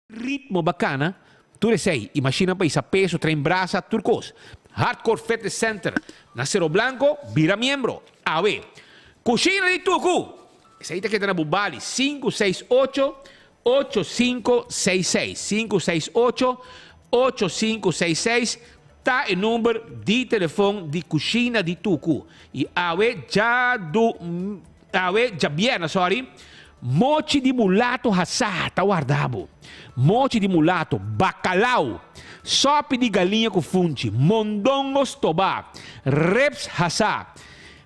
ritmo bacana, tu sei, imagina país a peso, tren brasa, turcos. Hardcore Fitness Center, Nacero Blanco, vira miembro. A ver, Cucina de Tucu. Esa ahí te queda en Bubali, 568-8566. 568-8566. Está el número de teléfono de Cucina de Tucu. Y a ver, ya viene, sorry. Mochi de mulato assá, tá guardado. Mochi de mulato, bacalhau, sopa de galinha com funte, mondongos tobá, reps assá,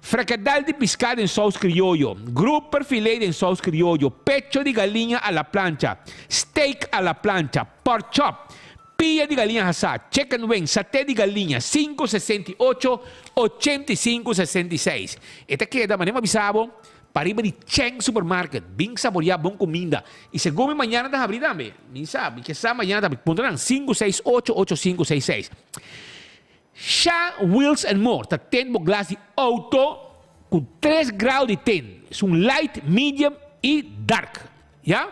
fracadal de pescado em sauce criollo, grouper filé em sauce criollo, pecho de galinha à la plancha, steak à la plancha, pork chop, pia de galinha assá, chicken wing, saté de galinha, 568-8566. Esta queda, manema bisabo, para ir de Cheng Supermarket, bien saboreada, buena comida. Y según mañana de abrir también, ni sabe, que esa mañana también, pondrán 568-8566. Sha Wheels and More, está tendo glass de auto con 3 grados de ten. Es un light, medium y dark. ¿Ya?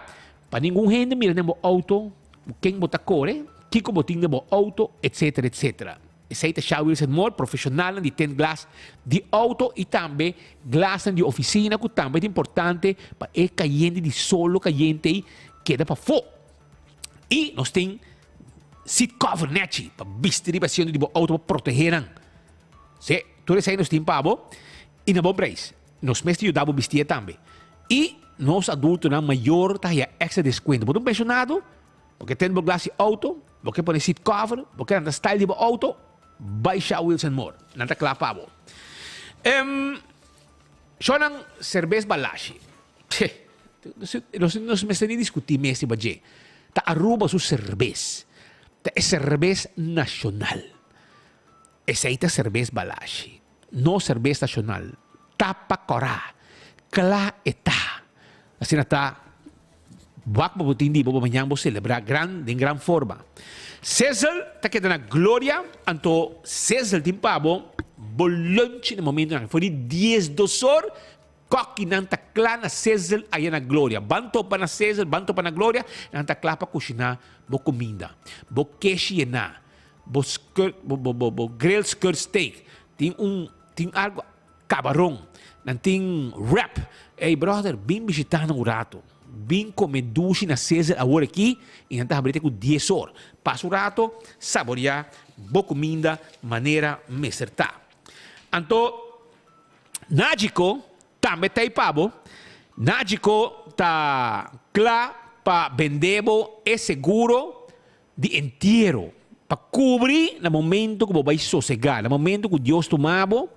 Para ningún gente, mira, tenemos auto, quien bota core, kiko botín de auto, etcétera, etcétera. Aceite Sha Wheels and More, profissional de ten glass de auto e também glass de oficina, que também é importante para o caliente de solo caliente e queda para fora. E nós temos seat cover net para vestir de auto para proteger. Se tudo isso aí nós temos para e na bom preço. Nós mesmos ajudamos a vestir também. E nós adultos na maior tá extra desconto. Para um pensionado, porque tem glass de auto, porque põe seat cover, porque anda style de auto, by Sha Wheels and More. Nanta klapabo. Sonan cerveza balashi. Nós me estamos discutindo mesmo baje. Ta Aruba su cerveza. Ta é cerveza nacional. Essa aí tá cerveza balashi. No cerveza nacional. Tapa corá. Cla eta. Assim está. Wak mabutindi bo manhã vou celebrar em grande forma. César está quedando na glória, anto César timpabo, bolonche no momento, foi de 10 dosor, coque nanta clã César aí na glória. Banto para César, banto para na glória, nanta clã para cozinhar, bo comida, bo queixe na, bo grill skirt steak, tem algo camarão, não tem wrap. Hey brother, bem visitando o rato. Bem comer duche na César agora aqui e não está abrindo com 10 horas. Passa o rato, saborear, boa comida, maneira me acertar. Então, Nágico também está aí pabo. Nágico está claro para vender é seguro de inteiro. Para cobrir no momento que você vai sossegar, no momento que Deus tomava.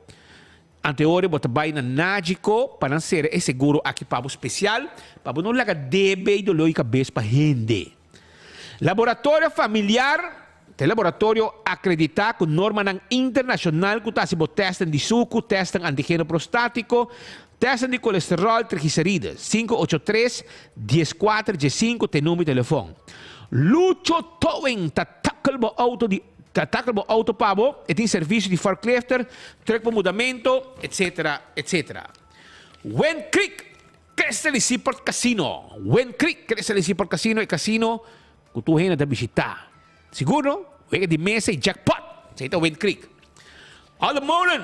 Anteori bota vai na Nágico para ser é seguro aqui para o especial para não laga debe do loi cabeça para rende. Laboratório familiar, tem laboratório acreditado com norma internacional que está se testam de suco, testam antígeno prostático, testam de colesterol, triglicerídeos. 583-14-15 tem número de telefone. Lucho Towen tá tackle auto de Tackle auto pabo e tem serviço de forklifter, truck para mudamento, etc, etc. Wen Creek, cresce si por casino. Wen Creek, cresce si por casino e casino que tu ainda deve visitar. Seguro, vem de mesa e jackpot. Isso é Wen Creek. Almolen,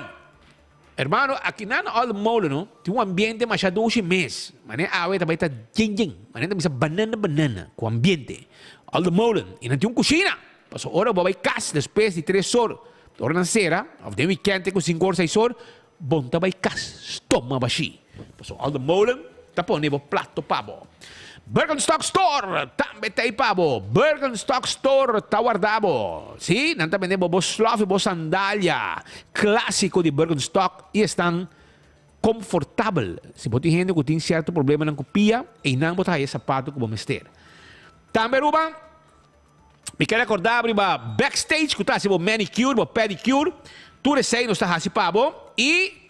hermano, aqui na Almolen, no, tem ambiente machado hoje mês. Mané awe também tá jing. Mané também banana com ambiente. Almolen, e não tem cozinha. Paso ora vai cas depois de 3 horas. Ora na sera, of the weekend com 5 horas, 6 horas, bom tá vai cas, stoma baixi. Paso all the molen, tá ponendo plato pabo. Birkenstock Store, também tá aí pabo. Birkenstock Store tá guardado. Sim, não tá vendendo bo slof, bo sandália, clássico de Birkenstock e estão confortável. Se você tem gente que tem certo problema na copia e não botar aí sapato como mester. Também ruba. Me quero acordar para backstage, que está assim, manicure, pedicure, tudo isso aí não está assim, pabo. E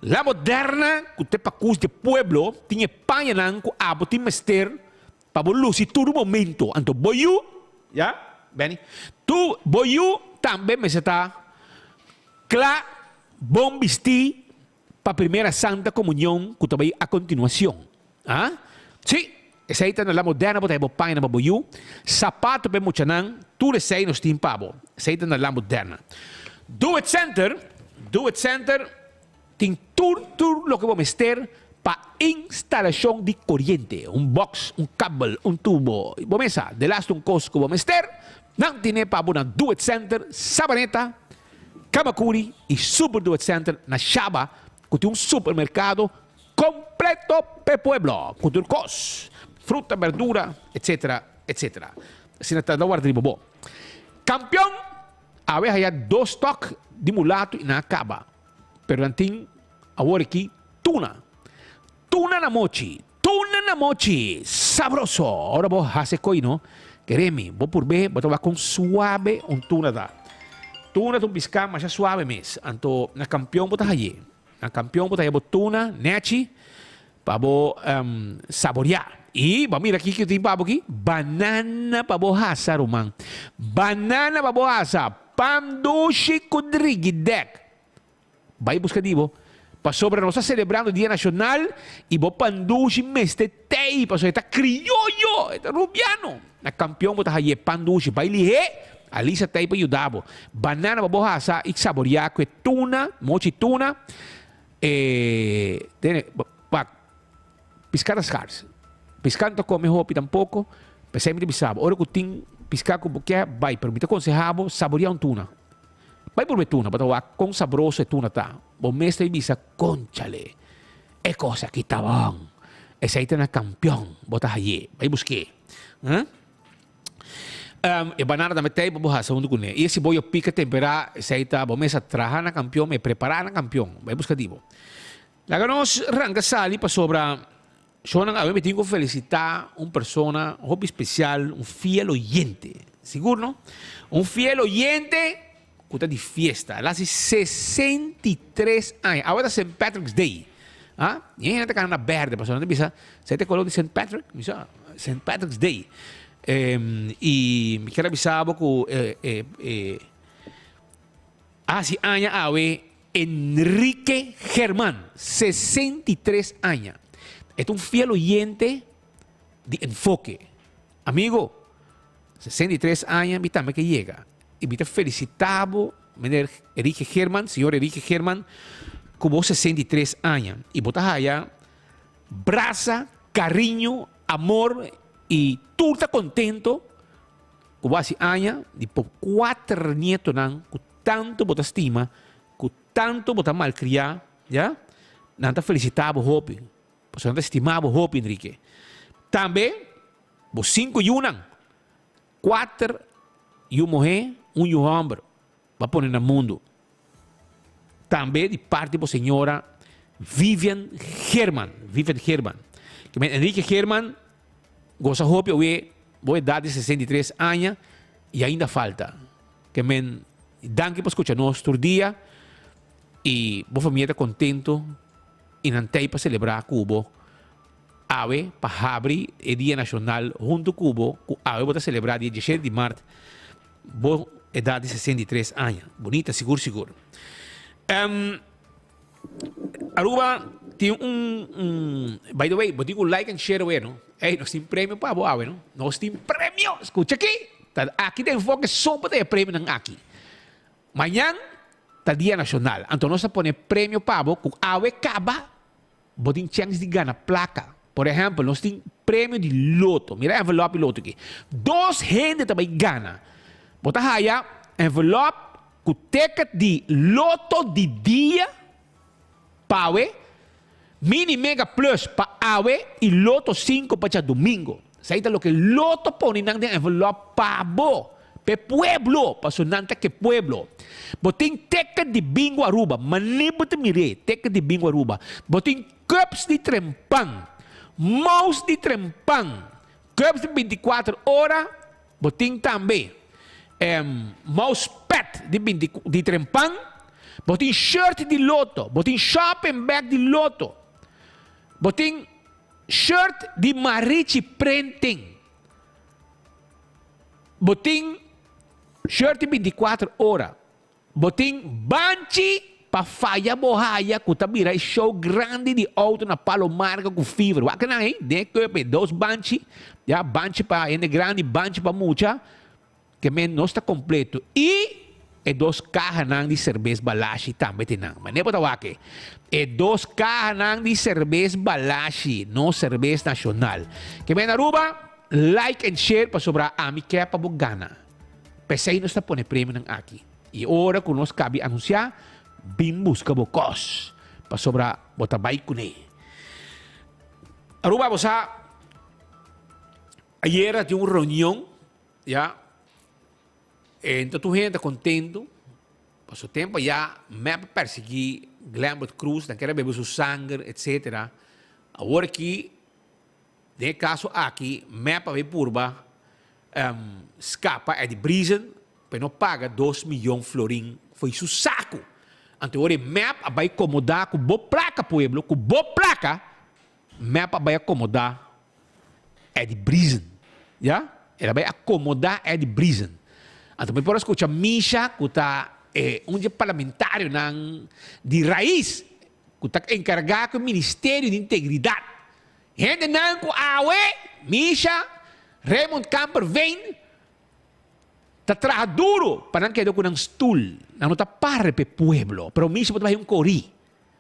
la moderna, que tem para curso de pueblo, tinha panha não, que abo tem mester, para luz e todo momento. Então, boiu, já, bem, tu, boiu, também me está, claro, bom vestir, para a primeira Santa Comunhão, que também a continuação. Ah? Sim. Essa aí tá na moderna, bota aí paina na boyu. Sapato pe muchanan, tudo essa aí nos tem pabo. Essa aí tá na moderna. Do It Center, tem tudo lo que vamos ter para instalação de corriente. Um box, um cabo, um tubo. Vamos a, de last um costo que vamos ter, não tem pabo na Do It Center, Sabaneta, Kamakuri e Super Do It Center na Shaba, que tem um supermercado completo per pueblo, com turcos, fruta, verdura, etc, etc. Assim, está na guarda de bobo. Campeão, a vez há 2 toques de mulato e na acaba. Pero nanting, agora aqui, tuna. Tuna na mochi. Sabroso. Ahora vos haces coino. Quereme, vos por ver, vos te vas con suave un tuna da. Tuna tu piscar, mas já suave mes. Anto, na campeão botas allí. Na campeão botas allí, tuna, nechi, para vos saborear. E, vamos mira aqui que tem pabo aqui. Banana para vos assar, man. Banana para vos assar. Pandushi kudrigidek. Vai buscar divo. Para sobre nós celebrando o Dia Nacional e vou pandushi meste tei. Para sobre está criollo, está rubiano. Na campeão botar aí pandushi. Vai lihe. Ali se tei para ajudar. Banana para vos assar e saborear com tuna, mochi tuna. Piscar as caras. Piscar não come roupa tampouco. Pensei me bisabo. Ora que tem piscar com buquê, vai. Pero me aconsejava saborear tuna. Vai por tuna, para com sabroso tuna tá. Bom mestre e bisa, conchale. É coisa que tá bom. Esse aí tá na campeão. Bota aí. Vai buscar. E banana também tem, vamos fazer segundo com ele. E esse boio pica temperar, esse aí tá, vamos a trabalhar na campeão, me preparar na campeão. Vai buscar divo. Lá nós arranca sali para sobra. Eu me tenho que felicitar uma pessoa, um hobby especial, um fiel oyente. Seguro, não? Um fiel oyente que está de fiesta. Ela hace 63 anos. Agora é St. Patrick's Day. Ah? E ainda está na verde, pessoal. Não bisa? Você tem color de St. Patrick? St. Patrick's Day. E me quero avisar que hace años awe Enrique Germán, 63 años. Es un fiel oyente de enfoque. Amigo, 63 años, me también que llega. Y me felicitado, Enrique Germán, señor Enrique Germán, como 63 años. Y botas allá, brasa, cariño, amor, y tú estás contento, como hace años, y por 4 nietos, con tanto botas estima, con tanto botas malcriar, ¿ya? Nada felicitado, Hopi. Pues nada estimado, Hopi, Enrique. También, vos 5 y 1, 4 y una mujer, un hombre, va a poner en el mundo. También de parte de señora Vivian Germán. Que Enrique Germán goza Hopi, voy a dar de 63 años y ainda falta. Que men, danke por escuchar nuestro día y vos familia está contento y nantei para celebrar Cubo. Ave para abrir el Día Nacional junto con Cubo, ave para celebrar el 17 de marzo. Vos edad de 63 años. Bonita, seguro. Aruba tiene by the way, vos digo like and share, ¿no? Nos tiene premio para vos, ¿no? Nos tiene premio. Escucha aquí. Aquí tem enfoque sopa de premio aquí. Mañana está Día Nacional. Entonces nos pone premio para vos, con ave caba, vos tienes chance de ganar placa. Por ejemplo, nós temos prêmio de loto. Mira a envelope loto aqui. 2 gente também ganha. Bota aí, envelope com ticket de loto de dia para mini mega plus para ave e loto 5 para domingo. Isso aí é o que loto põe na envelope para bo. Pe pueblo, para sonante que pueblo. Botin ticket de bingo Aruba. Manibot mire, ticket de bingo Aruba. Botin cups de trempang. Mouse de trempang, cups de 24 horas, botin também. Mousepad de trempang, botin shirt de loto, botin shopping bag de loto, botin shirt de Marichi printing, botin shirt de 24 horas, botin banchi para falha borraia, que tabira show grande de auto na Palomarca com fibra. Waka na de que dois banchi, já banchi para ene grande, banchi para mucha, que men não está completo. E dois carros de cerveja balashi também tem não. Mas nem para wake. E dois carros de cerveja balashi, não cerveja nacional. Que men Aruba, like and share para sobrar a mi que para bugana. Pensei nós está pone prêmio nang aqui. E ora que nós cabe anunciar, bin busca bocos para sobrar botabay kune. Aruba bosa, ayer tinha uma reunião, já. Então tu gente contento, passou tempo já, me perseguir Glambert Cruz, não quer beber seu sangue, etc. Agora que nesse caso aqui, me para ver purba, escapa é de prison, para não paga 2 milhões de florins, foi seu saco. Então agora me vai acomodar com boa placa pueblo, com boa placa, me vai acomodar é de prison, já? Ela vai acomodar é de prison. Então, por escutar Misha, que está parlamentário de raiz, que está encarregado do Ministério de Integridade. Gente não com awe, Misha, Raymond Camper vem, está trabalhando duro para não quedar com um stool, não está para o pueblo, pero Misha pode fazer cori.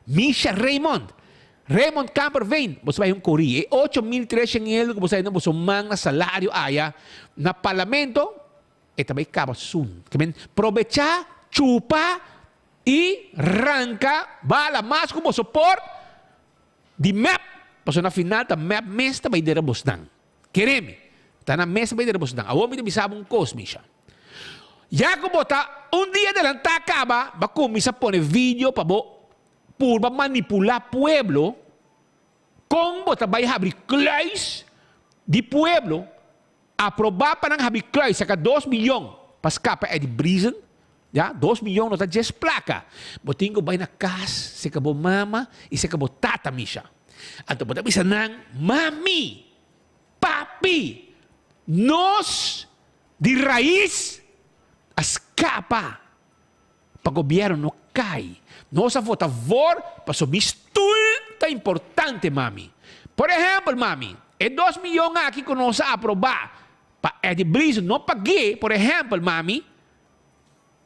Misha Raymond Camper vem, você vai cori. E 8.300 euros que você não manga salário aya na parlamento. E também acaba soon. Aprovechar, chupa e arranca bala mais como suporte de map. Porque na final, a map mesmo vai dar bostan. Queremos. Está na mesa vai dar bostan. A homem me sabe cosmicha. Já que botar dia adelante acaba, vai começar a pôr vídeo para manipular pueblo. Com botar vai abrir clays de pueblo. Aprovar para não abrir clay, saca 2 milhões para escapar é de prison, já? 2 milhões não está de placa. Botinho que vai na casa, se acabou mama e se acabou tata, Misha. Então, botar bisa nang, mami, papi, nós, de raiz, escapa para o governo não cai. Nós a votar favor para o mistul tá importante, mami. Por exemplo, mami, é 2 milhões aqui que nós aprovar. É de brisa, não paguei, por exemplo, mami.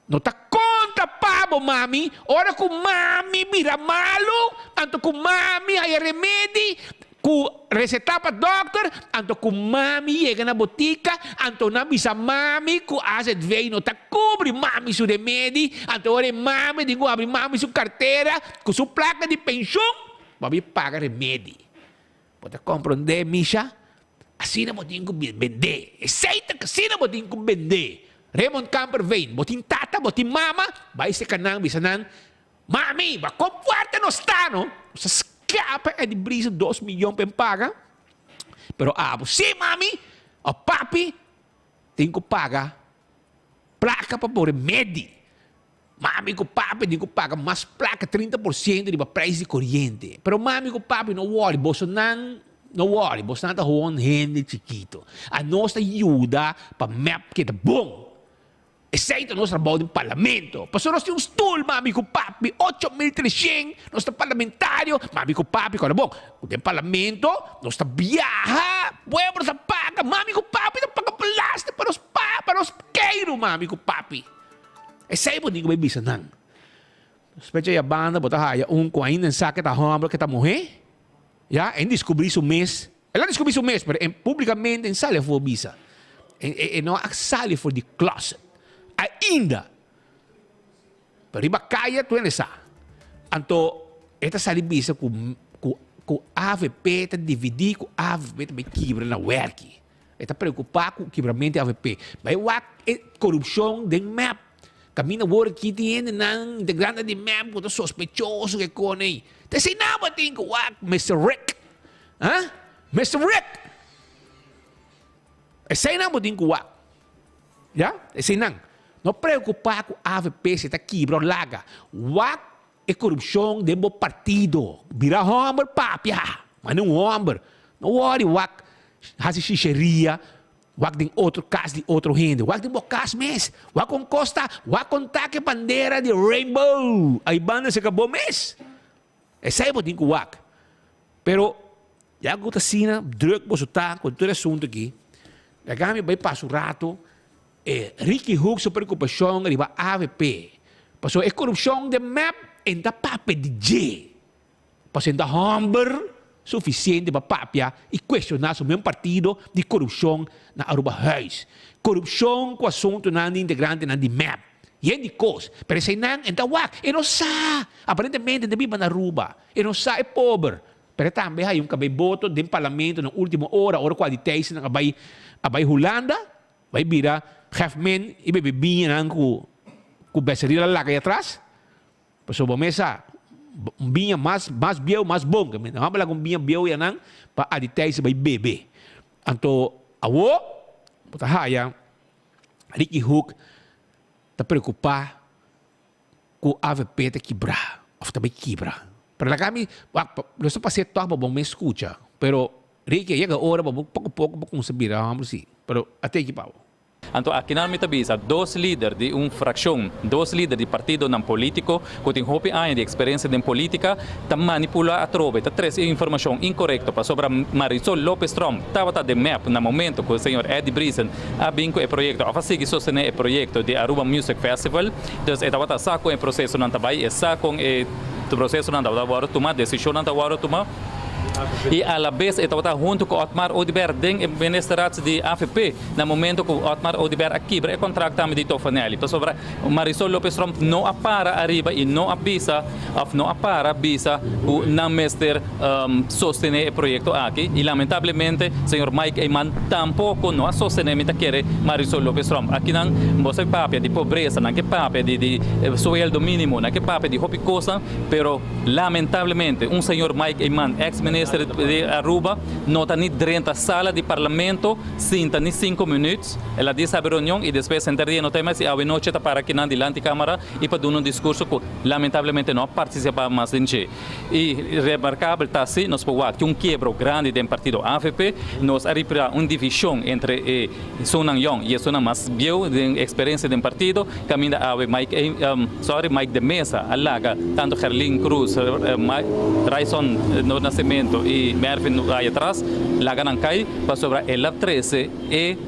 Não está contra pabo, mami. Ora com mami vira malo. Anto com mami hay remédio. Com receita para doctor. Anto com mami chega na botica. Anto na bisa mami. Com asset veio, não está cobre mami seu remédio. Anto ora mami, digo abre mami sua carteira. Com sua placa de pensão. Mami paga remédio. Pode compreender, Misha? Assim não botinho com vender. Aceita que assim não botinho com vender. Raymond Camper vem. Botinho tata, botinho mama. Vai se canang, bisanang. Mami, ba como forte não está, não? Você escapa é de brisa 2 milhões para pagar. Pero sim, mami. O papi tem que pagar placa para pôr remédio. Mami com papi tem que pagar mais placa 30% de preço de corrente. Pero mami com papi não worry, Bolsonaro. Não worry, você não está com gente chiquito. A nossa ajuda para map que é bom. Aceita o nosso trabalho no parlamento. Porque nós temos stool, mami com papi, 8.300, nós estamos parlamentário, mami com papi, quando é bom. O parlamento, nós estamos viaja, pueblo está paga, mami com papi, não paga plástico para os queiros, mami com papi. Aceita o ninguém vai bisa não. Especialmente a banda, botar com ainda em saque da homem que está morrendo. Já, em descobrir seu mês. Ela descobriu seu mês, mas publicamente em sala for bisa. E não há sala for de closet. Ainda. Pero iba kaya tu essa. Anto, esta sala bisa com AVP, está dividir com AVP, também quebra na work. Está preocupado com o quebramento da AVP. Mas é corrupção de map. Camina work que tem nang integrante de map, que sospechoso que com aí. Kasi na ba ting ko Mr. Rick? Ha? Mr. Rick! Say na ba ting ko ya? Say nang. Não preocupar com a AVP se está quebrou laga. Wak é corrupção de um partido. Vira homem, papia. Mas não homem. Não worry, wak. Hasi xixeria. Wag din outro caso de outro gente. Wag din mo caso mes. Wag com costa. Wag com taque bandeira de rainbow. Ay banda sa kabo mes. Essa é o din ko wag. Pero, ya ko tasina, druk mo suta, com todo assunto aqui. Nagami vai passo rato, Ricky Hook sa preocupação riba AVP. Paso é corrupção de map em da pape de J. Paso em da humber suficiente para papia e questionar o mesmo partido de corrupção na Aruba Huis. Corrupção com assunto na integrante na de map. E é de coisa. Pero se não, então wak. E não sa. Aparentemente, de biba na Aruba. E não sa, é pobre. Pero também hay cabay voto do parlamento na última hora 46 na abay Holanda, vai vira Hefman e bebinha nang ku beserila lá kay atrás. Paso bomesa binha mais biel, mais bom, que não habla com binha biel yanang pa aditay sa bay bebe. Anto awo potahaya Ricky Hook ta preocupar com AVP te quebrar, ou também quebra. Para kami, não estou passando tempo para me escutar, pero Ricky, chega a hora para pouco para conseguir, vamos assim, pero até aqui pau. Então, aqui na minha visa, dois líderes de uma fração, dois líderes de partido não político, que têm hopi de experiência em política, tá manipula a trove, tá traz informação incorreta para sobre Marisol Lopes Trump, estava de map no momento que o senhor Eddie Brisen abriu o projeto, a fazer sostener o projeto de Aruba Music Festival, então estava saco o processo não trabalho, saco o processo não estava tomar decisão não estava tomar. E a la vez estava junto com Otmar Odiber den ministerato de AFP no momento que Otmar Odiber aqui é contrato também de Tofanelli. Então sobre Marisol Lopes Trump não apara arriba e não avisa não apara visa o não mestre sostener o projeto aqui e lamentavelmente senhor Mike Eyman tampouco não sostener mita quer Marisol Lopes Trump. Aqui não você papia de pobreza, não que papia de sueldo mínimo, não que papia de hobby coisa, pero lamentavelmente senhor Mike Eyman ex-ministro de Aruba nota ni dentro da sala de parlamento sinta ni 5 minutos ela diz a reunião e depois sentaria no tema se a noite está para aqui na diante câmara e para dar discurso que lamentavelmente não participa mais em che e remarcável está assim nós podemos que quebro grande do partido AFP nós arriba uma divisão entre Sunan Young e Sunan mais viu de experiência do partido caminha a Mike de Mesa alaga tanto Gerlin Cruz Raison no Nascimento e Mervin aí atrás, lá ganham cai para sobre ela 13 e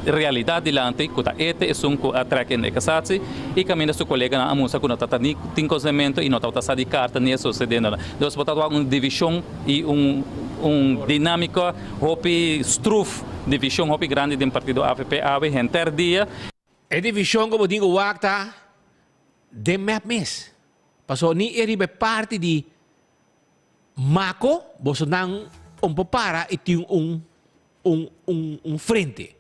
realidade dilante que tá este é um atraque em casati e caminha seu colega na amusa que não tá tem conhecimento e não tá sa de carta nem sucedendo nós botamos uma divisão e dinâmica hopi struf divisão hopi grande do partido AFP ave enter dia é divisão como digo wakta de map mes passou ni eribe parte de Mako, você não para e tem frente.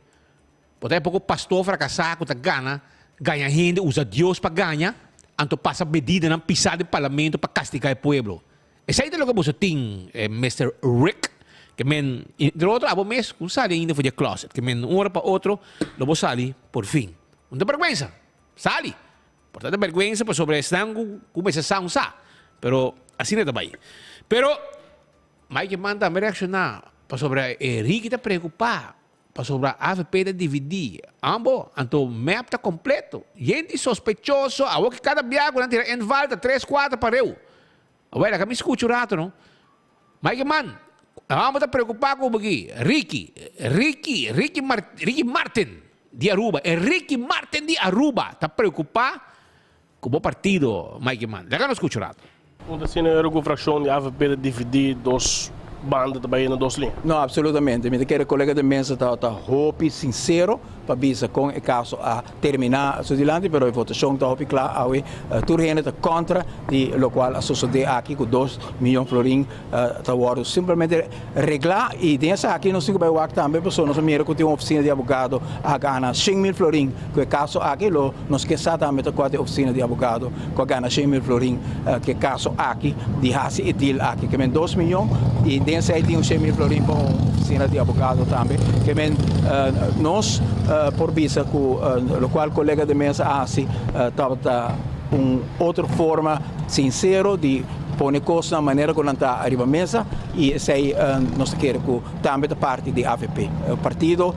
Pode pouco pastor fracassado que ganha gente, usa Deus para ganhar, então passa medida na pisada do parlamento para castigar o povo. Esse aí é o que você tem, Mr. Rick, que men, de outro abo mês, kung sali ainda foi de closet, que men, hora para outro, lobo sali, por fim. Não vergüenza, sali. Portanto, vergüenza para sobre esse não, como esse são sa. Pero, assim não é também. Pero, Mike manda me reaccionar para sobre Ricky está preocupado para sobre a AVP de DVD. Ambo, então map está completo. Gente sospechoso, a que cada viago não tira em volta 3, 4 para eu. Agora, kami escucho rato, não? Mike man, ambo está preocupado com aqui. Ricky Martin de Aruba. Ricky Martin de Aruba está preocupado com o partido, Mike man. Daí não escucho rato. Onde assim é a fração de AVP de dividir dos bandas também na duas linhas? Não, absolutamente. Me quero colega de mesa está hopi sincero para bisa com o caso a terminar so dilante, pero a votação está hopi claro, awe turhene está contra de lo qual a sociedade aqui com 2 milhões de florim está word simplesmente reglar e dessa aqui não se vai o também pessoa não se mira que tem uma oficina de advogado a ganhar 5.000 florim que o caso aqui lo não esqueça também com a oficina de advogado que ganha 5.000 florim que caso aqui de hasi e deal aqui que men 2 milhões e dessa aí tem 100.000 florim para oficina de advogado também que men nós por visa que o qual colega de mesa assim estava outra forma sincero de põe coisa na maneira como está arriba a mesa e sei nós quer que também da parte de AVP o partido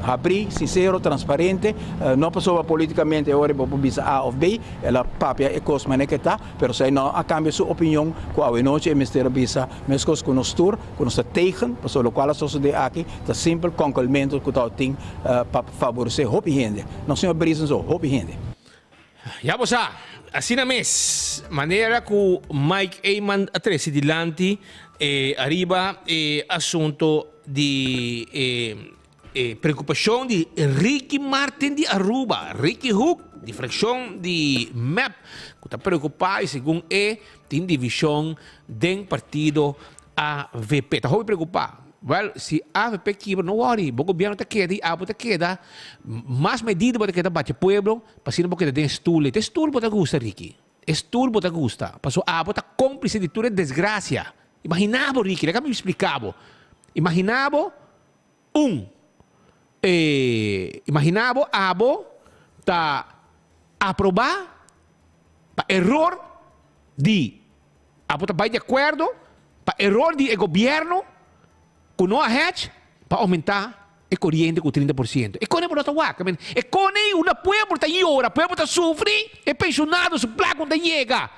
abrir sincero transparente não passou politicamente agora para bisa A ou B ela papia é coisa maneira que está pero sei não a cambio sua opinião com a noite é mistério bisa mas coisa com nós tour com nós tegen passou o qual a sociedade aqui está simples concolmento que tal tem para favorecer hobby gente não sei brisa só hobby gente ya bosa assim na mes maneira que Mike Eyman atresi dilante arriba assunto de preocupação de Ricky Martin de Aruba, Ricky Hook de fração de MAP que está preocupado segundo tem divisão do partido AVP está muito preocupado. Well, se a AVP quebra, não worry, o governo está queda, a AVP está queda, mais medida para que bate pueblo, para se não porque tem estúdio, tem estúdio para gusta, Ricky, estúdio para gusta, passou a AVP está cúmplice de toda desgraça. Imaginava, Ricky, deixa me explicar, imaginava imaginava a AVP está aprovar para erro de a AVP está de acordo para erro de governo que não hedge para aumentar a corrente com 30%. E quando está waka, e quando uma pueblo está llora, pueblo está sofre, é pensionado, su placo está chega.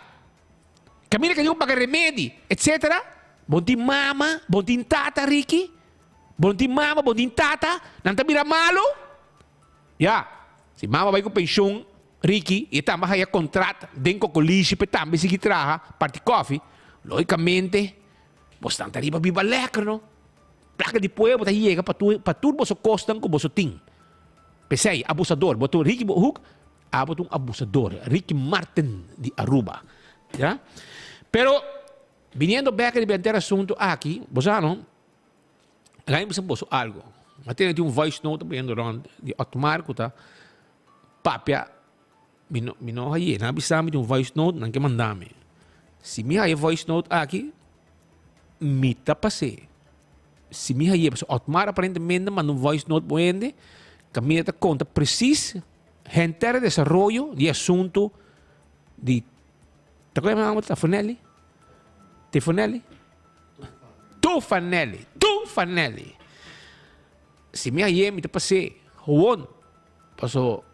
Camina que não paga remédio, etc. Bom ti mama, bom ti tata, Ricky. Bom ti mama, bom ti tata, não está mira malo. Ya, se mama vai com pensão, Ricky, e também vai a contrato, dentro com lixo, e também se traga, parte coffee, logicamente, você está arriba viva lekker, não? Placa de pueblo tá chega para tudo você costam com você tem. Pensei, abusador, botou Ricky Hook, botou abusador, Ricky Martin de Aruba, já? Pero viniendo back de bandeira assunto aqui, você não? Lá você botou algo. Mas tem voice note vendo around de automático tá. Papia, mino aí, na bisame de voice note não que mandame. Se me aí voice note aqui, me tá passei. Se me aí, automático aparentemente manda voice note boende, que está conta preciso, gente desenvolvimento de assunto de, tá como é o nome? Tafanelli? Tifanelli? Tufanelli. Se me aí, me tá passei, Juan, passou,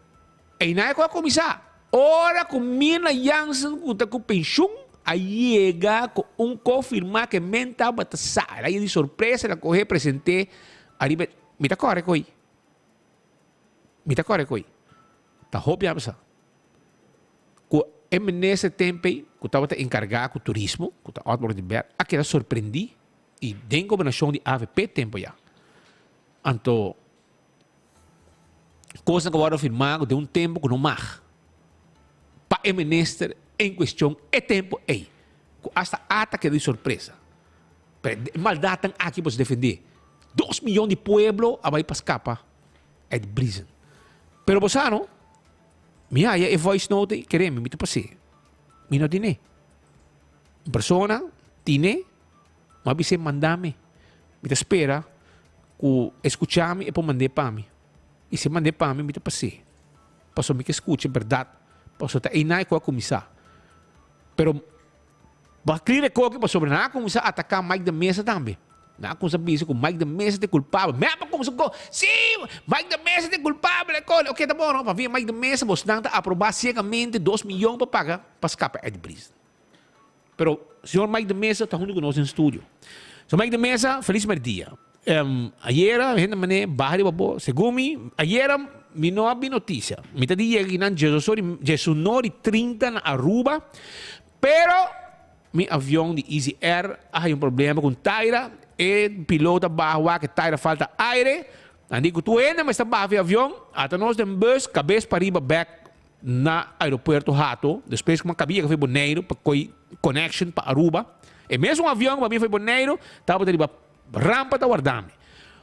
e não é com a comisar, ora com mina Janssen, que está com pensão, aí chega com confirmar que menta batasar aí de surpresa la corre presente ali me tá corre coi tá hobby passa co nesse tempo que estava encarregado com turismo que tá outro de ver aquela surpreendi e den governação de AVP tempo já anto coisa que agora afirmar de tempo que não mais para o ministro em questão é tempo aí. Hasta ataque de surpresa. Maldade aqui para se defender. 2 milhões de pueblo a vai para escapar. É de brisa. Pero você não? Minha é voice note queremos me te passei. Me não tiene. Persona tiene, mas você mandame. Me te espera que escuchame e para mandar para mim. E se mandar para mim me te passei. Passou me que escute verdade. Passou tá aí na com a comissar. Pero bakli ko que sobre na kung sa atacar Mike da Mesa também. Na kung sabi ko Mike da Mesa é culpável. Me apa kung ko, sim, Mike da Mesa é culpável. Ok, tá bom, não, para vir Mike da Mesa, você não está aprovar cegamente 2 milhões para pagar para escapar de brisa. Pero o senhor Mike da Mesa está junto conosco no estúdio. So Mike da Mesa, feliz dia. Ayer, gente mané, bahari babo, segumi, ayer me não havia notícia. Me tá dizendo que não Jesus nori 30 na Aruba. Pero, mi avião de Easy Air, há problema com Taira, e piloto bawa que Taira falta aire, andi que tu ainda mas está baixo avião, até nós dem bus, cabeça para riba back na aeroporto Hato, depois que uma cabia que foi boneiro, para connection para Aruba, e mesmo um avião que para mim foi boneiro, estava de riba rampa da guardame.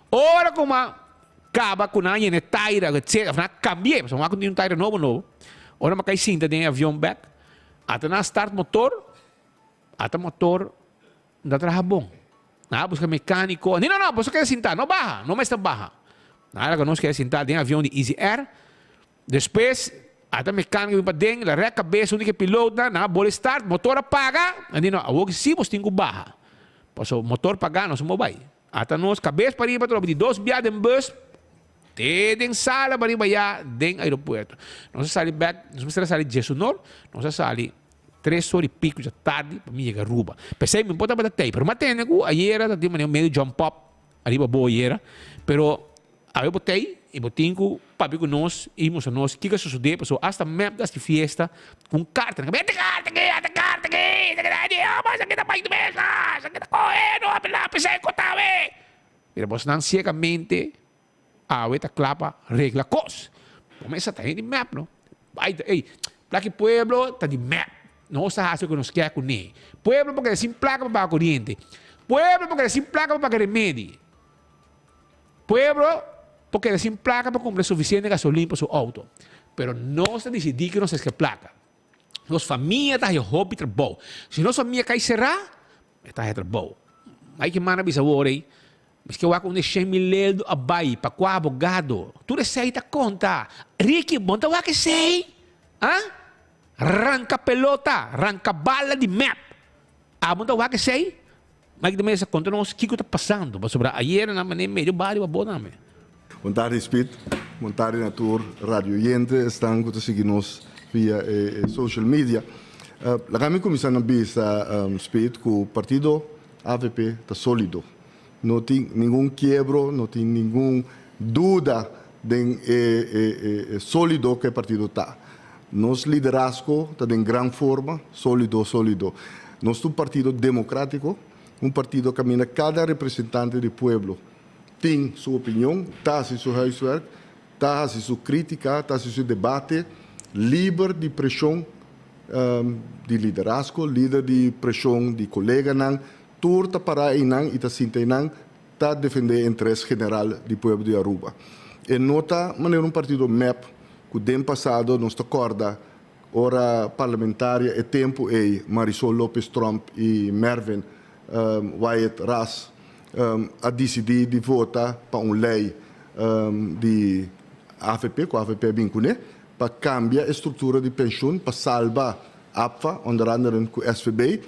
Ora como acaba com a gente Taira, etc, cambiei, mas não tem um Taira novo, ora mas cai cinta tem avião back, até na start motor não trabalha bom. Busca mecânico. Não, você quer sentar, não barra, não mais está barra. Nada que nós queremos sentar dentro do avião de Easy Air. Depois, Ada mecânico para dentro, la ré cabeça, onde que piloto na bola start, motor apaga, andi não, o que se você tem que barra. Passo motor pagar, nós vamos vai. Ata nós cabeça para ir para tropa de 2 viadas em bus, tem sala para ir para dentro aeroporto. Nós saímos back, nós vamos sair de Jesunor, nós saímos 3 horas e pico de tarde para mim chegar a Aruba. Pensei, me importa para ter, pero matei, ayer era de meio jump up, arriba boa era, pero eu botei, e botei com papi com nós, íamos a nós, que sucedeu, passou hasta map das fiesta, com carta, carta aqui, mas aqui tá mais de mesa, aqui tá correndo, lá, pensei que eu tava. E depois, não, cegamente, a tá clapa, regla cos. Começa a ter de map, não? Ei, para que pueblo tá de map. Não está fácil que nos quer com ele. Pueblo porque é sem placa para a corrente. Pueblo porque é sem placa para a remédio. Pueblo porque é sem placa para comprar suficiente gasolina para seu auto. Pero nós decidimos que não se placa. Nossa família está em hobby trabalho. Se nossa família cai será, está em trabalho. Aí que mana bisa worry. Mas que eu acho que 100 mil do abai para qual abogado. Tudo aceita conta. Ricky, bom tá que sei. Hã? Arranca pelota, arranca bala de map. Bom tá que sei. Mas que também essa conta nós que está passando. Sobre ayer na maneira meio bari boa nome. Boa tarde, Speed. Boa tarde, Natur Radio Yente. Estão a seguir-nos via social media. A minha comissão na bisa Speed que o partido AVP está sólido. Não tem nenhum quebro, não tem nenhuma dúvida de sólido que o partido está. Nosso liderazgo está em grande forma, sólido. Nós somos um partido democrático, um partido que caminha cada representante do povo. Tem sua opinião, está em seu huiswerk, está em sua crítica, está em seu debate, livre de pressão de liderazgo, livre de pressão de colega, turta para inang ita sinta inang ta defender o interesse geral do povo de Aruba. E nota maneira um partido MEP que den passado nos acorda hora parlamentária e tempo e Marisol Lopes Trump e Mervyn Wyatt Ras a decidir de votar para uma lei de AFP, com a AFP vincune, para cambiar a estrutura de pensão, para salvar APFA, onder andere com o SVB,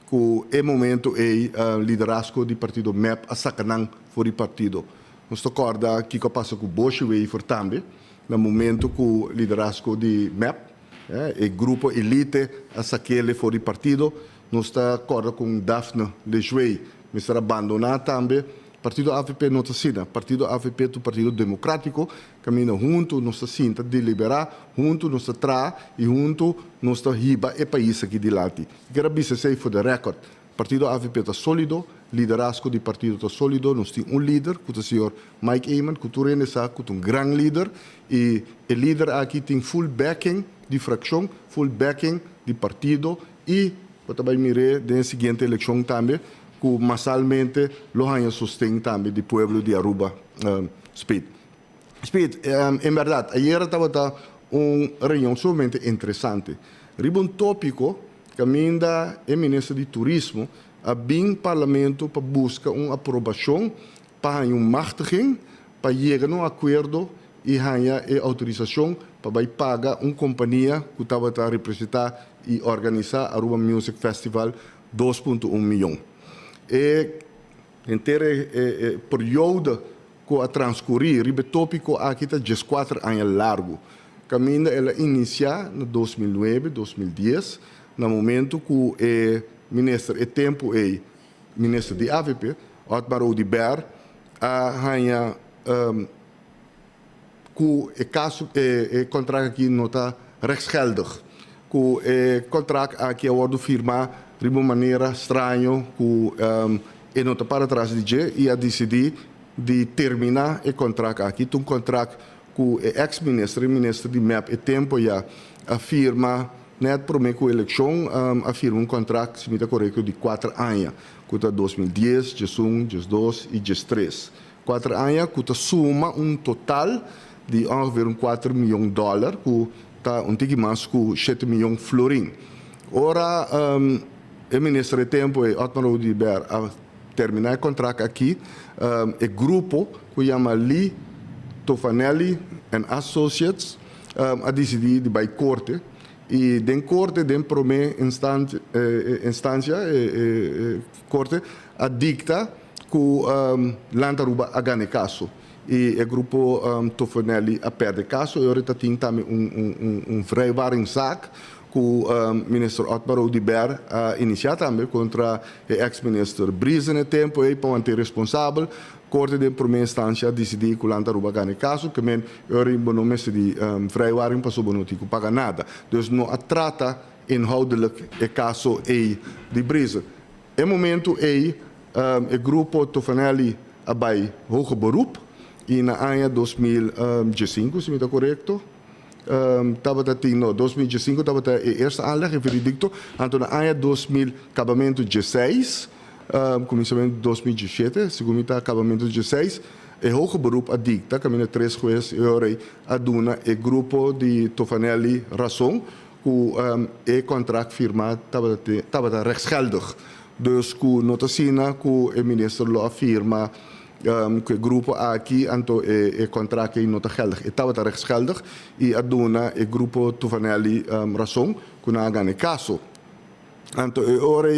que é momento é liderazgo do partido MEP a sacanang for o partido. Nos acorda que passa com o Bosch e for também, no momento que o liderazgo de MEP, o grupo elite a saquele for o partido, nos acorda com Daphne Lejuei, mas abandonar também. Partido AVP não está sendo. Partido AVP é um partido democrático, caminha junto, não está sendo deliberar, junto, não está atrás e junto, não está riba e país aqui de lá. Quero dizer, for the record, Partido AVP está sólido, liderazgo do partido está sólido, nós temos um líder, que é o senhor Mike Eyman, que é um grande líder, e o líder aqui tem full backing de fração, full backing de partido, e, para também mirar, na seguinte eleição também, que massalmente lo hanno sostém também do povo de Aruba, Speed. Speed, em verdade, ayer estava uma reunião somente interessante. Riba um tópico que ainda é ministro de Turismo a bem parlamento para buscar uma aprovação para uma machtiging para chegar a um acordo e ganhar a autorização para pagar uma companhia que estava a representar e organizar a Aruba Music Festival 2,1 milhões. E inteira período que a transcorrer, o tópico aqui está 4 anos largo. Caminha ela inicia em 2009, 2010, no momento que o ministro e tempo é ministro de AVP, Otmar Odiber, a ganhar que o caso contrato aqui não está rechtsgeldig, que o contrato aqui é o firmar de uma maneira estranha que não está para trás de G e a decidir de terminar o contrato aqui, um contrato que o ex-ministro, ministro de MEP, e tempo já afirma, net por meio com a eleição, afirma um contrato, se me está correto, de 4 anos, que está 2010, 2011, 2012 e 2013. 4 anos que está suma um total de ongeveer $4 milhões, que está um pouco mais que 7 milhões florim. Ora, o ministro de tempo, Otmar Odiber, a terminar o contrato aqui, o grupo que chama Lee Tofanelli and Associates, a decidir de bij corte. E den corte, den prome instância, corte, a dicta que Lantaruba a ganhe caso. E o grupo Tofanelli a perde caso. E ora tem também vrijwaringszaak que o ministro Otmar Odiber a iniciado também contra o ex-ministro Brize no tempo e para manter responsável. Corte de primeira instância decidiu que o Lantaruba ganhe caso, que men ora não me se de vrijwaring passou bonotico paga nada. Dus não a trata inhoudelijk o caso de Brize. Em momento o grupo Tofanelli a bij hoger beroep e na ano 2005, se me está correto. Estava no 2005 estava a eerste aanleg in veredicto, anto na ano 2000 acabamento 16, começamento de 2017, segundo está acabamento 16, e hoger beroep a dicta, caminho 3 juez e a duna e grupo de Tofanelli Razão, que contract firmado estava rechtsgeldig. Dus que notacina que o ministro lo afirma que o grupo aqui anto e contrato e nota geldig. Estava rechtsgeldig e a dona e grupo Tofanelli Razão que não ganha caso. Anto e ora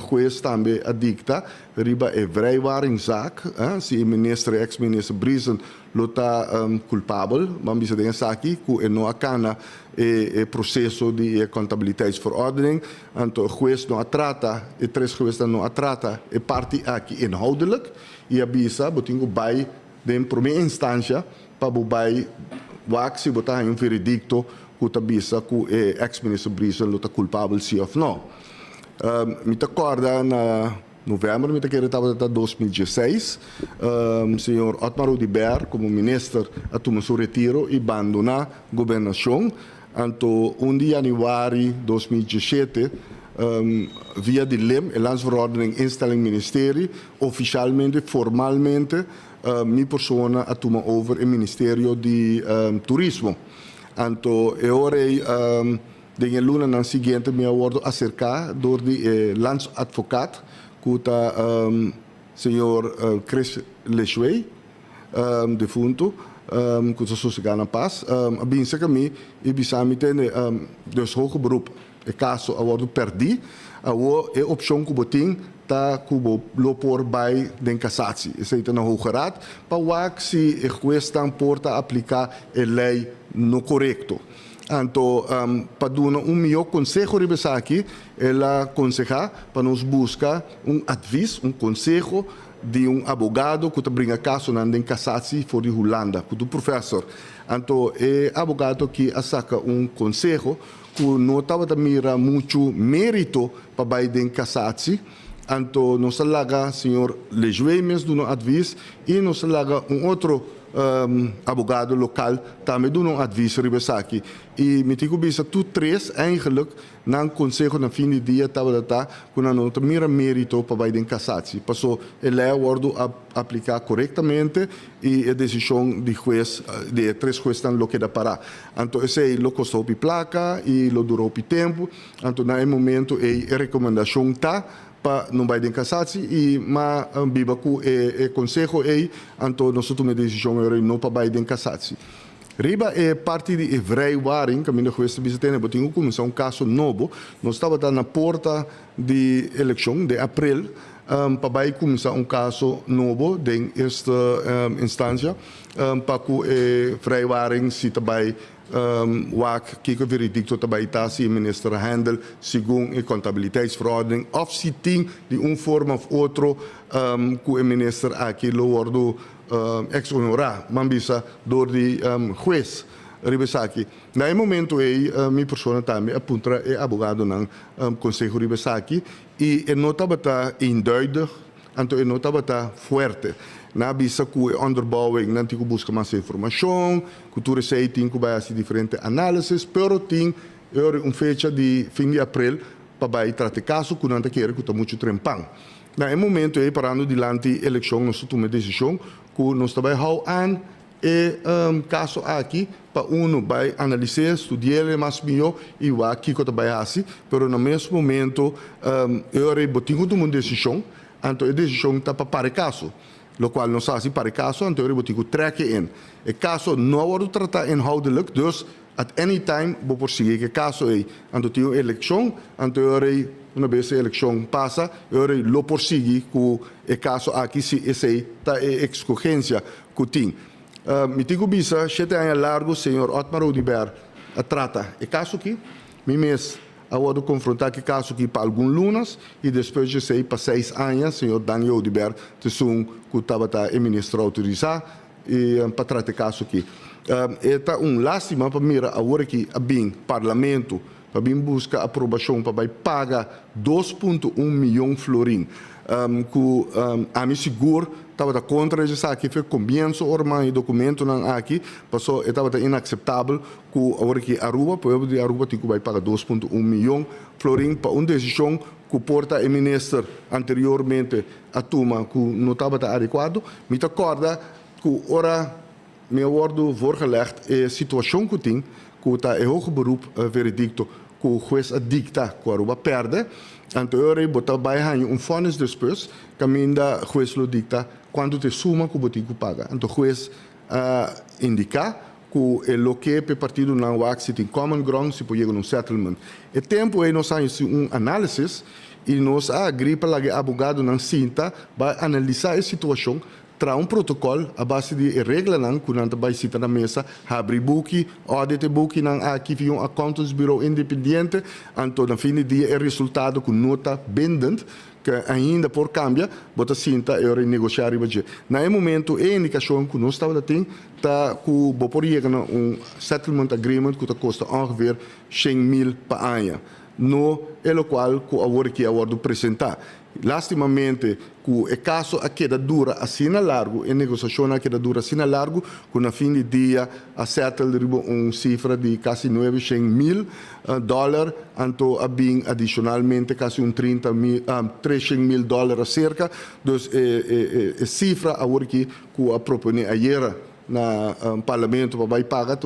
juez também a dicta riba e vrijwaringszaak. Se o ministro ex-ministro Brizen lo está culpável, mas bisa den saki que não acana e processo de contabiliteitsverordening. Anto o juez não a trata, e 3 juez não a trata e parte aqui inhoudelijk. E avisa, botingo bij de primeira instância para botar se botar um veredicto que avisa que o ex-ministro Brizen está culpável sim ou não. Me acorda na novembro, me queria estava em 2016, senhor Otmar Odiber como ministro assumeu seu retiro e abandonou a governação. Anto 1 de januari 2017 via de LEM, a Landsverordening Instelling Ministerie, oficialmente, formalmente, minha persona assuma over o Ministério de Turismo. Anto, e ora, de luna na seguinte, me acordo acerca door de landsadvocaat, que está senhor Chris Lechuey, defunto, que está sossegado na paz. A benção que me, e bisami tem, dus hoger beroep. O caso agora perdi, a opção que botin tá cubo lopor by den cassatie. Isso aí na Hoge Raad, para se o juez está porta aplicar a lei no correto. Então, para dar melhor conselho ribesa aqui, ela aconselha para nos buscar advies, conselho de advogado que brinca caso na den cassatie for de Holanda, que do professor. Então, é advogado que saca conselho que não estava a mirar muito mérito para baixo cassatie. Então, nós laga senhor Lejuei mesmo do advies e nós laga outro advogado local também do advies ribesaki. E me digo bisa tu 3 eigenlijk na conselho na fim de dia estava tá quando não mira mérito para baixo cassatie. Passou ele acordo a aplicar corretamente e a decisão de juez de 3 jueces estão lo que da para. Então esse lo custou pi placa e lo durou pi tempo. Então na momento a recomendação tá para não vai de cassatie e mas biba ku e conselho então nós tomamos decisão não para vai de cassatie. Riba é parte de vrijwaring, caminho que você visitei, mas tinha começado caso novo. Nós estava na porta de eleição de abril, para começar caso novo de esta instância, para que vrijwaring se também que o veredicto também está se o ministro Handel segundo a contabiliteitsverordening of se tem de forma ou outra que o ministro aqui lo ordo ex-honorar, mas door de juez Ribesaki. Na momento minha persona também apunta é advogado no Conselho Ribesaki e nota bata eenduidig, então nota bata forte. Na bisa que onderbouwing não tem que buscar mais informação, que tu recebe tem que fazer diferentes análises, pero tem fecha de fim de abril para tratar caso que não te quer que está muito trempang. Na momento parando diante eleição nós tomamos decisão que nós também há caso aqui para vai analisar, estudar mais melhor e o que que também assim, pero no mesmo momento botinho tomamos decisão, então a decisão está para caso. Lo qual não sabe para caso, então eu vou ter que trekken in. O caso não wordt tratado inhoudelijk, dus at any time vou prosseguir que caso aí ando tinha eleição ando eu uma vez a eleição passa eu lo prossegui com o caso aqui se esse tá escorrência que tem me digo bisa 7 anos largo senhor Otmar Oudibert a trata e caso aqui me mês eu confrontar que caso aqui para alguns lunas e depois de sei para 6 anos senhor Daniel Oudibert te sum que estava o ministro autorizar e para tratar caso aqui é lástima para mira agora que a bem parlamento para bem buscar aprovação para vai pagar 2,1 milhão florim que a mim seguro estava contra isso aqui foi começo ormai documento não aqui passou estava inaceitável que agora que Aruba povo de Aruba tem que vai pagar 2,1 milhão florim para uma decisão que porta o ministro anteriormente a toma que não estava adequado me acorda que ora me acordo voorgelegd a situação que tem que está em hoog beroep veredicto que o juez dicta que Aruba perde então eu botar bij vonnis depois que ainda o juez lo dicta quando te suma que o botico paga então o juez indica que o que o partido não vai se tem common ground se pode chegar settlement e tempo aí nós temos análise e nós agripa lá que advogado não sinta vai analisar a situação tra protocolo a base de regra não quando vai citar na mesa abrir book audit book não aqui vem accountants bureau independente então no fim do dia o resultado com nota bindante que ainda por cambia bota cinta e renegociar o budget na momento a indicação que nós estava tem tá que vou por chegar settlement agreement que custa ongeveer 100.000 per ano no é o qual que agora que agora apresentar lastimamente que o caso a queda dura assim a largo a negociação a queda dura assim a largo que no fim do dia a settle cifra de quase $900.000 então a bem adicionalmente quase $300.000 cerca dus cifra agora que a propõe ayer na parlamento vai pagar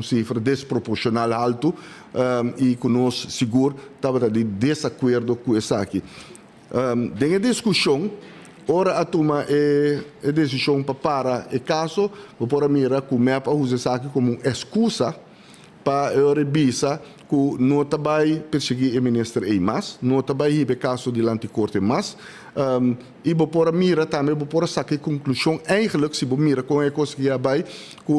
cifra desproporcional alto e que nós seguro estava de desacordo com isso aqui tem a discussão ora a toma a decisão para o caso por mira que o MEP usa isso aqui como excusa para eu revisar que não vai perseguir o ministro e mais não vai ir para o caso de anticorte mais e por mira também por sacar conclusão eigenlijk se mira com a coisa que vai que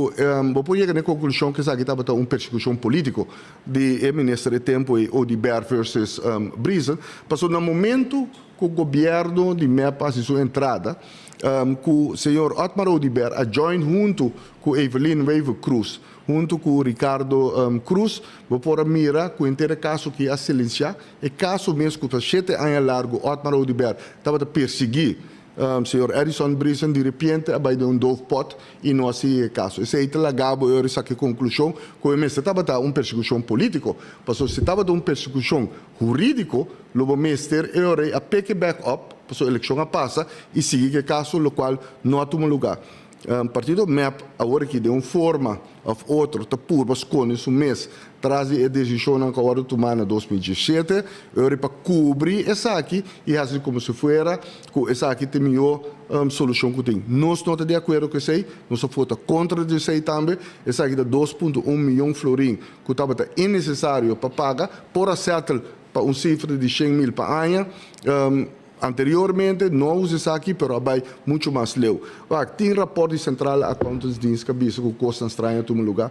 por chegar na conclusão que isso aqui estava perseguição político de o ministro de tempo e Oudibert versus Brisen passou no momento que o governo de MEP faz sua entrada que o senhor Otmar Oudibert a join junto com Evelyn Wever Cruz junto com Ricardo Cruz, vou pôr a mira com o inteiro caso que a silenciar, e caso mesmo que está 7 anos largo, Otmar Oudibert estava a perseguir o senhor Edison Brisen, de repente, vai dar dovepot e não assim é caso. Esse aí está lagado, eu saquei conclusão, que o mestre estava a perseguição político, mas se estava a perseguição jurídico, o mestre eu a pick back up, a eleição a passa, e seguir o caso, o qual não toma lugar. Partido MEP, agora que de uma forma ou outra, está por bascone um mês, traz a decisão que agora tomada em 2017, para cobrir essa aqui, e assim como se fosse, que essa aqui tem a melhor solução que tem. Nós não estamos de acordo com isso aí, nós somos contra isso aí também, essa aqui de 2,1 milhão florim, que estava innecessário para pagar, por acertar para cifra de 100.000 para ano, anteriormente, não usa isso aqui, mas vai muito mais leu. Tem rapport de Central Accountants Dienst, que bisa que custa estranho em lugar.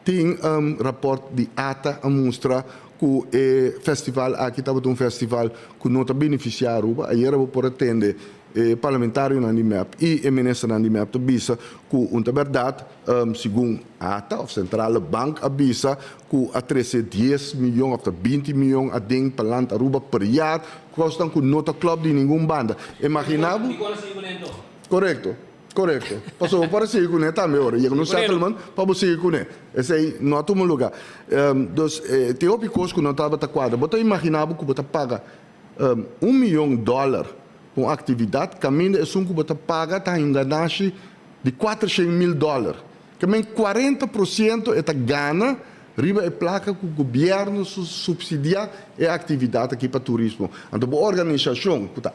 Tem rapport de ATA, a mostra que o festival, aqui estava festival que não está beneficiar Aruba. Aí era por atender parlamentário na NIMEP e o ministro na NIMEP bisa que, na verdade, segundo ATA, a Central Bank, avisa que a 10 milhões ou 20 milhões a ding para Aruba per jaar costam que não está club de nenhuma banda. Imaginava? Correto. Passou para seguir com ele também, ora. Chega no settlement para seguir com ele. Esse aí não toma lugar. Tem outras coisas que não estava adequada. Você imaginava que você paga $1 milhão com atividade, caminho é que você paga, está enganaste de $400.000. Que 40% é ganha riba é placa que o governo subsidia a atividade aqui para turismo. Então, a organização que está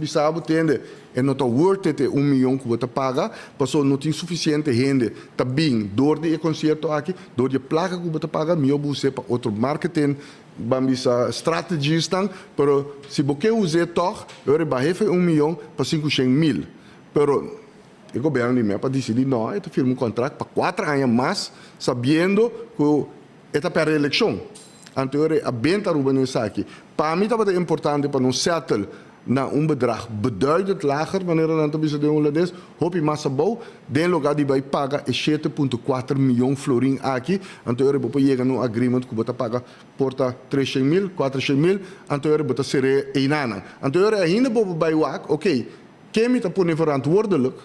sabe tende é não está worth it 1 milhão que você paga, passou não tem suficiente gente também dor de concerto aqui, dor de placa que você paga, meu você para outro marketing, vamos strategies tang, pero se você usa toch, eu rebaixei 1 milhão para 500 mil, pero o governo de mim para decidir não, eu firmo um contrato para 4 anos mais, sabendo que é para a eleição. Então, a benta urbanisa aqui. Para mim, é importante para não settle na bedrag beduidend lager, wanneer er dan te bezien is. Hoop je massa bouw. Den lugar die wij paga is 7,4 miljoen florin aqui. Então, eu vou chegar num agreement que você paga porta 300 mil, 400 mil. Então, eu vou ser einana. Então, eu ainda vou bij wak, ok, quem me está por verantwoordelijk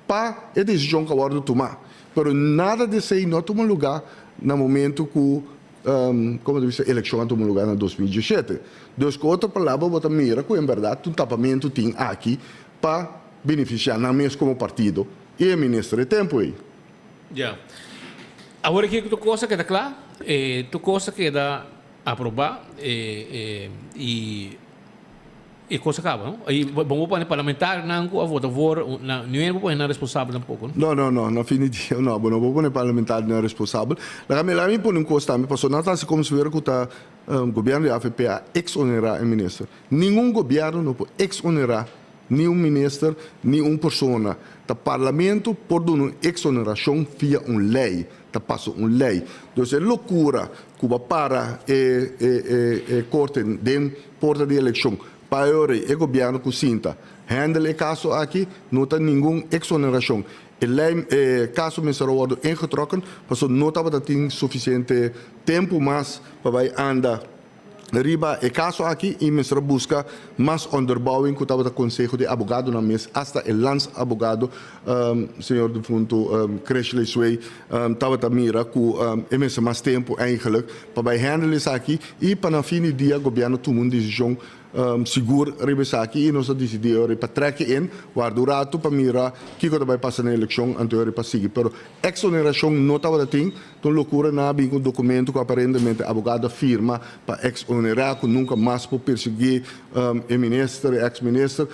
para a decisão que eu vou tomar. Pero nada de ser não tomar lugar no momento que como disse, a eleição tomou lugar em 2017. Então, com outra palavra, você mira que, em verdade, um tapamento tem aqui para beneficiar não mesmo como partido e a ministra de tempo aí. Já. Agora, que tu coisa que está clara, tu coisa que dá aprovar e coisa acaba, não? E vamos para o parlamentar, não a votar, não é para responsável tampoco, não? Não, na fim de dia, não vou para o parlamentar não é responsável. Lá me põe um costa, me passou nada assim como se vier que o governo de AFP a exonerar o ministro. Nenhum governo não pode exonerar nenhum ministro, nenhuma pessoa. O parlamento pode uma exoneração via uma lei. Passa uma lei. Então, é loucura que para a corte de porta de eleição. Para o governo que sinta, handle o caso aqui, não tem nenhuma exoneração. O caso me será ingetrokken, mas não tem suficiente tempo mais para andar. Riba, o caso aqui, e me será buscar mais onderbouwing que estava o conselho de advogado na mesa, hasta o lançadvogado, senhor do fundo, Creshley Sway, estava a mira que é mais tempo, eigenlijk, para handle isso aqui, e para no fim do dia, o governo tomou uma decisão seguro aqui e nós decidimos para trekken in, waar durato para mirar que vai passar na eleição anterior para seguir. Pero exoneração não estava assim, então loucura na bem um documento que aparentemente a advogada firma para exonerar que nunca mais por perseguir o ministro, ex-ministro.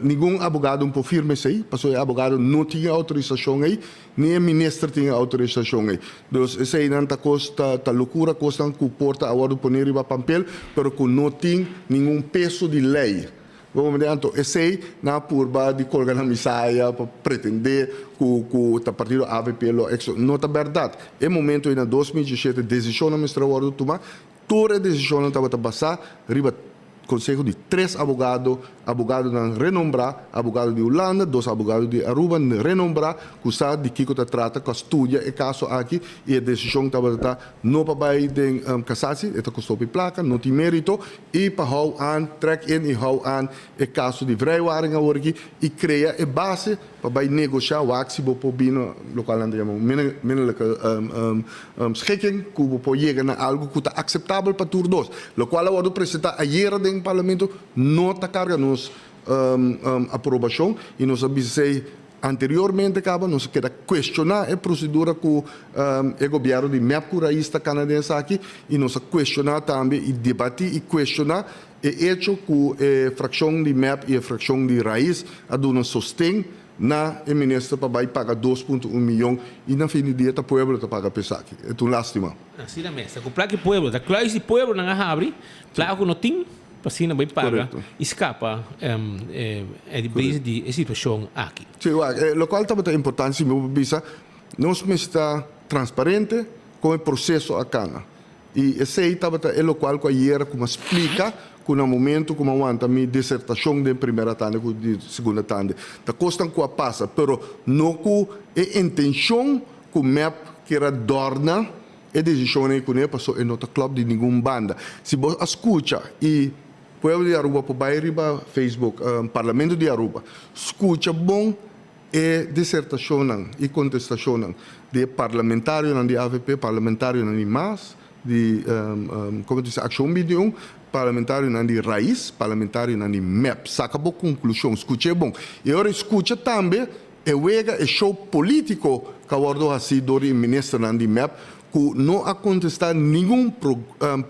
Nenhum advogado pode firmar isso aí, porque o advogado não tinha autorização aí, nem o ministro tinha autorização aí. Então, isso aí não está loucura, custa que porta agora poner em papel, mas que não tem nenhum peso de lei. Vamos ver, então, isso aí na purba de colgar na misaia para pretender que o partido AVP não é verdade. É momento em 2017, decisão na ministra agora tomar, toda a decisão estava a passar, riba conselho de 3 advogados, advogado de renombrar, advogado de Holanda, 2 advogados de Aruba, de renombrar, que sabe de que se trata, que estudia o caso aqui, e a decisão estava não para de cassação, é custou de placa, não tem mérito, e para hou aan, trek in e hou aan o caso de vrijwaring aqui, e cria a base para negociar o axi, para binnen, local aan de minderlijke schikking, que para chegar a algo que é aceitável para todos, lo qual eu vou apresentar ayer no parlamento, não está carga nos aprovação, e nós avisamos anteriormente, nós queremos questionar a procedura que o governo de MEP curaísta canadense aqui, e nós questionar também, e debater e questionar o hecho que a fração de MEP e a fração de raiz a dona sostém na o ministro para pagar 2,1 milhões e na fim do dia o povo está paga pesar. É uma lástima. Assim na mesa. Com placa povo, da claro esse povo não abre, placa que não tem, assim não vai pagar, escapa de brisa de situação aqui. Sim, o qual está muito importante, se me bisa, nós está transparente com o processo a cana. E esse aí estava o qual que ayer como explica que no momento como aguanta minha dissertação de primeira tanda com de segunda tanda, tá costam que passa, pero não com a intenção que o MEP que era dorna a decisão que não passou em outro clube de nenhuma banda. Se você escuta e Pueblo de Aruba por bairro Facebook, Parlamento de Aruba, escuta bom e dissertação e contestação de parlamentário de AVP, parlamentário de MAS, de como diz ação medium, parlamentário de raiz, parlamentário de MEP. Saca boa conclusão, escute bom. E agora escuta também o show político acordo assim do ministro Nandi MEP, que não a contestar nenhuma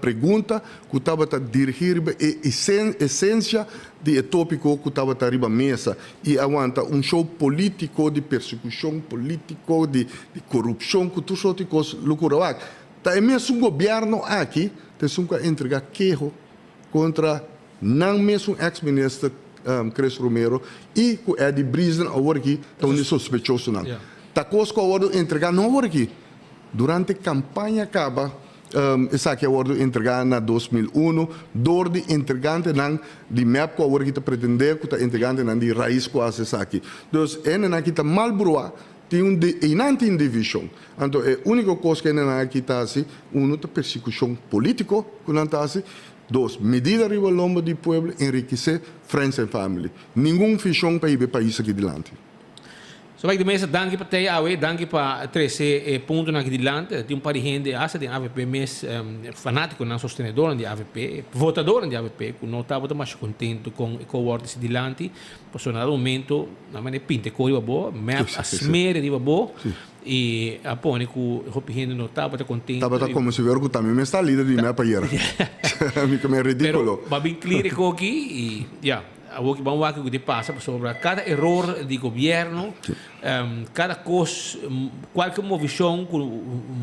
pergunta que estava a dirigir a essência do tópico que estava a riba mesa e aguenta show político de persecução político de corrupção que tu só te cos loucura. Tá é mesmo um governo aqui tem que entregar queijo contra não mesmo ex-ministro Cres Romero e que é de Brisen agora aqui tão suspeitoso não. Tá coisa que agora entregar não agora aqui. Durante a campanha acaba, essa aqui é entregada na 2001, dor de entregante não de MEP que agora está pretender que está entregante não de raiz quase essa aqui. Então, é aqui está mal broa, tem inante divisão. Então, é a única coisa que é aqui está assim, está persecução política, que não está assim. Dois, medida riba lomba do povo, enriquecer friends and family. Nenhum fichão para ir para o país aqui adiante. So vai de mesa danke para te awe danke para 13 ponto na dilante tem par de gente asa de AVP mes fanático não sostenedor de AVP votador de AVP que não estava mais contento com o award de dilante passou no momento na maneira pinte cor boa map asmere de boa e apone que o gente não estava contento estava como se ver que também está líder de map ayer amigo me ridículo mas bem clear aqui e já o que vamos ver que passa sobre cada erro de governo, cada coisa, qualquer movição,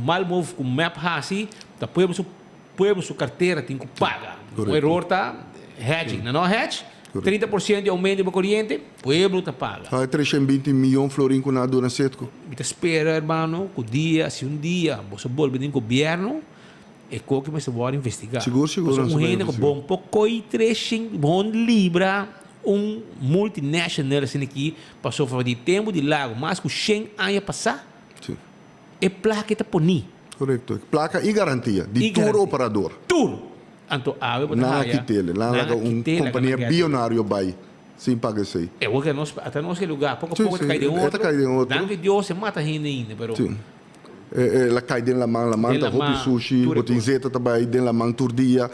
mal move com map assim, da povo sua carteira tem que pagar. O erro está hedging, não é hedge? 30% de aumento de corrente, o povo está paga. 320 milhões florin com nada na setco. Você espera, irmão, que dia, se dia você volta no governo, é coisa que você vai investigar. Seguro. Um reino que bom pouco e 300 libra multinacional assim aqui passou a de tempo de lago, mas que 100 anos passar, é placa está poni. Correto. Placa e garantia de tour operador. Tour. Então, na Kitele, lá companhia bilionário vai. Sim, paga isso aí. É o que até nós que lugar, pouco a pouco cai de outro. Danke Deus se mata gente ainda, pero. Ela cai dentro da mão, tá roupa sushi, botin zeta também dentro da mão todo dia,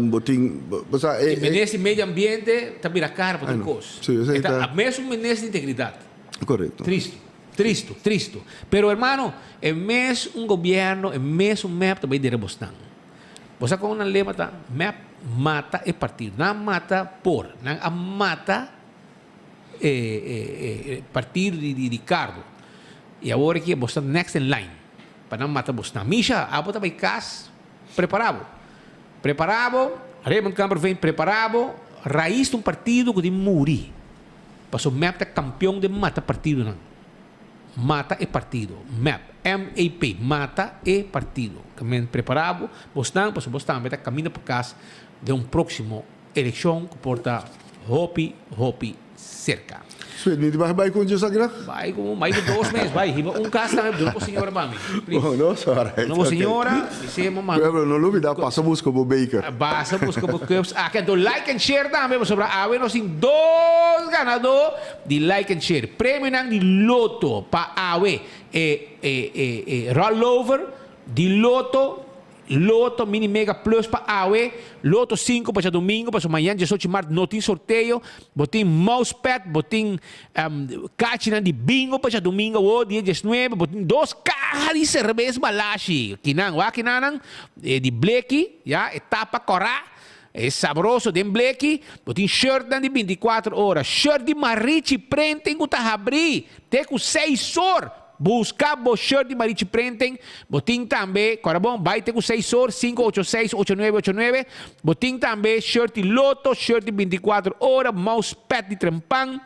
botin, e nesse meio ambiente tá vira cara para coisa. Tá mesmo nessa integridade. Correto. Tristo. Pero hermano, é mesmo governo, é mesmo map também de rebostan. Você com uma lema tá, map mata é partido, não mata por, não mata partido de Ricardo. E agora aqui é Boston next in line. Para não matar Boston. Misha, a bota vai cas preparado. Raymond Campbell vem preparado. Raiz de partido que de muri. Passou map tá campeão de mata partido não. Mata é partido. Map. MAP. Mata é partido. Caminho preparado. Boston vai estar caminhando para casa de próximo eleição que porta Hopi cerca. Suede, vai com Deus agra? Vai com mais de 2 meses, vai. Caso também, dou para a senhora Bami. Nossa, alright. Não, senhora, dissemos, mano. Não duvida, passa busca o Baker. Passa busca o Cubs. Que do like and share também, sobre a nós tem 2 ganadores de like and share. Prêmio de loto para a rollover de Loto Mini Mega Plus para AWE, Loto 5 para domingo, para amanhã, 18 de março, não tem sorteio, botem mousepad, botem caixa de bingo para domingo, dia 19, botem 2 caixas de cerveja balashi, kinang de bleque, já, etapa corá, é saboroso de bleque, botem shirt de 24 horas, shirt de Marichi Printing, que tá abrir, tem com 6 horas. Buscar o shirt de Marichi Printing, botim também, bom, vai ter com 6 horas, 586-8989, botim também, shirt de Loto, shirt de 24 horas, mousepad de trempang,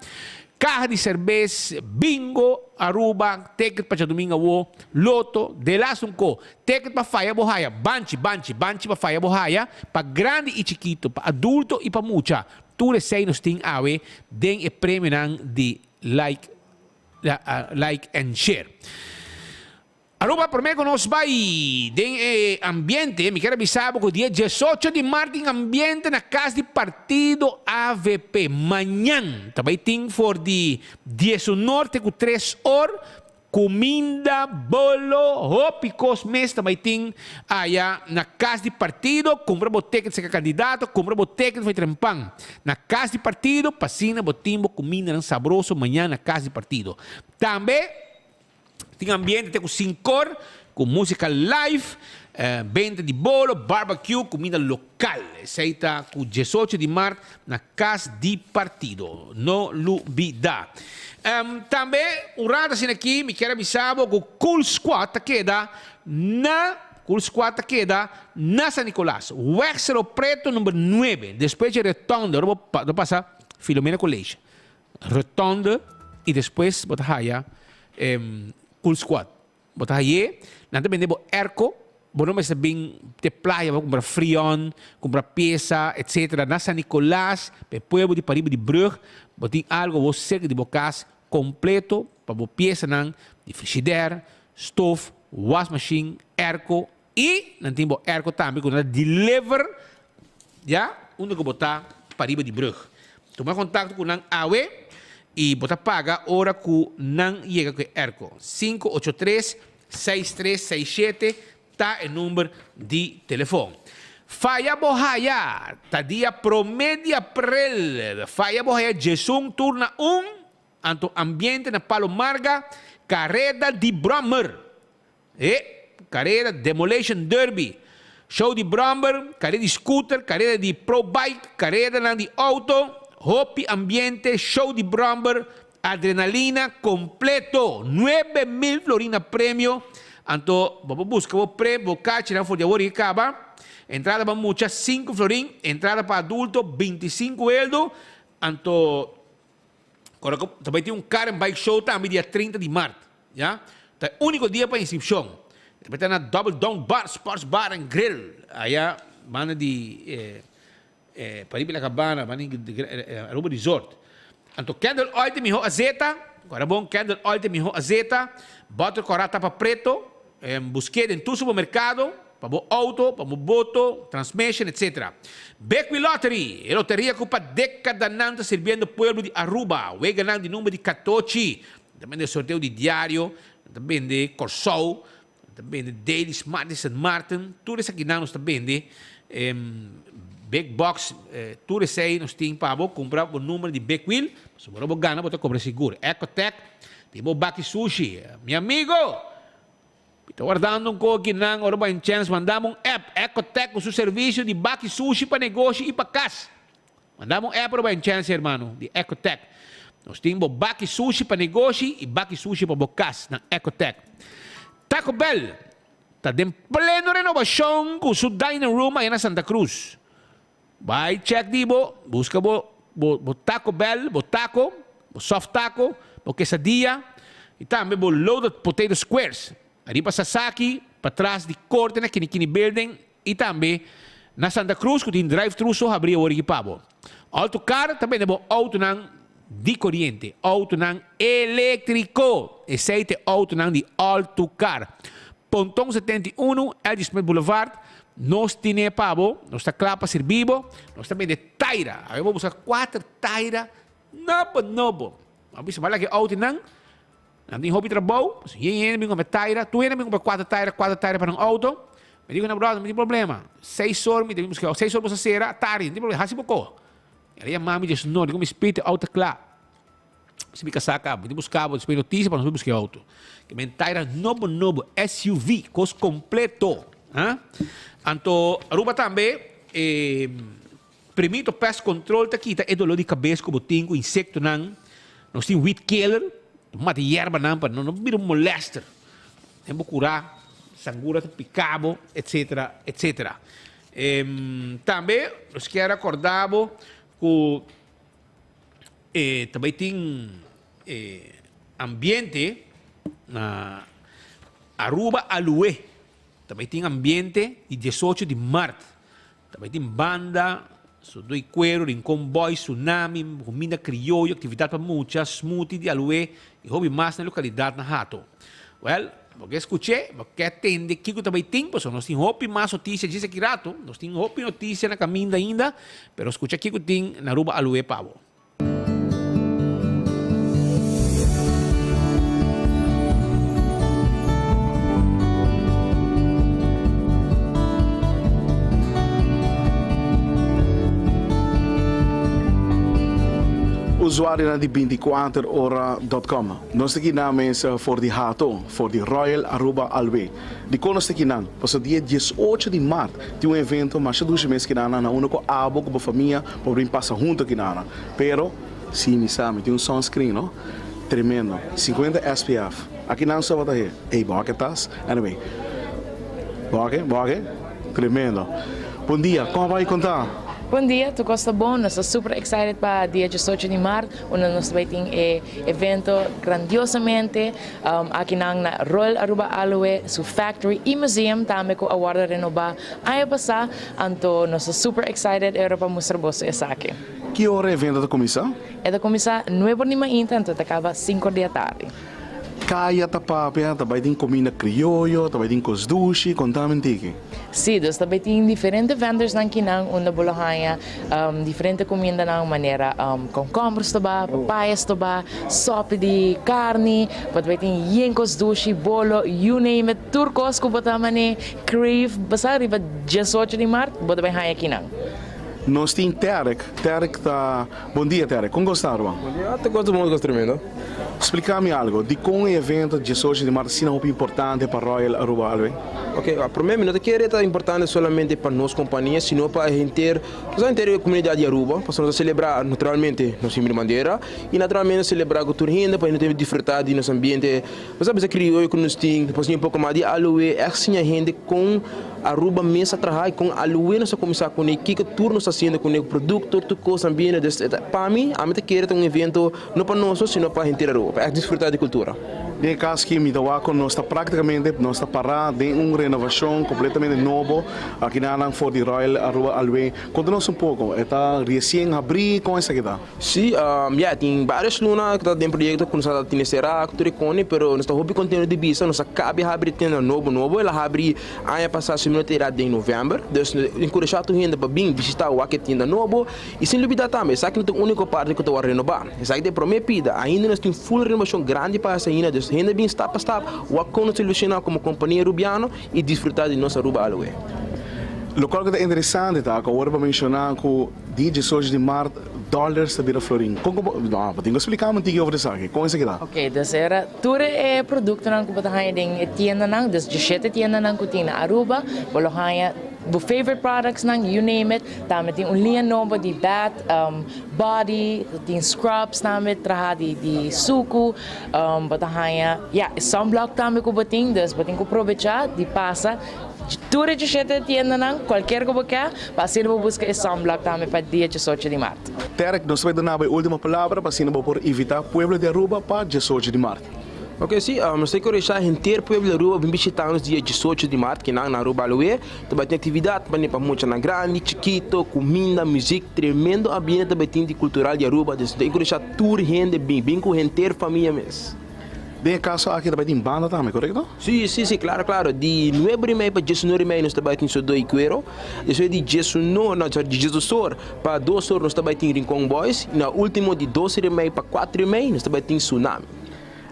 carro de cerveja, bingo, Aruba, ticket para domingo, Loto, de lá ticket para faia bohaya, banchi para faia bohaya, para grande e chiquito, para adulto e para mucha, tudo sei nos tem awe, den e prêmio de like and share. Aruba, primeiro nós vai de ambiente, me quero avisar que dia 18 de março tem ambiente na casa de partido AVP. Manhã, também tem for de 19 com 3 horas, comida, bolo, picos mês também tem allá na casa de partido, compra boteca de ser candidato, compra boteca de foi trempang. Na casa de partido, passina, botimbo, comida saboroso, manhã na casa de partido. Também Tem ambiente, tem com Sincor, com música live, venda de bolo, barbecue, comida local. Essa aí está com 18 de março na Casa de Partido. Não lubida. Também, o rato assim aqui, me quero avisar que o Cool Squad queda na San Nicolás. O Exero Preto número 9. Depois de Retonda, vou passar Filomena College. Retonda e depois botar aí Cool Squad. Botar aí, nós também temos Erco. Bueno, mas bem de praia, vou comprar frion, comprar peça, etc. Na San Nicolás, para pueblo de Pariba de Brug, botem algo, vou cerca de bocas completo, para botar peça de frigideira, stove, wash machine, Erco e não tem Erco também, quando deliver, já, onde eu botar Pariba de Brug. Toma contato com o AWE e botar paga hora que não chega com Erco. 583-6367 está o número de telefone. Faia Bohaya, tá dia 1 de abril. Faia Bohaya, Jesum turna anto ambiente na Palomarga, carrera de Brommer. Carrera Demolition Derby. Show de Brommer, carrera de scooter, carrera de pro bike, carrera de auto, hopi ambiente, show de Brommer, adrenalina completo, 9.000 florina premio. Anto, vamos buscar o prêmio, vou cachinar for de agora e acaba. Entrada para muitas 5 florin, entrada para adulto 25 euros. Anto, também tem carro bike show também dia 30 de março, já? Tá único dia para inscrição. Também tem na Double Down Bar, Sports Bar and Grill, aí banda de Paribila Cabana, banda de Aruba Resort. Anto Candle Oil tem miho azeta, agora bom Candle Oil tem miho azeta, bottle corata para preto. Busquei em todo supermercado, para o auto, para o boto, transmission, etc. Beckwith Lottery, a loteria que para década nanta servindo o povo de Aruba, o ganhando de número de 14, também de sorteio de diário, também de Corsol, também de Daily Smart de St. Martin, tudo isso aqui nós também de Big Box, tudo isso aí nós temos para comprar o número de Beckwith, se você ganha, você compra seguro. Ecotec, temos Baki Sushi, meu amigo. Estou guardando coque nang ora ba chance mandamos app Ecotec com seu serviço de Baki Sushi para negócio e para casa. Mandamos app ora ba chance irmão de Ecotec. Nós temos Baki Sushi para negócio e Baki Sushi para casa na Ecotec. Taco Bell está em plena renovação com seu dining room aí na Santa Cruz. Vai check dibo, busca o Taco Bell, o taco, o soft taco, o quesadilla e também o loaded potato squares. Ali para Sasaki, para trás de corte na Kinikini Building e também na Santa Cruz, que tem drive-thru só abrir o equipado. Autocar também é bom auto de corrente, auto elétrico, esse é auto de Autocar. Pontão 71, Elgin Smith Boulevard, nós temos pavo, nós está claro para servir, nós também de Taira. Aí vamos buscar 4 Taira, novo. Vamos falar que auto não tem hobby trabalho, se eu tenho taira, tu ainda tem 4 taira para um auto, me digo na brother, não tem problema. 6 horas, me temos que 6 horas você será tarde, não tem problema, hasi pouco. Aí a mami diz, não, digo me espírito auto claro. Se me casar cá, me buscar, depois notícia para nós buscar auto. Que me taira novo, SUV, cos completo. Anto, Aruba também, permito pest control tá aqui, é dolor de cabeça, como tenho insecto não, nós temos weed killer. Mata hierba não vira um molester. Temos que curar, sangura, picabo, etc. Também, nós queremos recordar que também tem ambiente na Aruba Alué. Também tem ambiente de 18 de março. Também tem banda, Sudoi Cuero, Rincón Boy, Tsunami, comida criolla, atividade para muitas, smoothie de alué e hobby mais na localidade na Hato. Well, porque escutei, porque atende, que também tem, pois nós temos hobby mais notícias, diz aqui rato, nós temos hobby notícia na caminho ainda, pero escutei que tem na Aruba Alué Pavo. usuário de 24hora.com. Nós aqui na mesa for de Hato, for de Royal Aruba Alwe. De quando nós aqui na, para dia 18 de março, tem um evento, mas 2 meses que na única abo com a família, para vir passar junto aqui na. Pero, sim, me sabe, tem um sunscreen, não? Tremendo. 50 SPF. Aqui não só vai ter. Ei, boa que estás? Anyway. Boa que? Tremendo. Bom dia, como vai contar? Bom dia, tu gosta bom? Nós estamos super excited para dia 18 de março, onde nós vamos ter evento grandiosamente aqui na Royal Aruba Alwe, su factory e museum, também com a guarda renova. Aí passar, então nós estamos super excited para mostrar você essa aqui. Que hora é o evento da comissão? É da comissão 9 de manhã, então acaba 5 da tarde. Kaya tapapia, também tem comida criollo, também tem cosdushi, contamente aqui. Sim, nós também tem diferentes vendors aqui na onde bolahaya, diferente comida na maneira concombre toba, papayas toba, sopa de carne, também tem yenkos dushi, bolo, you name it, turcos ko batamane, crave, basta riba 18 de março, bota bem aqui na. Nós temos Terek está... Bom dia, Terek. Como gostaram? Bom dia, até gosto muito, gosto tremendo. Explica-me algo. De como o evento de 18 de março é importante para Royal Aruba Alwe? Ok, para mim não é que é importante somente para nós companhias, sino para a inteira comunidade de Aruba, para nós celebrar naturalmente nossa bandeira e naturalmente celebrar a cultura ainda para nós ter desfrutar de nosso ambiente. Mas a crioulo que nós temos, depois um pouco mais de Alwe, é assim a gente com Aruba mesa trabalhar com Alwe nós começar com o que turno está sendo com o produto, tudo coisa ambiente. Para mim, a gente quer um evento não para nós, sino para a inteira Aruba, para desfrutar de cultura. De caso que me dá com nós está praticamente nós está parado em uma renovação completamente novo aqui na for de Royal Aruba Alwe. Conta-nos pouco, está recém abrir com essa que está? Sim, tem várias lunas que está dentro do projeto que nós está tendo será cultura icone, pero nós está hobby conteúdo de visa, nós acaba de abrir tenda novo, ela abre ano passado segunda-feira em novembro, então encorajar tu ainda para vir visitar o aqui tenda novo e sem dúvida também, essa que é a única parte que eu renovar, essa que é prometida, ainda nós temos full renovação grande para essa ainda, ainda bem step a step, o que nós solucionar como companhia rubiana e desfrutar de nossa Aruba Alwe. Local que é interessante, tá? Que agora para mencionar que dia 18 de março dólares está vira florim. Não, tenho que explicar um pouquinho sobre isso aqui. Como é que dá? Ok, dus era tudo é produto nang kubatahay ding tienda nang, dus 17 tienda nang kutina Aruba, bolahaya bu favorite products nang, you name it. Tama ting linha nova de bath, body, ting scrubs tama traha de suco, bolahaya, sunblock tama kubating, dus bating ko aproveitar de passa. Tudo de gente tienda nang, qualquer coisa que para não buscar esse sunblock também para dia 18 de março. Terek, nós vamos dar a última palavra para não por evitar o povo de Aruba para 18 de março. Ok, sim, nós temos que deixar a inteiro povo de Aruba vir visitar nos dia 18 de março, que na Aruba Alwe, também tem atividade para muito na grande, chiquito, comida, música, tremendo ambiente também tem de cultural de Aruba, então tem que deixar tudo gente bem com a inteira família mesmo. De caso aqui também tem banda também, correto? Sim, claro. De 9 de maio para 19 de maio nós também temos 2 cuero. Depois de 18 para 2 horas nós também temos Rincon Boys. E na última de 12 de maio para 4 de maio nós também temos Tsunami.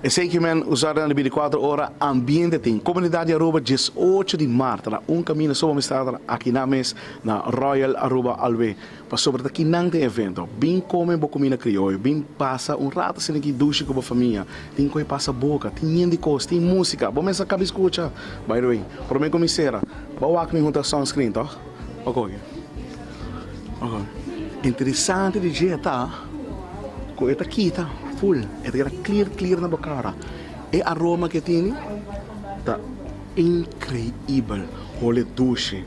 E sei que usaram na 24 horas ambiente tem comunidade Aruba 18 de março na caminho sobre a aqui na mesa na Royal Aruba Alwe para sobre aqui não tem evento bem come boa comida crioulo bem passa rato sem aqui duche com a família tem coisa passa boca tem de coisa tem música vamos essa cabeça escuta by the way para mim comissária bawa que me junta sunscreen tá ok interessante de jeito tá com esta aqui tá full, era clear na boca. E a aroma que tem tá incrível. Olha duche,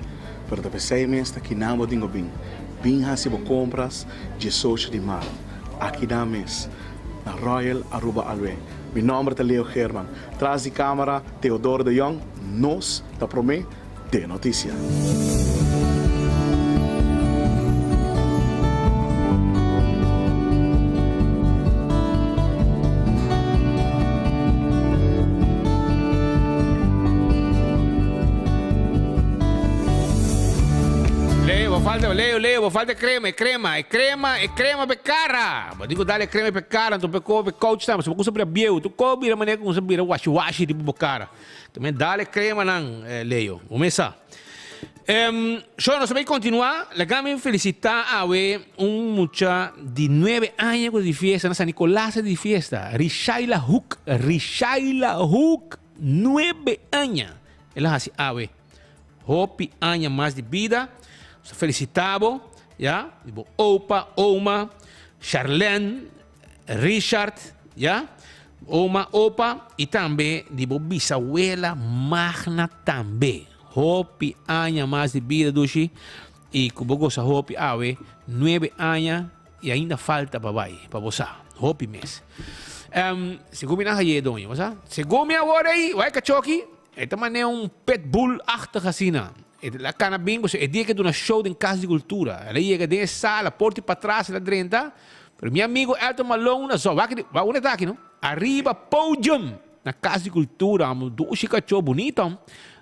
para depois 6 meses aqui não vou dingo bem hasibo compras 18 de março aqui na mesa na Royal Aruba Alwe. Meu nome é Leo Herman. Traz de câmera Teodoro de Jong. Nós da Promé de notícia. Leo, falta crema per cara. Mas digo, dale crema per cara, tu per coach também, se você bieu, tu cobre da maneira como você vira washi tipo cara. Também dale crema nang Leo. Começa. Yo no se va a continuar. Le quiero felicitar a un muchacho de 9 años de fiesta, en San Nicolás de fiesta. Rishaila Hook, 9 años. Él es así, Hopi años más de vida. Felicitamos, ¿ya? Opa, Oma, Charlene, Richard, ¿ya? Oma, Opa, y también, bisabuela Magna también. Hopi años más de vida, Dushi. Y como goza Hopi, 9 años y ainda falta para vos. Hopi mes. Según mi naja doña, ¿verdad? Según mi ahora ahí, vai cachoki, esta manera un pitbull-achtig asina. La canabim, pues, el día que una show en Casa de Cultura. Ela llega de sala, porta para atrás, la 30. Pero mi amigo Elton Malone, va una aquí, ¿no? Arriba, podium, na Casa de Cultura, doce cachorro bonito.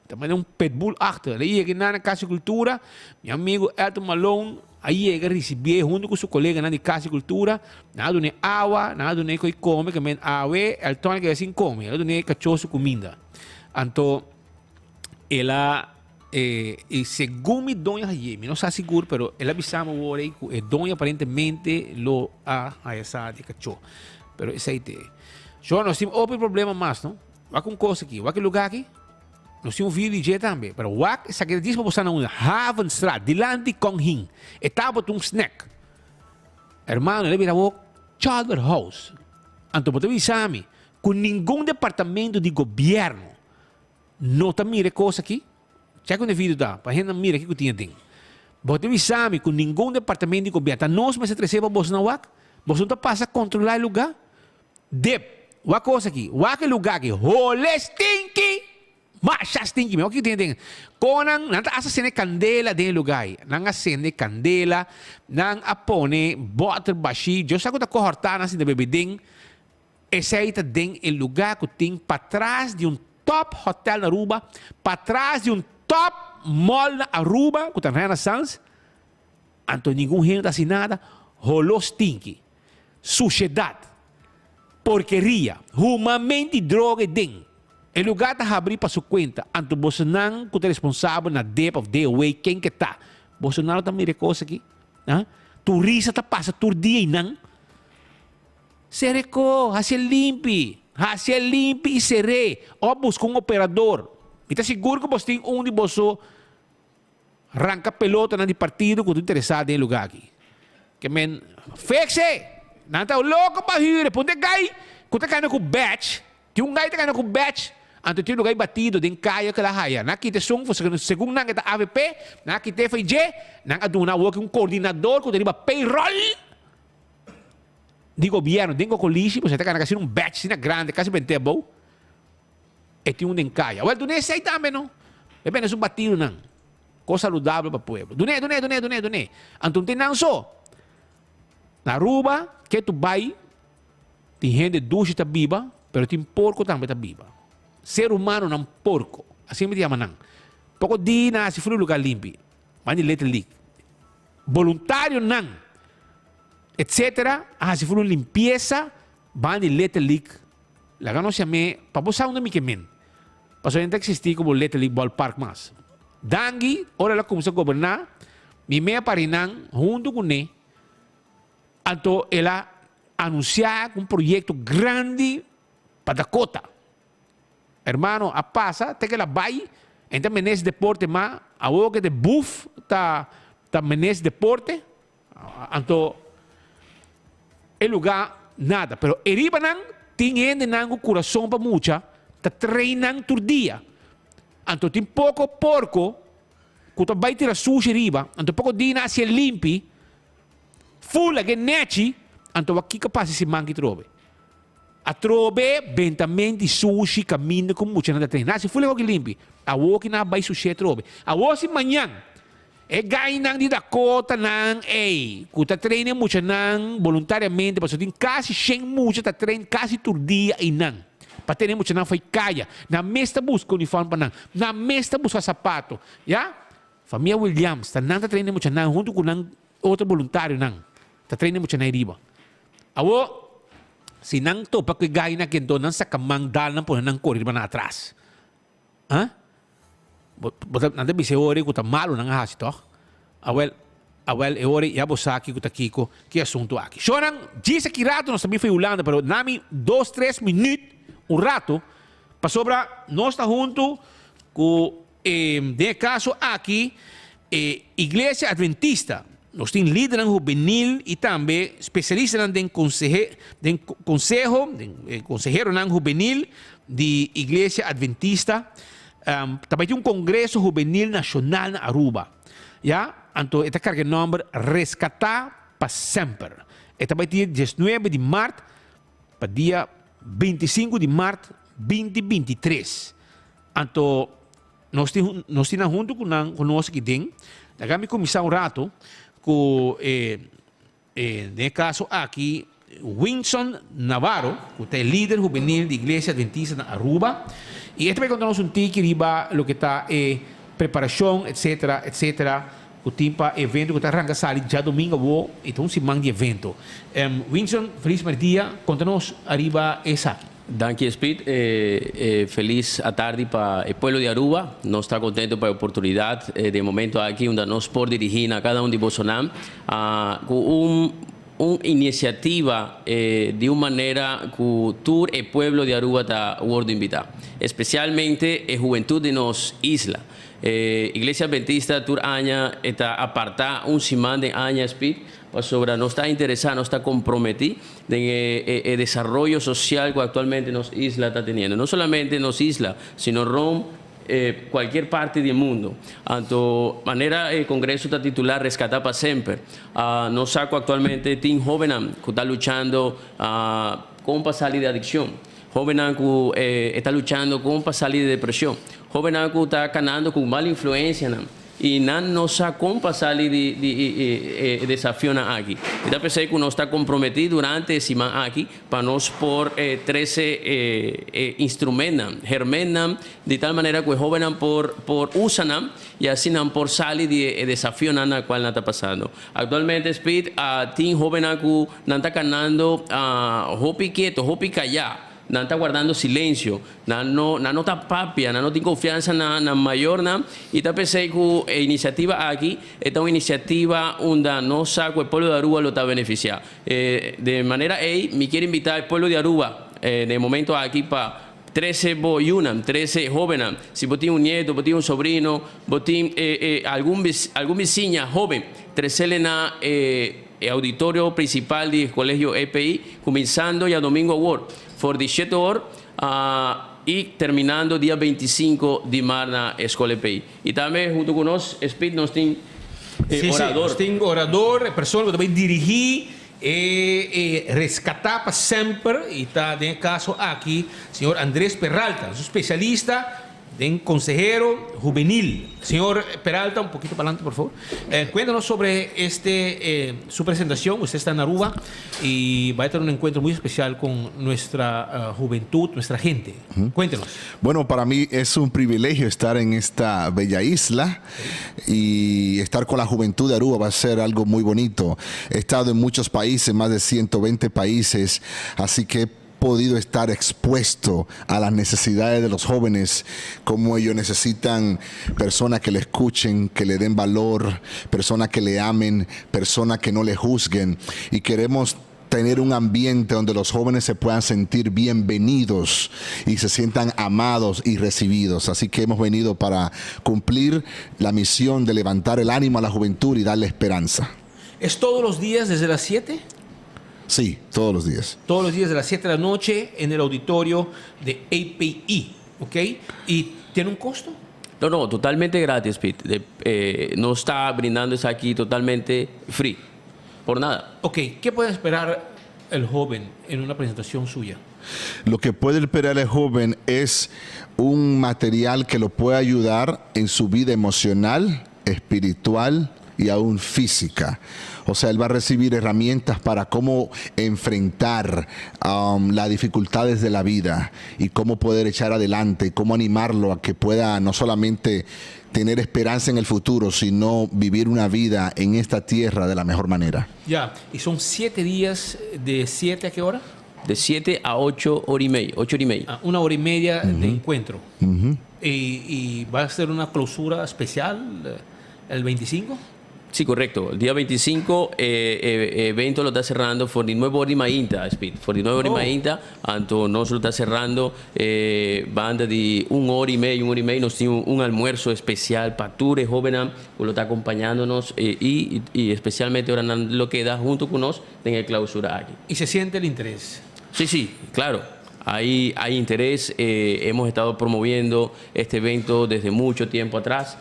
Também um pitbull achter. Aí chega na Casa de Cultura, meu amigo Elton Malone, aí chega receber junto com seu colega na Casa de Cultura, nada de água, nada de que come, que men água, Elton que assim come, nada de cachorro comida. Então, ela e segundo dona Jaime, não sei seguro, pero ela avisamos agora que dona aparentemente lo a essa de cachorro. Pero isso aí te. Eu não tenho outro problema mais, não? Vai com coisa aqui, vai que lugar aqui. Nós temos um vídeo também, mas o WAC é que diz para você na Havenstraat, dilante com him, estava um snack. Hermano, ele virou Charter House. Então, você avisar-me, com nenhum departamento de governo não está mira coisa aqui. Checa no vídeo da, para a gente mira aqui que tinha tem. Você avisar-me, com nenhum departamento de governo, tá nós mas se receba você na WAC, você não está passa a controlar o lugar. WAC coisa aqui, WAC é lugar aqui, role stinky. Mas já tem que me, o que tem? Conan, não acende candela dentro do lugar, não acende candela, não apone butter baixi, eu sei que está cortando assim de bebedinho, esse aí está dentro do lugar que tem para trás de top hotel na Aruba, para trás de top mall na Aruba, que está na Renaissance, então ninguém gente assim nada, rolou stinky, suciedade, porqueria, humamente droga dentro. O lugar está abrindo para sua conta. Então, você não é responsável na DEP of the way quem que está. Você não está mirando coisa aqui. Turista está passando todo dia e não. Se reco, hace limpe e seré. Ou busca um operador. E está seguro que você tem de você arranca pelota na de partido que está interessado em lugar aqui. Que men, fixe! Não está louco para rir. Ponte gai, que está caindo com batch. Tem gai que está caindo com batch. Anto tem lugar batido den kaya que la haya. Nakita sung segundo nang kita AVP, nakita FJ, nang aduna working coordinador que deriva payroll di governo, den colisi, você tá na batch sina grande, quase bentebo. E tem den kaya. Well, dune sei também não. É bem batido nang. Coisa saludável para povo. Dune. Anto tem nang só. Na Aruba, que tu vai, tem gente ducha tá viva, pero tem porco também tá viva. Ser humano não porco. Assim me chama não. Pouco dia na se for lugar limpo. Mas letra leak. Voluntário não. Etc. Se for limpeza, vai de letra leak. Lá não se chama para você onde me quemen. Para só não existir como letra leak ballpark mas. Dangi, ora lá começou a governar, me meia parinang junto com ele. Então ela anunciar um projeto grande para Dakota. Hermano, a passa, tem que ela vai, então menes deporte mas, a outra de buff, tá menes deporte, então, é lugar, nada, pero eriba nang, tem nang o coração para mucha, tá treinando todo dia, então tem pouco porco, que tá vai tirar sujo eriba, então pouco dia se limpi, full que neti, então aqui que passa esse mangue trobe. A trobe, bentamenti sushi, cammino com muita nada treinar. Se for legal que limpe, a woki na vai sushi trobe. A woki manhã, é gai nang de Dakota nang, kuta treine muita nang, voluntariamente, mas tem quase 100 muita tá treine quase todo dia e nang. Para ter muita nang foi caia, na mesta busca uniforme para nang, na mesta busca sapato, ya? Família Williams, tá nang tá treine muita nang, junto com nang outro voluntário nang, tá treine muita nang riba. A woki si nang to pagkagay na kendo nang sa kamang dal ng po nang korir ba na atras. Ha? nada bise ori kuta malo nang hasi toch? Awel ori ya bosaki kuta kiko que assunto aqui. Choram disse que rato nós também foi Holanda, pero nami 2-3 minutos rato para sobra nós está junto com de caso aqui Igreja Adventista. Nós temos líder juvenil e também especialista em consejero juvenil de Igreja Adventista. Também tem congresso juvenil nacional na Aruba. Ja? Então, esta carga de nome Rescatar para Sempre. Esta vai ter 19 de março para dia 25 de março 2023. Então, nós temos junto conosco que tem. Nós começar um rato com, no caso aqui, Winson Navarro, que é líder juvenil da Igreja Adventista na Aruba. E este vai contar-nos tique riba o que está preparação, etc., etc., o tipo evento que está arrancando já domingo, então se manda de evento. Winson, feliz dia, conta-nos arriba essa aqui. Danke, Speed. Feliz a tarde para o pueblo de Aruba. Nós está contento para a oportunidade de momento aqui onde nós podemos dirigir a cada de Bolsonaro com uma iniciativa de uma maneira que o tour e pueblo de Aruba está wordo invitar, especialmente a juventude de nos isla. Igreja Adventista tour aña está apartar semana de aña Speed sobre no está interesado, no está comprometido en el desarrollo social que actualmente nos isla está teniendo. No solamente nos isla, sino Roma, cualquier parte del mundo. De manera, el Congreso está titular Rescatar para Siempre. Nos saco actualmente Team Joven que está luchando con salir de adicción. Joven que está luchando con salir de depresión. Joven que está ganando con mala influencia. Y no sabe cómo pasar de desafío aquí. Yo pensé que no está comprometido durante ese semana aquí para nos por 13 instrumentos, germenan de tal manera que jóvenes por usan y así por salir de desafío en cual está pasando. Actualmente Speed team jóvenes que no está ganando hopi quieto, hopi callado. No está guardando silencio, no está papia, no tiene confianza en la mayor, y está pensando que la iniciativa aquí es una iniciativa donde no sabe el pueblo de Aruba lo está beneficiando. De manera me quiero invitar al pueblo de Aruba, de momento aquí para 13 boyunas, 13 jóvenes, si vos tienes un nieto, vos tienes un sobrino, vos tienes algún vecina joven, 13 en auditorio principal del colegio EPI, comenzando ya domingo Award. For 17 horas y terminando día 25 de marzo na escola EPI. Y también junto con nosotros, Speed, nos tiene orador. Nós tem orador, pessoa que também dirigir Rescatar para Sempre, e está, em caso aqui, senhor Andrés Peralta, especialista en consejero juvenil. Señor Peralta, un poquito para adelante, por favor. Cuéntanos sobre su presentación. Usted está en Aruba y va a tener un encuentro muy especial con nuestra juventud, nuestra gente. Cuéntenos. Bueno, para mí es un privilegio estar en esta bella isla y estar con la juventud de Aruba va a ser algo muy bonito. He estado en muchos países, más de 120 países, así que podido estar expuesto a las necesidades de los jóvenes, como ellos necesitan personas que le escuchen, que le den valor, personas que le amen, personas que no le juzguen, y queremos tener un ambiente donde los jóvenes se puedan sentir bienvenidos y se sientan amados y recibidos. Así que hemos venido para cumplir la misión de levantar el ánimo a la juventud y darle esperanza. ¿Es todos los días desde las 7? Sí, todos los días. Todos los días de las 7 de la noche en el auditorio de API, ¿ok? ¿Y tiene un costo? No, totalmente gratis, Pete. No está brindando eso aquí totalmente free, por nada. Ok, ¿qué puede esperar el joven en una presentación suya? Lo que puede esperar el joven es un material que lo pueda ayudar en su vida emocional, espiritual y aún física. O sea, él va a recibir herramientas para cómo enfrentar las dificultades de la vida y cómo poder echar adelante, cómo animarlo a que pueda no solamente tener esperanza en el futuro, sino vivir una vida en esta tierra de la mejor manera. Ya, ¿y son 7 días de 7 a qué hora? De 7 a 8 horas y media. 8 horas y media. Una hora y media de encuentro. y va a ser una clausura especial el 25. Sí, correcto. El día 25, evento lo está cerrando por di nuevo hora mainta, Speed. Por di nuevo hora mainta, anto nos lo está cerrando banda de 1 hora y media, nos tiene un almuerzo especial para Ture Jóvenes, que lo está acompañándonos y especialmente ahora lo queda junto con nosotros en el clausura aquí. ¿Y se siente el interés? Sí, claro. Hay interés, hemos estado promoviendo este evento desde mucho tiempo atrás.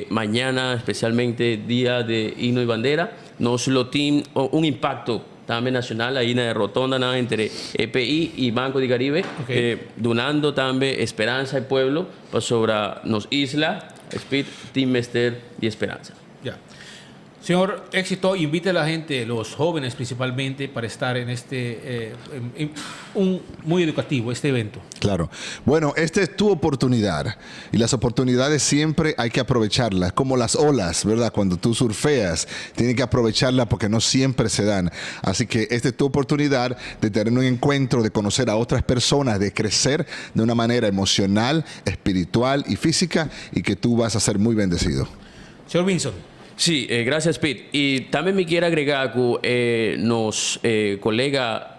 Mañana, especialmente Día de Himno y Bandera, nos lo tiene un impacto también nacional, ahí en la rotonda entre EPI y Banco de Caribe, donando también esperanza al pueblo para sobre nos isla, Speed, Team Mester y Esperanza. Ya. Señor, éxito, invite a la gente, los jóvenes principalmente, para estar en este, muy educativo, este evento. Claro. Bueno, esta es tu oportunidad y las oportunidades siempre hay que aprovecharlas, como las olas, ¿verdad? Cuando tú surfeas, tienes que aprovecharlas porque no siempre se dan. Así que esta es tu oportunidad de tener un encuentro, de conocer a otras personas, de crecer de una manera emocional, espiritual y física, y que tú vas a ser muy bendecido. Señor Vinson. Sí, gracias, Pete. Y también me quiero agregar que nos colega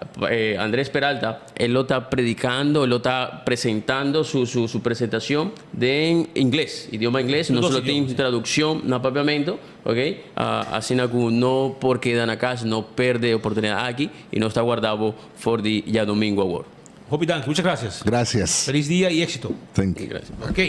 Andrés Peralta, él lo está predicando, él lo está presentando su presentación en inglés, idioma inglés, no solo tiene traducción, no papiamento, ¿ok? Así que no porque dan acá, no pierde oportunidad aquí y no está guardado por el ya domingo award. Hopi Dank, muchas gracias. Gracias. Feliz día y éxito. Thank you. Gracias. Ok.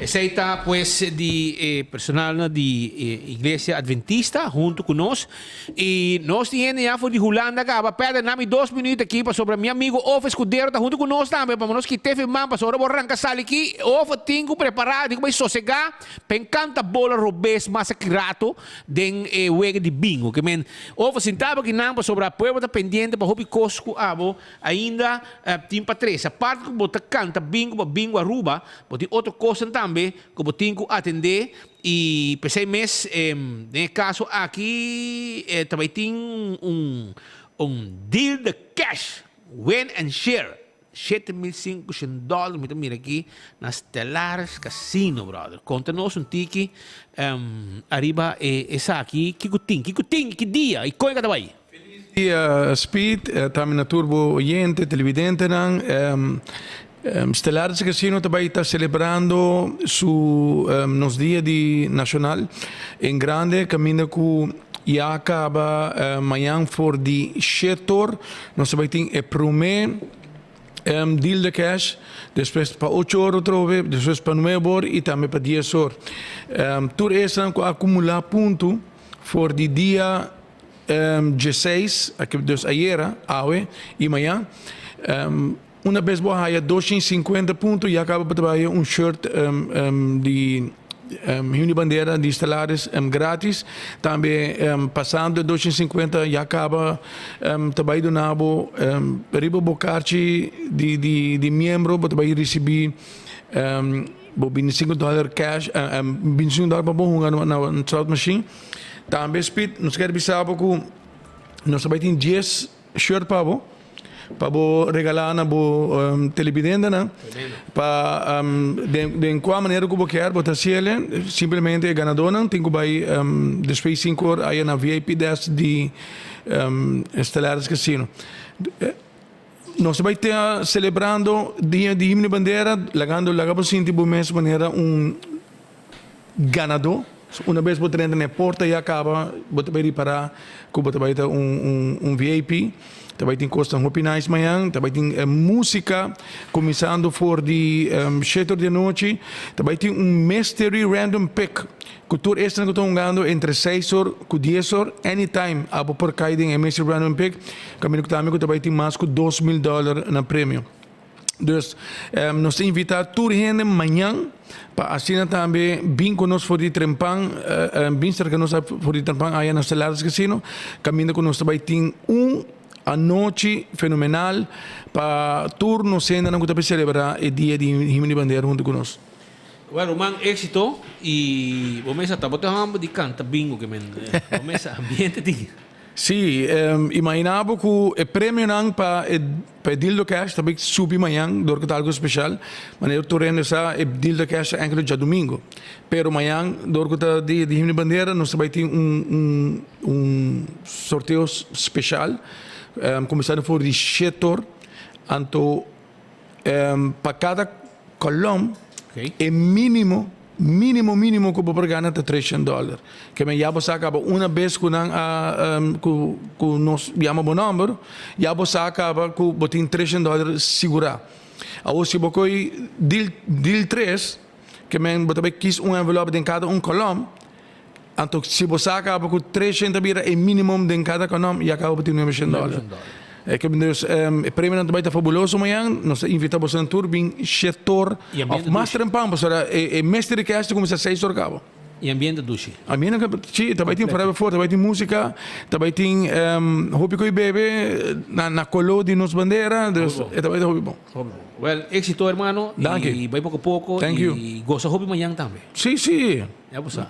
Aceita, pues, de personal de Iglesia Adventista junto con nós. E nós temos já de Holanda, cá, para perder 2 minutos aqui para sobre meu amigo Of Escudeiro, está junto com nós também, para nós que teve man, para sobre arrancar sala aqui. Of tenho preparado, tenho mais sossegar, para encanta bola robês, massacrato, den wega de bingo, que men, Of sentava aqui não, para sobre a poeira está pendente, para hobby cosco, abo, ainda tem para 3. A parte que bota canta bingo, para bingo Aruba, bota outra coisa também, que eu tenho que atender e pensei mês, nesse caso aqui, também tem deal de cash, win and share, $7,500, mira aqui, na Stellaris Casino, brother. Conta-nos tiki, arriba, essa aqui, que dia, e coisa daí. Dia, Speed, também na Turbo Oriente, televidente, Stellaris Casino também está celebrando nos dias nacional em grande, caminho com já acaba amanhã for de setor, nós também tem o primeiro deal de cash, depois para 8 horas outra vez, depois para 9 horas e também para 10 horas. Tudo isso acumular ponto for de dia 16, aqui dus ayer, hoje e amanhã. Uma vez você 250 pontos e acaba para trabalhar shirt de Himno Bandeira de Stellaris grátis. Também passando 250 e acaba trabalhando na riba bocarte de membro para trabalhar receber $25 cash, $25 para bom na slot machine. Também Speed, nós queremos saber que nós trabalhamos 10 shirt para regalar na televidente, para de qual maneira que você quer botar ele, simplesmente ganador tem que vai depois 5 horas aí na VIP 10 de Stellaris Casino. Nós vamos estar celebrando dia de Himno e Bandeira, lagando sim de mesma maneira ganador. Uma vez você entra na porta e acaba, você vai reparar que você vai ter VIP. Também tem costa Hopi Nice manhã, também tem música começando por de 7 da noite, também tem mystery random pick, que tudo isso que estão jogando entre 6 horas e 10 horas, anytime, abo por cair em mystery random pick, caminho que também tem mais que $2,000 na prêmio. Dus nós invitamos toda a gente amanhã para assinar também bem conosco for de Trempang, bem cerca nós for de Trempang aí na Stellaris Casino, caminho conosco também tem a noite fenomenal para turno sendo não que celebrar o dia de Himno e Bandeira junto conosco. Bueno, man, éxito y vamos a estar botando de canta bingo que men, vamos a ambiente ti. Sim, imaginava que o prêmio não para deal do cash também subi amanhã, dorque algo especial, mas eu tô rendo essa deal do cash ainda já domingo. Pero amanhã dorque de himne bandeira nós vai ter sorteio especial, começando por de setor, então para cada colombo é mínimo que você ganha $300. Que me já você acaba uma vez com nós chamamos o número, já você acaba com botin $300 segurar. Ou se você deal 3, que me você quis envelope em cada colombo, então se você acaba com $300 é mínimo de cada colombo e acaba botin $900. Que dus prêmio não também está fabuloso amanhã. Nós invitamos a tour bem setor of master em pampa, mestre de cast começa 6 horas cabo. E ambiente dushi. Ambiente sim, também tem forever for, também tem música, também tem hobby coi bebê na colo de nos bandeira, dus também é hobby bom. Well, éxito hermano. Thank you. E vai pouco a pouco. Thank e you. gosta hobby amanhã também. Sim, sim. É você.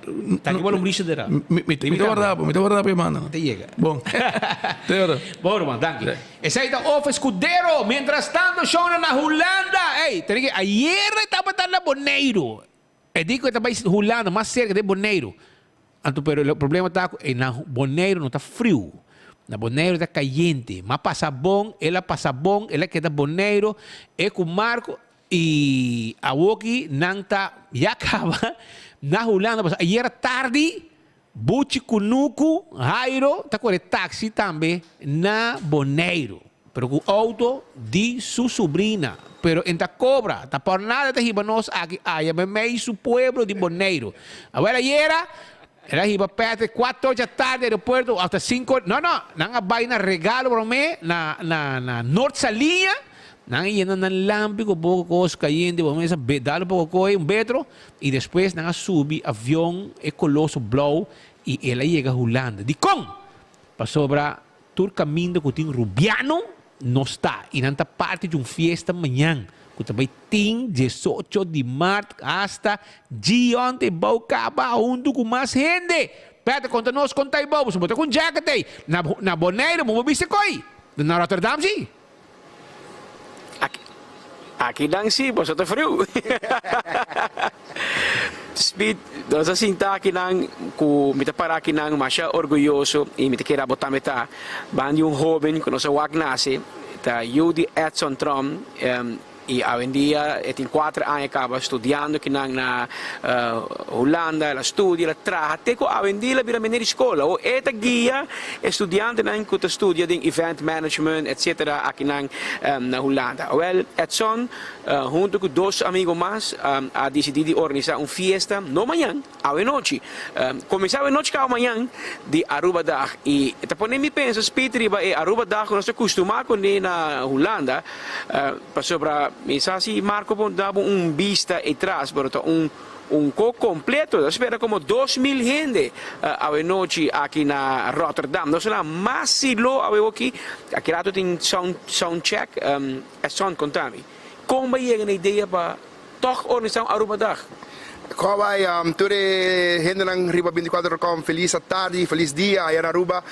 Tá aqui para um lixo de lá. Me guardar para mano. Te chega. Bom. Te ora. Bom, irmão, thank you. Esse aí tá off escudero. Mientras tanto, show na Holanda. Ei, tem que ayer estava na Boneiro. Eu digo que estava Holanda, mais cerca de Boneiro. Então, pero o problema está que na Boneiro não está frio. Na Boneiro está caliente. Mas passa bom, ela queda Boneiro, é com Marco e a Woki não está, já acaba. Na Holanda, ayer tarde, Buchi Kunuku, Jairo, está com o táxi também na Boneiro. Pero com o auto de sua sobrinha. Pero en ta cobra, ta por nada te hibanos aqui, ai, me su pueblo de Boneiro. Agora era hiba perto 4 da tarde aeroporto hasta 5. Não, vai na regalo para mim na Norte Salinha. Nang iyan na lampi ko pouco coisa caindo, vamos a dar pouco coi metro e depois nang subi avião colosso blow e ela chega a Holanda. Di com para sobra tur caminho que tem Rubiano não está e nanta parte de fiesta amanhã. Que também tem 18 de março hasta dia ontem vou acabar junto com mais gente. Pede conta nós conta aí bobo, botar com jacket aí na Boneiro, mo bise coi. Na Rotterdam sim. Aqui lang sim, basta tá frio. Speed, nós assim tá aqui lang, com mita para aqui lang, mas orgulhoso e mita queira botar meta, bandi jovem que nós wak nasi, tá Judy Edson Trom, e hoje em dia tem 4 anos acaba estudando aqui na Holanda, ela estuda, ela trabalha, até que hoje em dia ela vira menina de escola, ou esta guia estudante que estuda em event management, etc. aqui na Holanda. Well, Edson, junto com 2 amigos mais, ha decidido organizar uma fiesta no amanhã, hoje noite. Começava a noite amanhã de Aruba Dag. E depois nem me penso, Peter, Aruba Dag, nós acostumamos com na Holanda, para sobre Misa si Marco dava vista atrás, pero co completo, espera como 2.000 gente a noite aqui na Rotterdam. Nós lá mais silo aqui tem sound check, é sound contami. Como chega na ideia para toch organizar Aruba Dag? Kawai, tudo gente ng Riba 24.com, feliz tarde, feliz dia, aí na Aruba.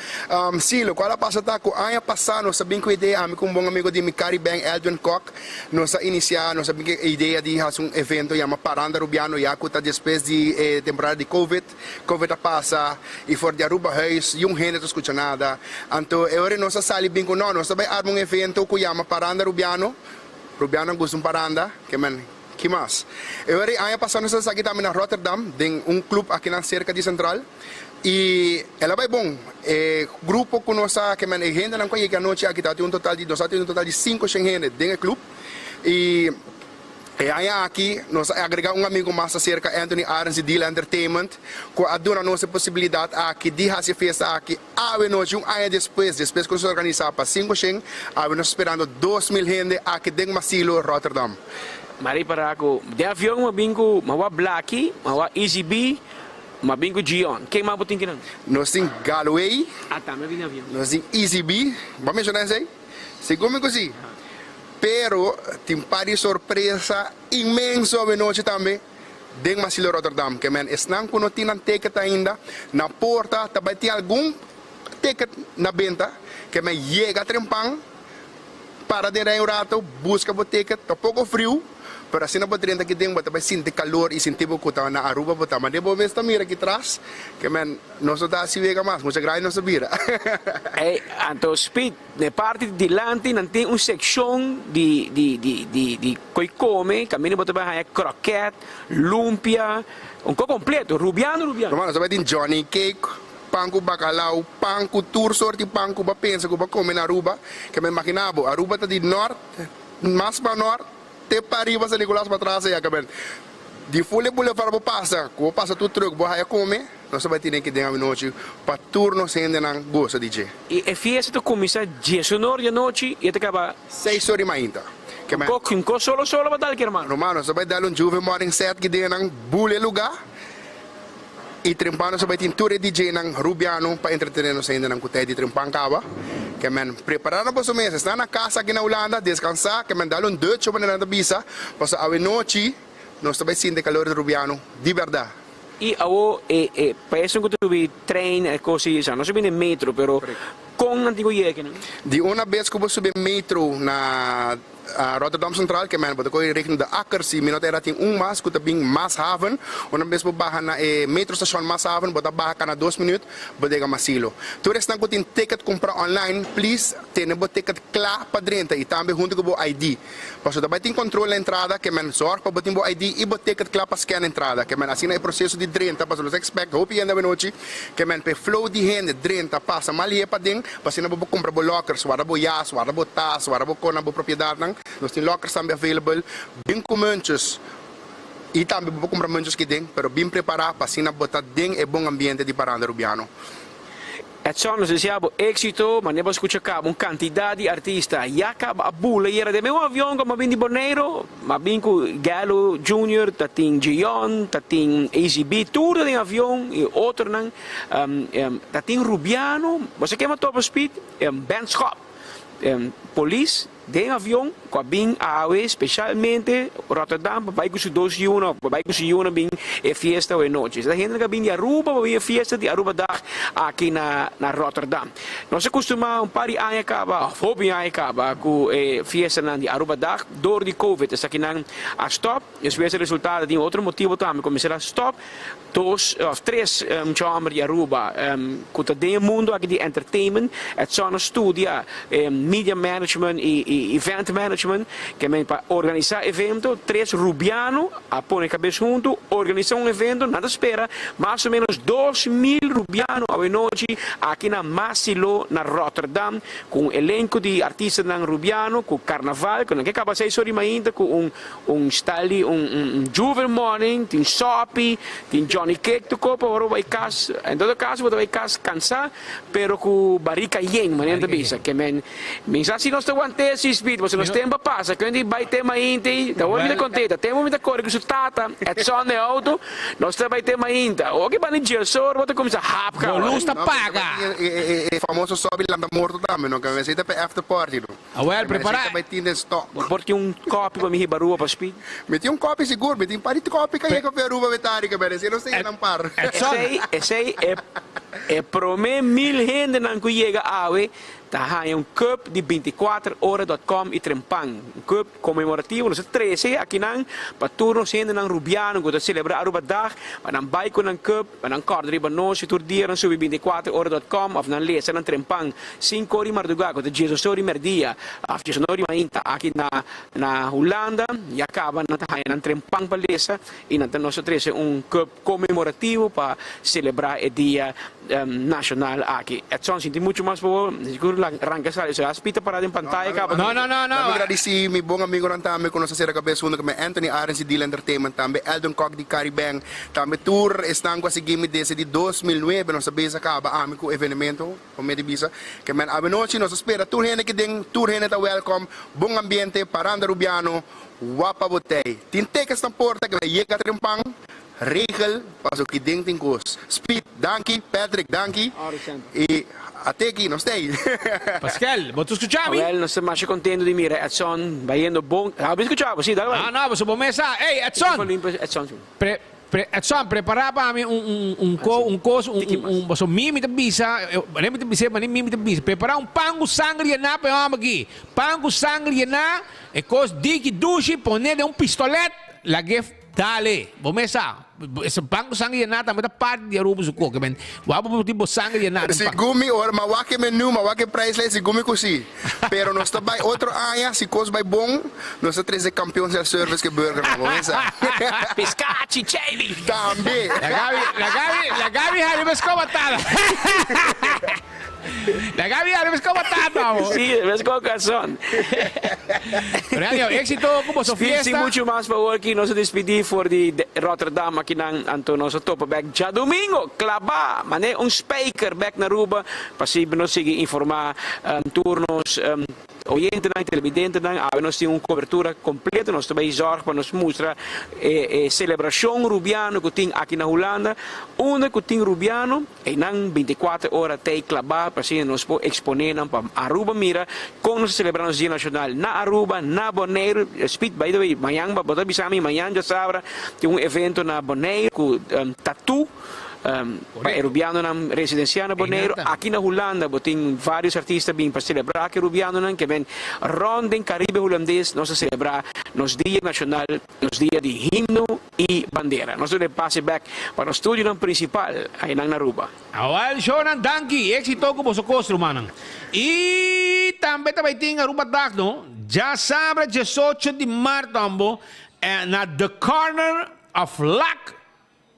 Silo, qual a passa tá com a passado, sabem que ideia, amigo um bom amigo de Mikari Bang, Edwin Koch, nós iniciar, nós sabem que a ideia de fazer um evento, chama Paranda Rubiano, e acuta depois de temporada de Covid a passa, e for de Aruba Reis, yung gente não escuta nada. Então, agora nós saímos bem com nós, nós também armamos um evento que chama Paranda Rubiano, Rubiano gusto um Paranda, que man. Que mais? Eu ia passando essa aqui também na Rotterdam, tem clube aqui na cerca de Central, e ela vai bom. Grupo que nós que man gente não conhece a noite aqui tem um total de 5 gente dentro do clube e aí aqui nós agregar um amigo mais cerca Anthony Arns e Deal Entertainment que adora nossa possibilidade aqui de fazer festa aqui a noite ano depois que nós organizar para 5 gente, nós esperando 2.000 gente aqui dentro Masilo Rotterdam. Mari para ako, de avião mabingo, mawa Blacky, mawa Easy B, mabingo Gion. Quem mais botin kinang? Nós tem Galway. Tá, me vim avião. Nós tem Easy B. Vamos mencionar isso aí? Segundo assim. Pero tem pari surpresa imenso a noite também. Deng Masilo Rotterdam, que man, esnang kuno tinan ticket ainda na porta, também tem algum ticket na venta, que me llega a Trempang, para de um rato, busca o ticket, tá pouco frio, pero assim não pode renta que tem, vai sentir calor e sentir pouco tá na Aruba, botar, mas depois mesmo mira aqui atrás, que man, nós tá se vega mais, muita graça não se vira. Então, Speed, na parte de delante, não tem uma secção de coi come, caminho botar bem, croquete, lumpia, um pouco completo, rubiano. Mano, você vai ter Johnny Cake, pão com bacalhau, pão com tour sorte pão com pensa que vai comer na Aruba, que me imaginava, Aruba tá de norte, mais para norte, te para arriba, se Nicolás para trás, e acabou. De folha para para passar, quando passa tudo truque, vai comer, nós vai ter que ter a noite para turno sem ainda não gosta de je. E a fiesta começa 10 horas da noite e acaba 6 horas ainda. Com solo para dar que irmão. Romano, você vai dar juve morning set que tem nang bule lugar. E Trempano você vai ter tour DJ nang Rubiano para entreter nos ainda nang kutay de Trempancaba. Que men preparar para o mês, está na casa aqui na Holanda, descansar, que men dar Dutch para na bisa, para a noite nós vai sentir calor de Rubiano, de verdade. E penso que tu vi trem e cose assim, não soube no metro, pero com antigo jeque, não? De uma vez que eu subi metro na Rotterdam Central, que men pode correr rekening de Akkers, e minuto era tem mas que também Maashaven, uma vez que baixar na metro station Maashaven, pode baixar na 2 minutos, pode chegar Masilo. Tu restan que tem ticket comprar online, please, tem o ticket claro para dentro e também junto com o ID. Porque também tem controle na entrada, que men sorte para botar o ID e o ticket claro para scan a entrada, que men assim é o processo de dentro, para os expect, hope ainda bem noite, que men pe flow de gente dentro passa mal para dentro, para se não vou comprar o locker, suara o jas, suara o tas, suara o cona, o propriedade. Nós temos lockers também available, bem com manchas e também vou comprar manchas que tem, mas bem preparado para assim botar dentro é bom ambiente de Paranda Rubiano. É só nos deseamos êxito, mas não escuta cá uma quantidade de artistas. E acaba a bula e era de meu avião como vim de Boneiro, mas vim com Galo Junior, tem Gion, tem AZB, tudo em avião e outro não, tem Rubiano, você quer uma top speed, Benschop, Police. De avião, com a BIM AAW, especialmente Rotterdam, vai com os 2 junho, vai com os junho, BIM é festa ou é noite. A gente que BIM de Aruba, vai a festa de Aruba Dag aqui na Rotterdam. Nós costumamos par de anos acaba, hobby anos acaba, com a festa de Aruba Dag, door de Covid. Essa aqui não a stop, e esse resultado de outro motivo também, começar a stop, 2 of 3 chambres de Aruba, com todo o mundo aqui de entertainment, é só uma estudia, media management e event management, que é para organizar evento, 3 Rubiano, a pôr a cabeça junto, organizar evento, nada espera, mais ou menos 2.000 Rubiano a noite aqui na Masilo, na Rotterdam, com elenco de artistas na Rubiano, com carnaval, com que acaba 6 horas ainda, com style, Juve Morning, tem Sopi, tem Johnny Cake, tu copa, agora vai casa, em todo caso, vai casa cansar, pero com barrica yen, maneira de bisa, que mensagem nós estamos esse speed, você nós temos passa, que a gente vai ter mais inte, da onde me contenta, temos muita coisa que tata, é só no auto, nós vai ter mais ainda, o que vai no dia só, vou começar rápido, luz tá paga. E famoso sobe lá da morto também, não que vai ser para after party, não. Ah, well, preparar. Vai ter stock. Porque copo para me ribarua para speed. Meti copo seguro, meti pari copo que é que ruba metálica, mas não sei não par. Esse aí é promê 1000 gente não que chega a tá um cup de 24horas.com e Trempang, um cup comemorativo, nós 13 aqui não, para turno sendo não Rubiano, quando celebrar Aruba Dag, para não vai com um cup, para não corda riba nós, tur dia não subir 24horas.com, ou não lesa não Trempang, 5 horas madrugada, quando Jesus horas merdia, af Jesus horas ainda aqui na Holanda, e acaba não tá não Trempang para lesa, e não nós 13 um cup comemorativo para celebrar o dia nacional aqui. É só sentir muito mais por seguro arranca sale, se aspita parado em pantalla. No. Eu agradeci meu bom amigo também, com nossa série cabeça, que é Anthony Arens Deal Entertainment, também Eldon Cock de Caribbean, também tour estão conseguindo desde de 2009, nossa base acaba amigo evento, o Medibisa, que men a noite nós espera tour gente que tem tour gente tá welcome, bom ambiente, Paranda Rubiano, wapa botei. Tinte que esta porta que chega Trempang, Regel, passo que tem cos. Speed, Danky, Patrick, Danky, e até aqui, não sei. Pascal, vos escuchami? Well, non sto más contento di mire, Edson, va yendo bon. Abbiamo escuchato, sì, dai. Ah, no, vos bom mesa. Hey, Edson. Edson. Preparar para mim so mimi bisa, preparar pango sangre na para aqui. Pango sangre na, e cos diki dushi, poner pistolete, lagef dale. Bomesa, esse pango sangre na também parte de Aruba suko, que ben, wabo tipo sangre na. Si gumi or mawake menu, mawake price list, si gumi kusi. Pero nós está by outro aya, si cos by bom, nós está 13 campeões de service que burger, bomesa. Piscacci, Celi. Também. La Gabi harus kau batal. La Gabi harus kau batal, Sí, ves con calzón. Pero éxito como su fiesta. Sim, muito mais para hoje nós despedir for de Rotterdam aqui anto nosso top back já domingo, claba, mané speaker back na Aruba, para se nos seguir informar turnos oyentes e televidentes, nós temos cobertura completa, nós também zorg para nos mostrar celebração rubiano que tem aqui na Holanda, onde que tem rubiano e não 24 horas tem claba para se nos exponer para Aruba mira com nos celebrar o Dia Nacional na Aruba, na Bonaire, speed by the way, amanhã botar bisami amanhã já sabe tem evento na Bonaire com tatu para Rubiano na residencial na Bonaire, aqui na Holanda tem vários artistas bem para celebrar que Rubiano que vem ronden Caribe holandês nós celebrar nos Dia Nacional, nos dia de himno e bandeira. Nós vamos passe back para o estúdio principal aí na Aruba. Awal show ng Danki, éxito ko sa costo, manang. E também tem Aruba Dag, no? Já sabe, 18 de março, ambo, na The Corner of Luck,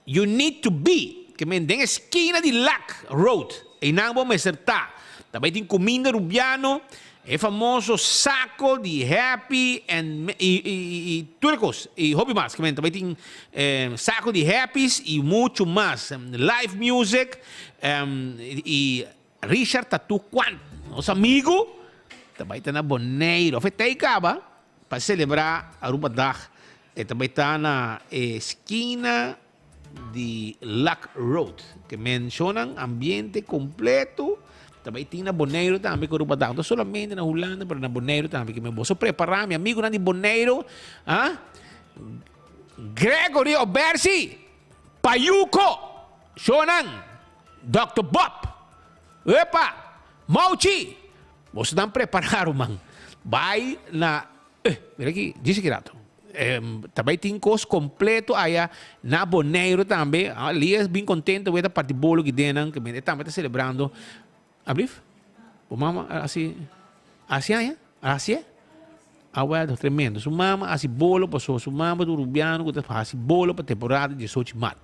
you need to be. Que me den esquina de Luck Road. E não vou me acertar. Também tem comida rubiano, é famoso saco de Happy e turcos e hobby mais. Que também tem saco de Happys e muito mais. Live music e Richard Tatu Quant, nosso amigo, também está na Bonaire. Fetei acaba para celebrar a Aruba Dag. E também está na esquina de Luck Road, que mencionam ambiente completo. Também tem na Bonaire também com Aruba Dag. Não solamente na Holanda, mas na Bonaire também. Que me vou preparar, meu amigo na de Bonaire, Gregory Obersi, Payuko, Shonan, Dr. Bob, Epa, Mauchi. Você não prepararam, man. Vai na... mira aqui, diz aqui, rato. Também tem coisa completo aí na Bonaire também. Ali é bem contente com a parte bolo que deram, que também está celebrando. Abrir? O mama, assim... Assim é? Assim é? Ah, well, tremendo. Su mama, assim, bolo, passou. Su mama do Rubiano, que está assim, bolo para temporada de 18 de março.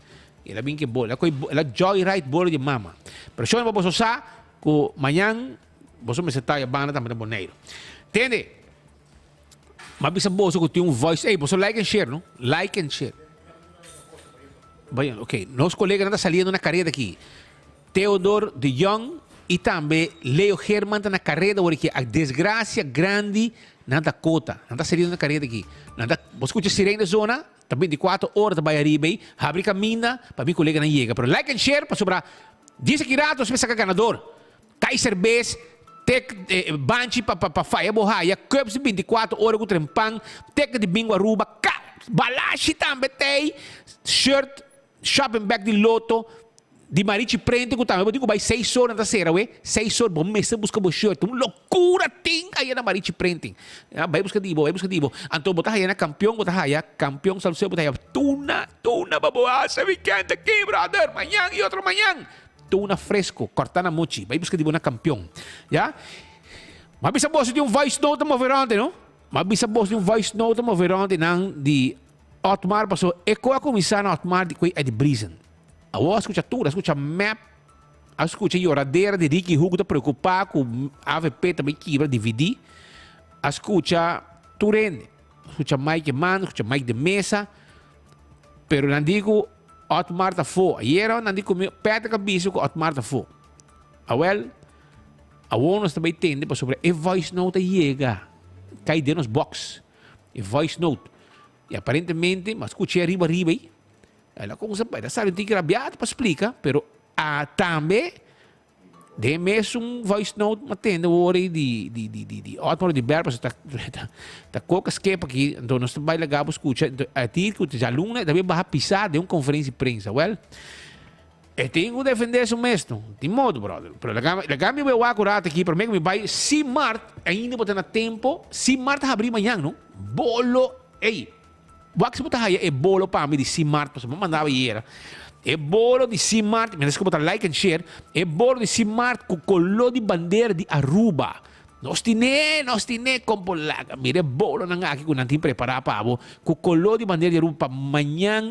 Ela bem que bolo. Ela joyride bolo de mama. Pero eu não vou usar, que amanhã, você me sentar a banda também na Bonaire. Entende? Mas bisa boso que tem voice. Ei, você like and share, não? Like and share. Bem, ok. Nosso colega está saliendo na carreira aqui. Theodor de Jong e também Leo Herman está na carreira porque a desgraça grande na Dakota. Não está saliendo na carreira aqui. Você escuta sirene da zona, está 24 horas de Baiaribe, abre caminho para meu colega não chega. Pero like and share para sobrar. Diz aqui rato, você saca ganador. Kaiser Base, Banchi para faia borraia, Cups 24 horas com trempang, Teca de bingo Aruba, Balashi também tem, shirt, shopping bag de loto, de Marici Prente, que também, eu digo, vai 6 horas na cera, 6 horas, vamos começar a buscar o shirt, uma loucura tem aí na Marici Prente. Vai buscar dibo. Então, botar aí na campeão, salseu, botar aí, tuna, baboasa, weekend aqui, brother, amanhã e outro amanhã. Tuna fresco, cortana mochi. Vai buscar de na campeão. Já? Mas bisa boss de voice note mo verante, não? Mas bisa boss de voice note mo verante nang de Otmar passou. Eco a comissão na Otmar de coi é de Brisen. A voz escuta tudo, escuta map, escuta oradeira de Ricky Hugo tá preocupado com AVP também quebra dividir. Escuta Turende, escuta Mike Man, escuta Mike de Mesa. Pero não digo Otmar tá fo. Iero não digo peta cabeça com Otmar tá fo. Awel, a nós também tem para sobre e voice note chega. Cai dentro nos box. E voice note. E aparentemente, mas escutei arriba. Ela como se vai, sabe, tem que rabiar para explicar, pero também De mesmo voice note matendo ori di outmore di berpa ta coca skip aqui então nós trabalha gabo escuta a ti que já aluna também vai pisar de conferência de imprensa well tenho que defender isso mesmo de modo brother pero la gami vai acurata aqui para mim me vai si mart ainda botando tempo si mart abrir amanhã não bolo ei wax botar aí é bolo para mim de si mart para mandar iera é bolo de Simart, me deixa botar like and share, é bolo de Simart com color de bandeira de Aruba. Nós tine com polaca. Mire bolo nang aqui com nanti preparar para abo com color de bandeira de Aruba. Manhã,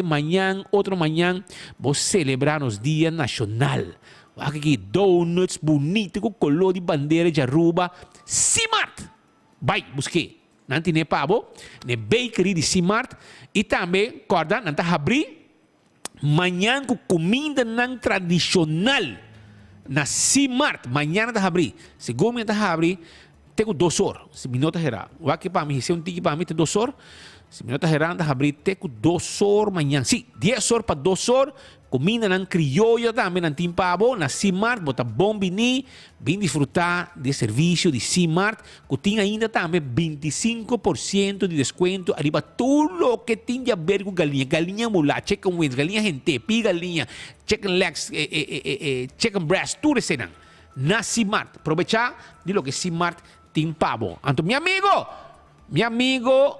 manhã, outro manhã, vou celebrar nos dia nacional. Aqui donuts bonito com color de bandeira de Aruba. Simart. Vai, busquei. Nanti ne pabo, ne bakery de Simart e também, corda, nanti abrir manhã com comida não tradicional na Simart manhã da abrir segundo da abrir tenho 2 horas se minutos era o aqui para mim se tiki para mim tem 2 horas se minutos era da abrir tenho 2 horas manhã sim 10 horas para 2 horas comida não criolla também não tem pavo na Simart bota bom bini bem desfrutar de serviço de Simart que tem ainda também 25% de desconto arriba tudo o que tem a ver com galinha mula chicken wings galinha gente pi galinha chicken legs chicken breast tudo isso na Simart aprovechar de lo que Simart tem pavo então meu amigo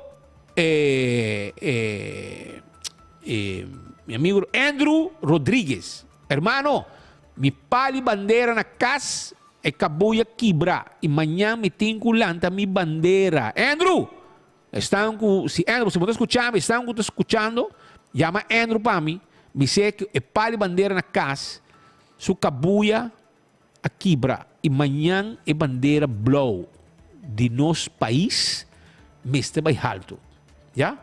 Andrew Rodrigues, hermano, mi pali bandera na casa e cabuya quebra e manhã me tenho lanta mi bandera. Andrew, se Andrew, se você estão escutando, chama Andrew para mim, me sei que e pali bandera na casa, su cabuya a quebra e manhã e bandeira blow de nosso país, me está bem alto, já?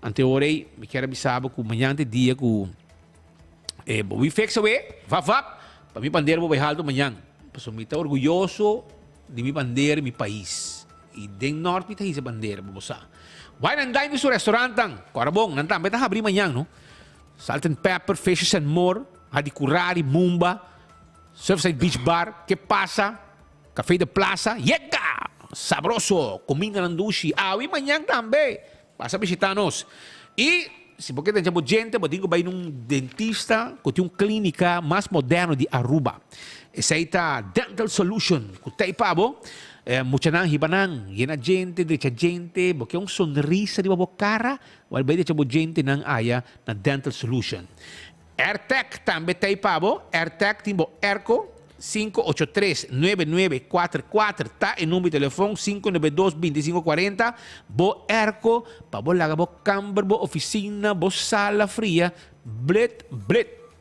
Anteorei, me quero avisar que amanhã é dia que vou fixar para minha bandeira vou beijar amanhã. Porque eu estou orgulhoso de minha bandeira e meu país. E do norte tem essa bandeira, vamos lá. Vai andar no seu restaurante, agora bom, não vai abrir amanhã, não? Salt and Pepper, Fishes and More, Hadi Curari, Mumba, Surfside Beach Bar, que passa? Café de Plaza, yega! Sabroso, comida nandushi, e amanhã também. Passa a visitar-nos. E, se você tem gente, você vai ir num dentista que tem uma clínica mais moderna de Aruba. Essa aí tá Dental Solution, que tem pabo. Muita nang hibanang, yena gente, derecha gente, porque um sonrisa de boa cara, vai ver derecha gente nang aya na Dental Solution. AirTech também tem pabo. AirTech tem Erco 583-9944 tá em número de telefone 592-2540 bo Erco para bo laga bo camber bo oficina bo sala fria blit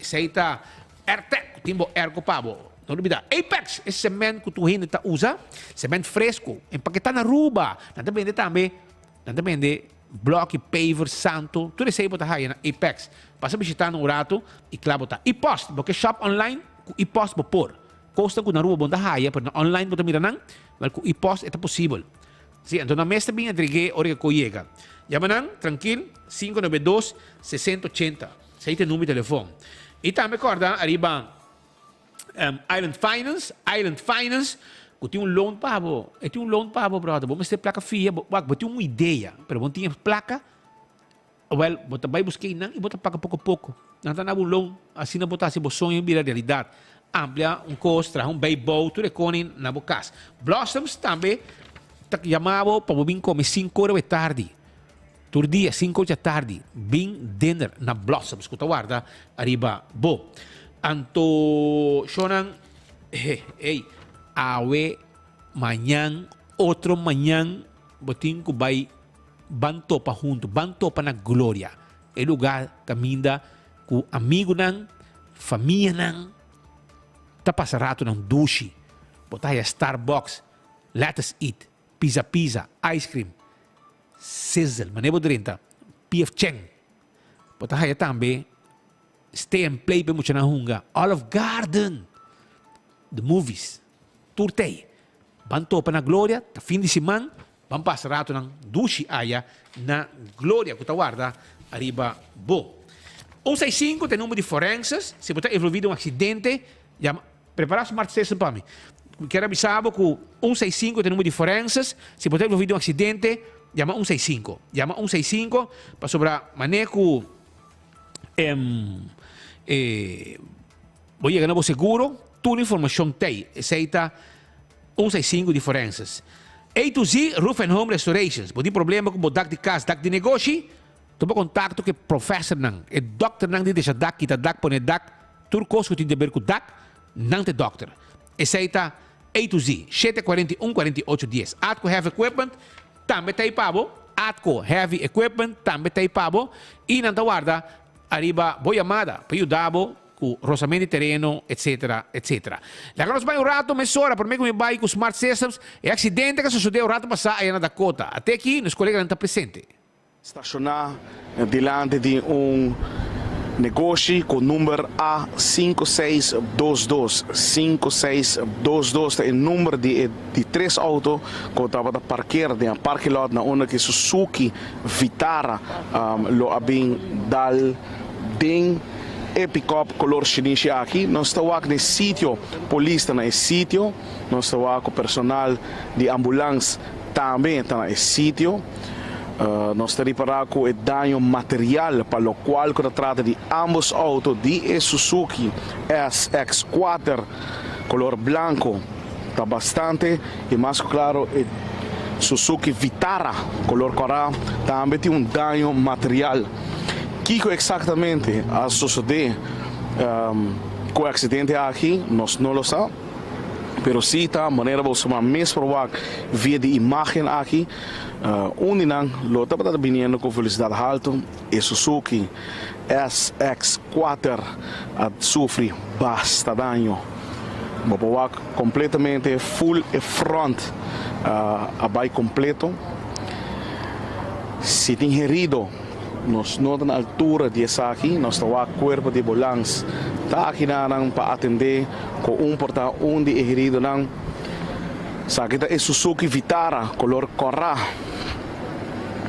isso aí tá AirTech tem bo Erco para bo não olvida Apex esse cemento que tu ainda usa cemento fresco empaquetado na Aruba não depende também não depende bloco paver santo tudo isso aí bota aí na Apex passa visitar no rato e claro botar e post porque shop online e post bo por Costa com na rua bonda haya, pero online bota mira nang, mal ku i-post ito possible. Si, então na mesta bem entregue ora que chega. Llama nang, tranquilo, 592-6080. Sei te número de telefone. E também recorda, arriba Island Finance, que tem loan pabo. E tem loan pabo, brother. Vamos ter placa fia, vamos ter uma ideia, pero vamos ter placa. Well, bota vai buscar nang e bota paga pouco a pouco. Não tá na loan, assim não botar se bo sonho vira realidade. Amplia costa, beisebol, tudo é conin na bocas. Blossoms também, chamava para vir comer 5 horas da tarde. Todo dia, 5 horas da tarde, vim dinner na Blossoms, que guarda, arriba, bo. Anto, shonan, awe, manhã, outro manhã, botin que vai, bantopa junto, bantopa na glória. É lugar, caminha, com amigo nan, família nan, tá passarato ng dushi, botaya Starbucks, Let's Eat, Pizza, Ice Cream, Sizzle, manebo drinta, PF Cheng, botaya também, Stay and Play pe mucha na hunga, Olive Garden, the movies, turtei, banto pa na Gloria, ta fin de semana, van passarato ng dushi aya na Gloria, que guarda, arriba bo. 165 tem número de forenses, se botar envolvido um acidente, chama Prepara smart system para mim. Quero avisar que 165 tem número de forenses. Se você ter ouvido um acidente, chama 165. Chama 165 para sobrar manejo. Vou chegar no seguro, toda informação tem. Aceita 165 de forenses. A to Z, Roof and Home Restorations. Se tem problema com o dak de casa, dak de negócio, toma contato com o professor nang. O doctor nang de deixa dak, kita dak, pone dak, tudo coisa que tem a ver com dak, nang te doctor. Aceita A to Z, 741-4810. Atco Heavy Equipment, também tem pabo. Atco Heavy Equipment, também tem pabo. E na guarda, arriba, boa chamada, para ajudar com roçamento de terreno, etc, etc. Agora nós vamos um rato, meia para mim que me vai com Smart Systems, é acidente que sucedeu o rato passado aí na Dakota. Até aqui, nos colegas não estão presentes. Estacionar diante de negócio com o número A5622. 5622 é o número de 3 autos que estavam parqueados no parque lot na onde que Suzuki Vitara lo abing dal ding e pick-up color chinese aqui. Nós estamos aqui no sítio, polícia nesse sítio. Nós estamos aqui com o personal de ambulância também está nesse sítio. Nós estamos reparando com o dano material, para o qual se trata de ambos autos de Suzuki SX4 color branco. Está bastante, e mais claro, Suzuki Vitara color coral também tem um dano material. Que exatamente a suceder com o acidente aqui, nós não lo sabemos. Pero sim, a maneira você mais provável via de imagem aqui, uninang lo estava vindo com velocidade alta e Suzuki SX4 sofre bastante dano. Vou completamente full e front abai completo. Se tem herido, nós não na altura de essa aqui, nós estamos com o corpo de ambulância. Está aqui para atender com porta de herido. Sakita é Suzuki Vitara, color corra.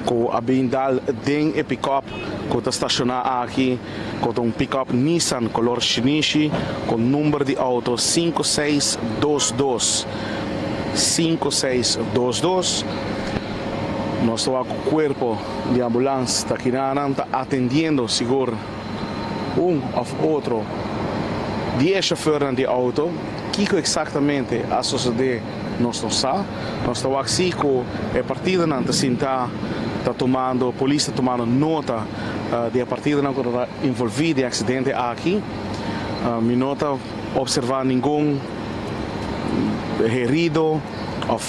Com a bindal ding e pick-up, que está estacionado aqui, com pick-up Nissan, color chinese, com número de auto 5622. 5622. Nós estamos com o corpo de ambulância, está aqui está atendendo, seguro, ou outro, 10 chauffeurs de auto, que exatamente a suceder, nós não sabemos. Nós estamos aqui com a partida, está tomando, a polícia está tomando nota de a partida que está envolvida em acidente aqui. Me nota observar nenhum herido ou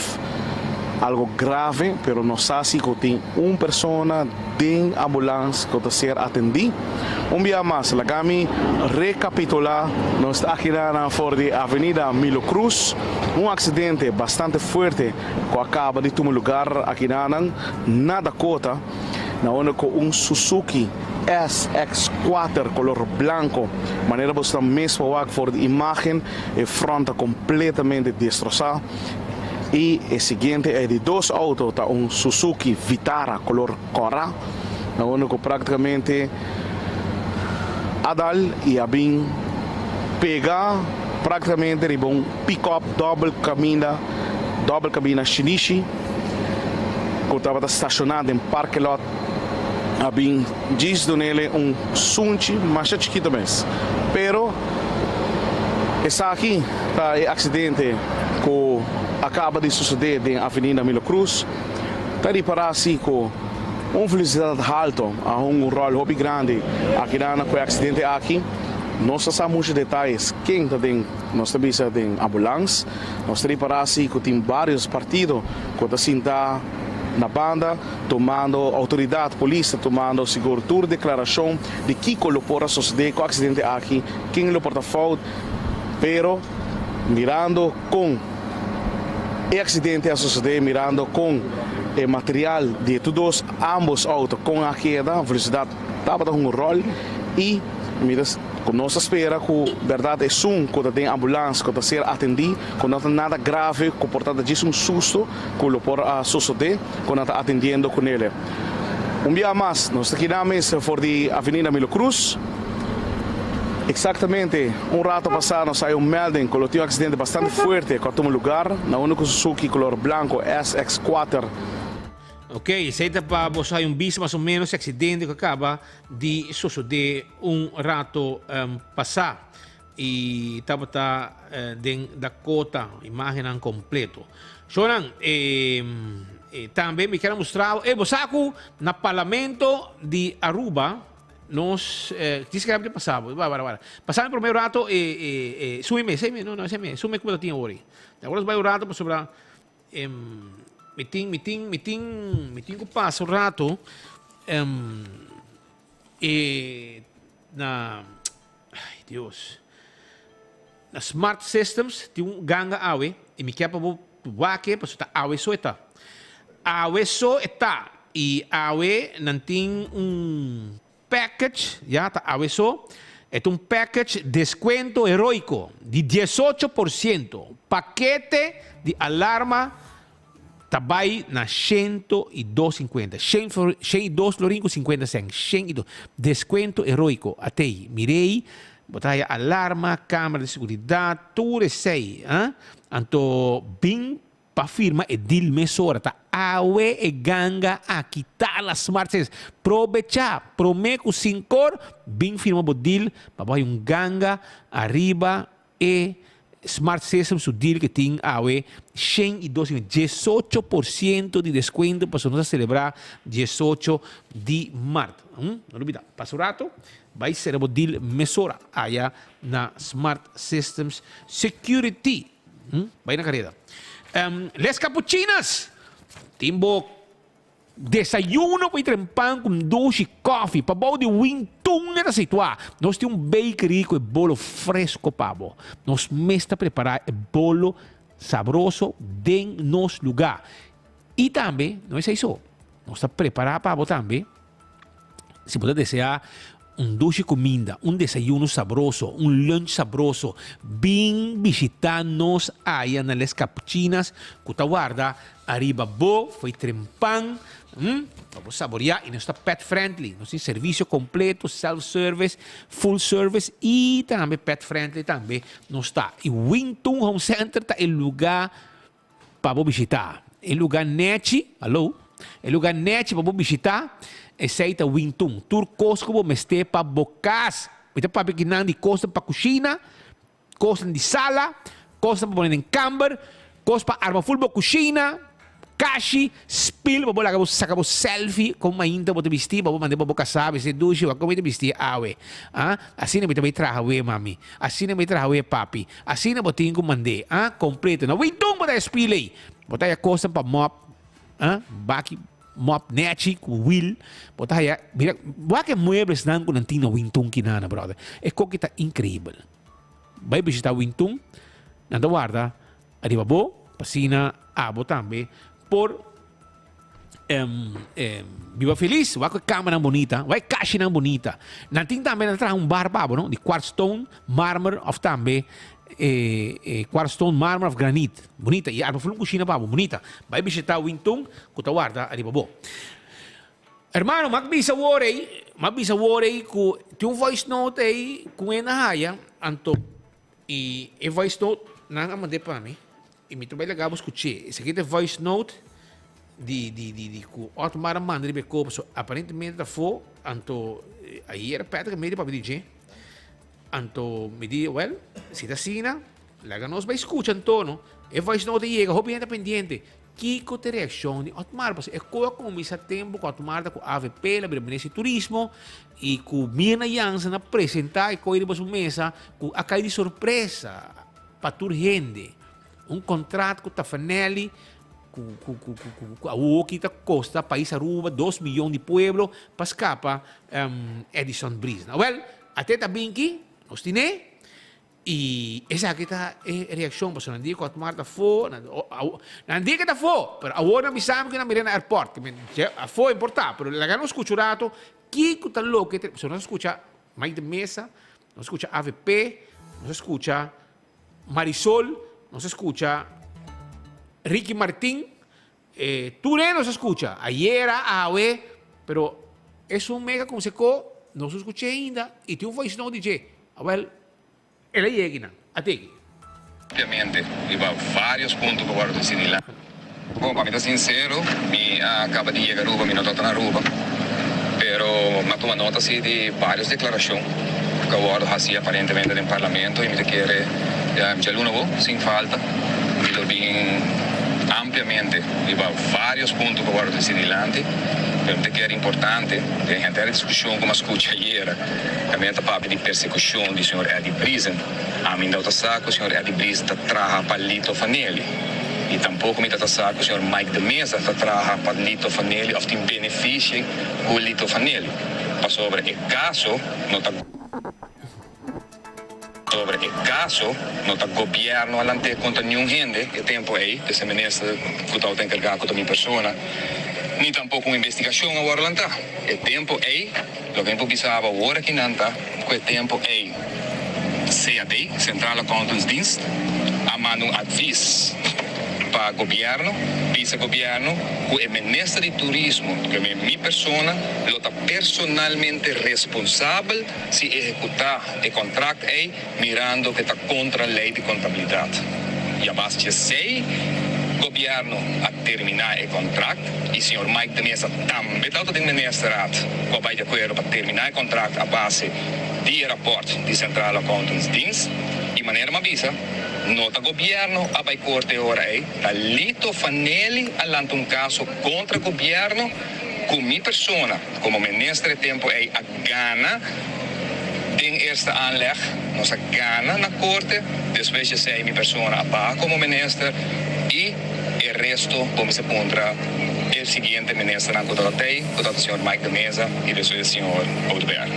algo grave, pero não sabe se tem uma pessoa dentro da ambulância que está sendo atendida. Dia mais, lagami recapitular, nós estamos aqui na Avenida Milo Cruz, acidente bastante forte que acaba de tomar lugar aqui na Dakota, onde Suzuki SX4 color branco, maneira você mesmo for de imagem e fronta completamente destroçada. E o seguinte é de 2 autos, tá Suzuki Vitara color cora, onde praticamente Adal e Abin pegar praticamente de pick-up double cabina chinese, que estava estacionado em parque lot. Abin diz nele sunchi mais chiquito mesmo. Pero essa aqui tá acidente que acaba de suceder na Avenida Milo Cruz. Está de parar assim com velocidade alta, a rol hobby grande aqui com o acidente aqui. Nós sabemos muitos detalhes. Quem está dentro, nós também tem ambulância. Nós temos para assim que tem vários partidos que estão na banda, tomando autoridade, polícia, tomando seguro, declaração de que pode suceder com o acidente aqui, quem lo pode fazer, pero mirando com o acidente a suceder, mirando com o material de todos ambos autos, com a queda, velocidade, estava dando rol e nós espera que verdade é que tem ambulância, que está sendo atendido, que não tem nada grave, que portanto diz susto, que lo pode suceder, que não está atendendo com ele. Dia mais, nós aqui na mesa for de Avenida Milo Cruz, Exatamente, um rato passado saiu melding que tinha um acidente bastante forte com um lugar, na única Suzuki color branco SX4. Ok, aceita para você um bis mais ou menos acidente que acaba de suceder rato passar e estava dentro da cota, imagem completo. Choran, também me quero mostrar, você no parlamento de Aruba, nós disse que era passado, vai. Passando o primeiro rato, sume, sume como eu tinha hoje. Agora vai o rato para sobre meeting que passa o rato ai Deus, na Smart Systems tem ganga awe e me quer para wake para soltar awe soeta. Awe soeta e awe não tem package, já tá awe so. É package descuento heroico de 18%. Paquete de alarma tabai na 102,50. 102,50 cents. 102. Descuento heroico. Até aí. Mirei, botai alarma, câmera de segurança, tudo sei. Anto, bem para firma e dil mesora. Tá awe e ganga aqui tá las smart says. Provecha, promeco 5 bem firma bodil, para ganga arriba e Smart System su deal que tem awe 18% de descuento para nós celebrar 18 de março. Não olvida, passo rato, vai ser o deal mesora aí na Smart Systems Security. Vai na carreira. Les Capuchinas, timbo desayuno para trempar com doce coffee, para bom de wintung era situar. Nós temos bakery com bolo fresco pabo. Nós mesmo preparar bolo saboroso em nosso lugar. E também, não é isso. Nós estamos preparar pabo também. Se você desejar doce comida, desayuno sabroso, lunch sabroso, bem visitar-nos aí nas Les Capuchinas, que está guarda, arriba bo, foi trempan, vamos saborear, e nós está pet friendly, nós temos serviço completo, self-service, full service, e também pet friendly também, nós está. E Winton Home Center está o lugar para visitar, o lugar net, alô, o lugar net para visitar, aceita Winton, turcos como meste para bocas, ita para pequenan de costa para cozinha, costa de sala, costa para poner em camber, costa para arma full para cozinha, kashi, spill, para bolar sacar selfie, como ainda para vestir, para mandar para boca sabe, se duche, para como vestir awe, assim não vai trazer mami, assim não vai trazer papi, assim não botinho como mandei, completo, na Winton para spill aí, botar a costa para mop, baki mop net wheel botar aí mira que muebles não com antigo Winton que nada brother é coisa tá incrível vai visitar Winton nada guarda arriba bo passina abo também por viva feliz vai com câmera bonita vai caixa bonita não tem também atrás bar babo não de quartzstone mármore of também quartzstone mármore of granite bonita e arma full cozinha babo bonita vai visitar Winton que tá guarda arriba bo hermano magbisa worry ku tem voice note aí com ena haya anto e voice note nanga mande para mim e me trabalha gabos escutei esse aqui é voice note de ku Otmar manda de corpo aparentemente da fo anto aí era pedra meio para DJ anto me di well si da sina la nos vai escuchando tono e voice note llega hobby independiente Kiko te reazione Otmar é como misa tempo com Otmar com AVP la Birmanese Turismo e com Mirna Jansen na apresentar e com ele para mesa com a cair de surpresa para tur gente contrato com Tafanelli com a Woki ta costa país Aruba 2 milhões de pueblo para escapar Edison Breeze well até tá binki nós tine e essa aqui tá a reação para não dizer que Otmar tá fo não dizer que tá fo pero agora me sabe que na Mirena Airport que a fo importa pero la ganamos escuchado que tá louco se nós escucha mais de mesa nós escucha AVP nós escucha Marisol nós escucha Ricky Martín Turé nos escucha ayer pero es un mega consejo no se escuché ainda e tem voice note DJ Well, ela llega na. Até Obviamente, iba vários pontos que eu guardo decidir lá. Bom, para mim, sincero, me acaba de chegar a Aruba, me não estou na Aruba. Pero, me toma nota assim, de várias declarações que eu guardo assim, aparentemente no parlamento e me quer de novo, sem falta, me lo bem ampliamente, iba vários pontos que eu guardo decidir lá. Pero me quer importante, tem gente a discussão como escuta ayer, também está para de persecução do senhor Eddie Brisen. A mim dá saco, o senhor Eddie Brisen trabalha para Lito Fanelli. E tampouco me dá saco, o senhor Mike de Mesa trabalha para Lito Fanelli, ou tem benefício com Lito Fanelli. Para sobre o caso, não está sobre o caso, não está governo alante contra nenhum gente, e tempo aí, esse ministro que está encarregado com a minha pessoa, nem tampouco uma investigação agora lá está. O tempo aí, o que eu precisava agora que não está, o tempo aí. CAD, Central Accountantsdienst, a mando um aviso para o governo, vice-governo, que o ministro de Turismo, que é minha pessoa, está personalmente responsável se executar o contrato aí, mirando que está contra a lei de contabilidade. E a base de 6, o governo a terminar o contrato, e o senhor Mike de Mesa também está do ministrado, que vai de acordo para terminar o contrato a base de rapport di Central Accountantsdienst, de maneira uma visa, nota governo a vai corte ora aí, a Lito Fanelli alanta um caso contra o governo, com minha pessoa, como ministro de tempo aí, a gana, tem esta aanleg, nossa gana na corte, depois de ser minha pessoa a como ministro, e o resto, como se contra o seguinte ministro na Cotatei, o senhor Mike de Mesa e depois o senhor Oudberg.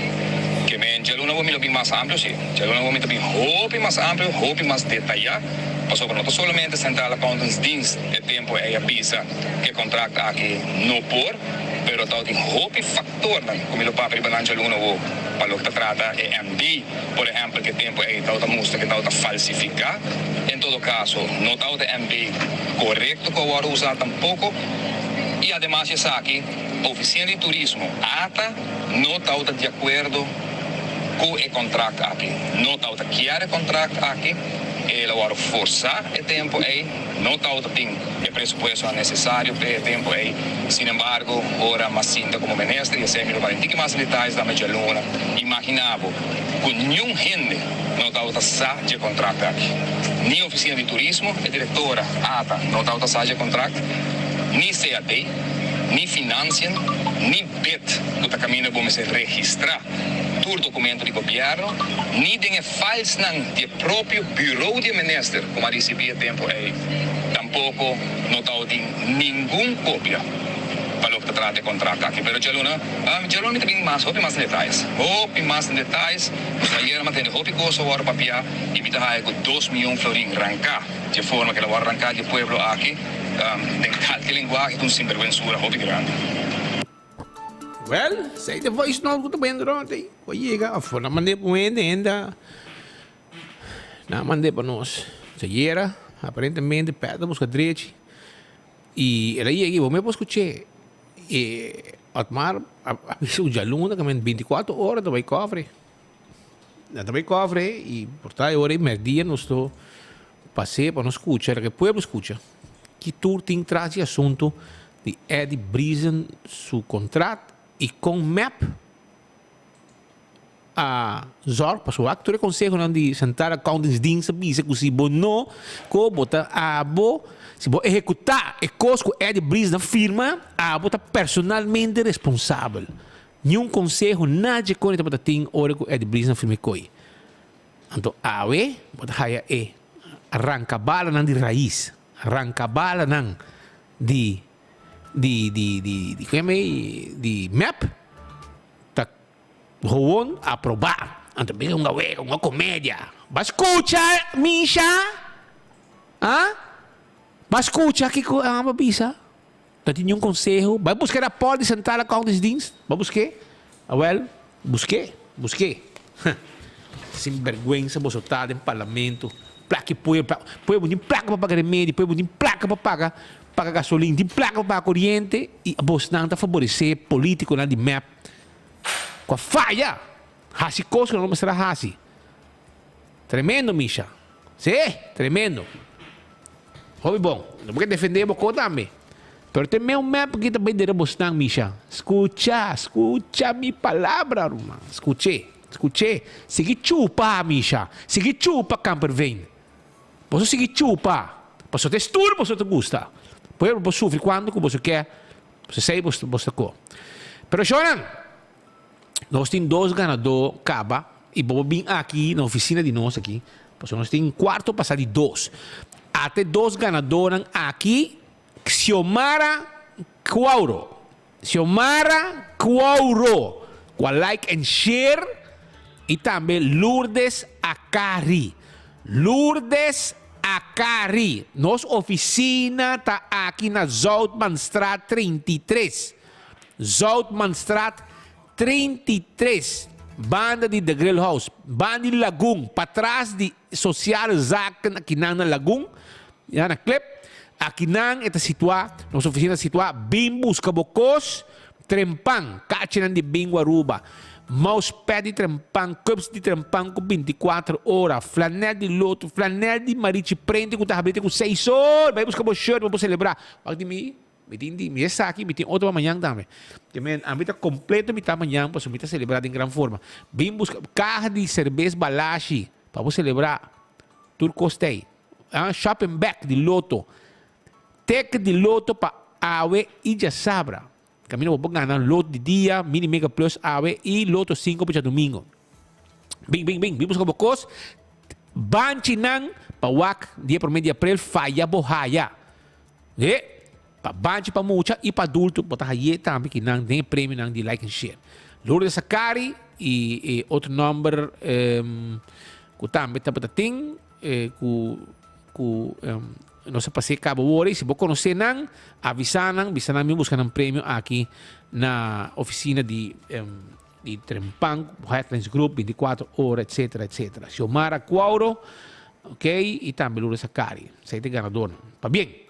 Que me Geluna vou me bem mais amplo, sim. Geluna vou me bem roupa mais amplo, roupa mais detalhado. Passou por não somente Central Accountantsdienst, o tempo é a pisa que contrato aqui no por, pero tal tem roupa factor, como ele papai para Geluna vou para o que trata é MD, por exemplo, que tempo é tal da música que tal da falsificar. Em todo caso, não tal da MD correto que eu vou usar tampouco. E además de aqui, a oficina de turismo ATA não está de acordo com o contrato aqui. Não está de criar o contrato aqui. Ela vai forçar o tempo aí. Não está de o pressuposto necessário para o tempo aí. Sin embargo, ora Macinta como ministro, e sempre para indicar mais detalhes da minha aluna, imaginava que nenhum gente não está de contrato aqui. Nem a oficina de turismo, a diretora ATA não está de contrato. Ni CAD, ni Financian, ni BET, que está caminhando para se registrar todo documento de governo, ni de files do próprio bureau de ministro, como recebia tempo aí. Tampouco não está de nenhuma cópia para o que trata de contrato aqui. Mas já me tem mais detalhes. Mais detalhes, ayer me tem coisa agora para piar e me está com 2 milhões de florins arrancar, de forma que ela vai arrancar do povo aqui. Den kalke linguagem com sinvergüenzura hobby grande. Well, sei de voice não que também durante. Chega, a fora mandei para ainda. Na mandei para nós. Seguira, aparentemente perto busca direito. E ela ia vou me escutar. E Otmar a pessoa já luna que 24 horas do vai cofre. Da vai cofre e por tal hora e meio dia nós estou passei para nós escutar, que o povo escuta. Que tu tem traz o assunto de Eddie Brisen, seu contrato e com MAP a zorg para o actor consegue de sentar accountantsdienst bisa que se não co bota a bo se bo executar e coisa que Eddie Brisen firma a bota personalmente responsável nenhum conselho nada com ele bota tem hora que Eddie Brisen firme coi então a we bota haya arranca bala nan de raiz arranca bala nang di map tak gewoon aprobar anto bem uma comédia mas escuta Misha mas escuta que a bisa tá tinha um conselho vai buscar a porta de Central Accountantsdienst vai buscar busquei sem vergonha você tá no parlamento placa põe bonito placa para pagar remédio, põe bonito placa para pagar gasolina, tem placa para pagar corrente e a bolsa não está favorecer político na de map com a falha, hasi coisa não mostra hasi, Tremendo, Misha. Sí, tremendo. Hobby bom. Não porque defender o também. Pero tem meu map que também deremos nang, Misha. Escucha mi palavra, irmão. Escuche. Sige chupa, Misha. Sige chupa, camper vem. Posso seguir chupa. Posso te stur, posso te gusta. Poi posso sofrer quando você quer. Você sei, você co. Pero Shonan, nós temos 2 ganadores, caba, e vamos vir aqui na oficina de nós aqui. Porque nós temos um quarto passar de 2. Até 2 ganadores aqui. Xiomara Cuauro. Com like and share. E também Lourdes Akari. Nossa oficina está aqui na Zoutmanstraat 33. Banda de The Grill House. Banda de Lagoon. Para trás de Social Zaken aqui na Lagoon. Yan na clip. Aqui na esta situada. Nossa oficina está situada. Bimbus Cabocos. Trempang. Kachinan de Bingo Aruba. Mousepad de trempang, cups de trempang com 24 horas, flanel de loto, flanel de marite prende com tablete com 6 horas, vai buscar o shirt, vamos celebrar. Aqui me essa aqui, me tem outra amanhã também. Também a meta completa me tá amanhã, para me celebrar em grande forma. Vim buscar carro de cerveja balashi, para você celebrar. Turcostei. Shopping back de loto. Tech de loto para Awe e Jasabra. Camino vou ganhar loto de dia, mini mega plus ave e loto 5 para domingo. Bing. Vimos como cos. Banchinang pawak dia por meio de abril falha bohaya. Pa banchi pa mucha e pa adulto bota haye também que não tem prêmio não de like and share. Lourdes Sakari e outro número que também tá para ting não se passe cabo hora, se você conhecer não, avisa me buscar um prêmio aqui na oficina de Trempang, Headlines Group, 24 horas, etc. Xiomara Cuauro, ok? E também Lourdes Sakari, 7 ganador. Tá bem?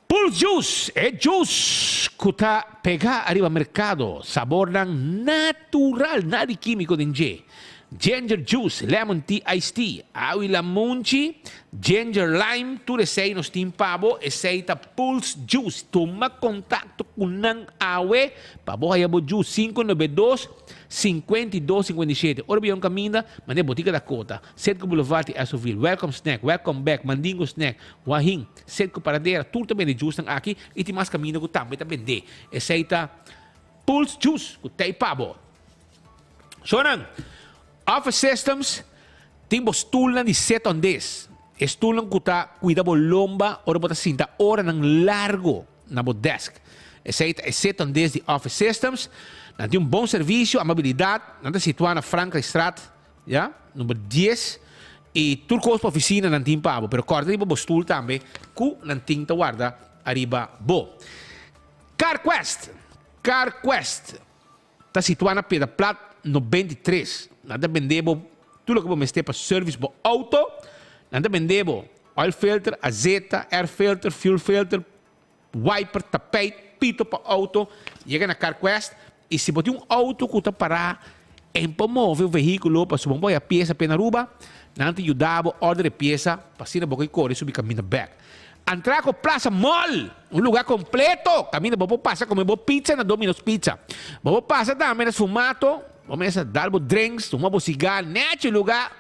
Pulse Juice, juice que está pegar arriba mercado, sabor natural, nada químico de Ginger Juice, Lemon Tea, Iced Tea, Awi Lamunchi, Ginger Lime, tu sei nos team pabo, aceita Pulse Juice. Toma contato com nang awe, pabo hayabo Juice 592-5257. Ora bem caminda, mande botica da cota, Setco Boulevard e Assoville. Welcome snack, welcome back, mandingo snack, wahing, Setco paradeira, tudo também de juice aqui e tem mais caminho que também vender. Aceita Pulse Juice, que tem pabo. Sonan. Office Systems tem stoelen de 7 on this. Stoelen que está cuidado lomba ou bota cinta hora nang largo na bo desk. É 7 on this de Office Systems. Não tem bom serviço, amabilidade. Não está situado na Franklin Straat, ja, número 10. E tudo custo para oficina não tem pabo, pero corta de bo stoel também, que não tem que guarda arriba bo. CarQuest está situado na Pedra Plat 93. Nada vendemos tudo que vamos ter para serviço para auto. Nada vendemos oil filter, azeta, air filter, fuel filter, wiper, tapete, pito para auto. Chega na CarQuest e se você tem auto que está parar em promover o veículo para subir a peça para Aruba, não te ajudava a ordenar peça para se não boca correr subir caminho back. Entrar com Plaza Mall, lugar completo. Caminho para passar comer pizza na Domino's Pizza. Vamos passar também na Fumato. Vamos dar drinks, tomar cigarro, neste lugar.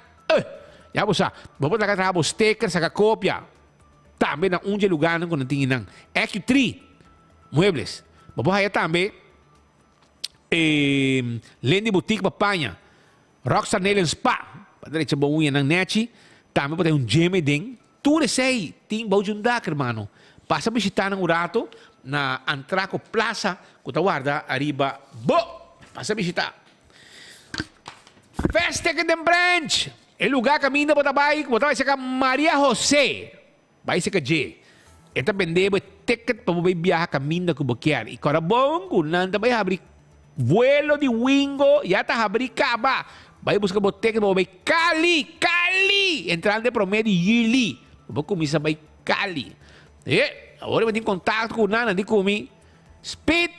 Já você, vamos dar stickers, sacar cópia. Também na lugar não tem não. Q3 muebles. Vamos aí também. Lendi boutique papanha. Rockstar Nail Spa. Para direita bom unha nang neti. Também pode ter gym ding. Tudo sei, tem bom juntar, irmão. Passa visitar nang urato na Antraco Plaza, que tá guarda arriba. Passa visitar. Festec de Branch. El lugar caminho para vai ser Maria José. Vai ser que esta vender ticket para viajar caminho que você quer. E agora bom, quando vai abrir vuelo de wingo, já está abrir caba. Vai buscar o ticket para Cali. Entrando de promedio yearly. Vou começar vai Cali. Agora eu tenho contato com nada de comigo. Speed.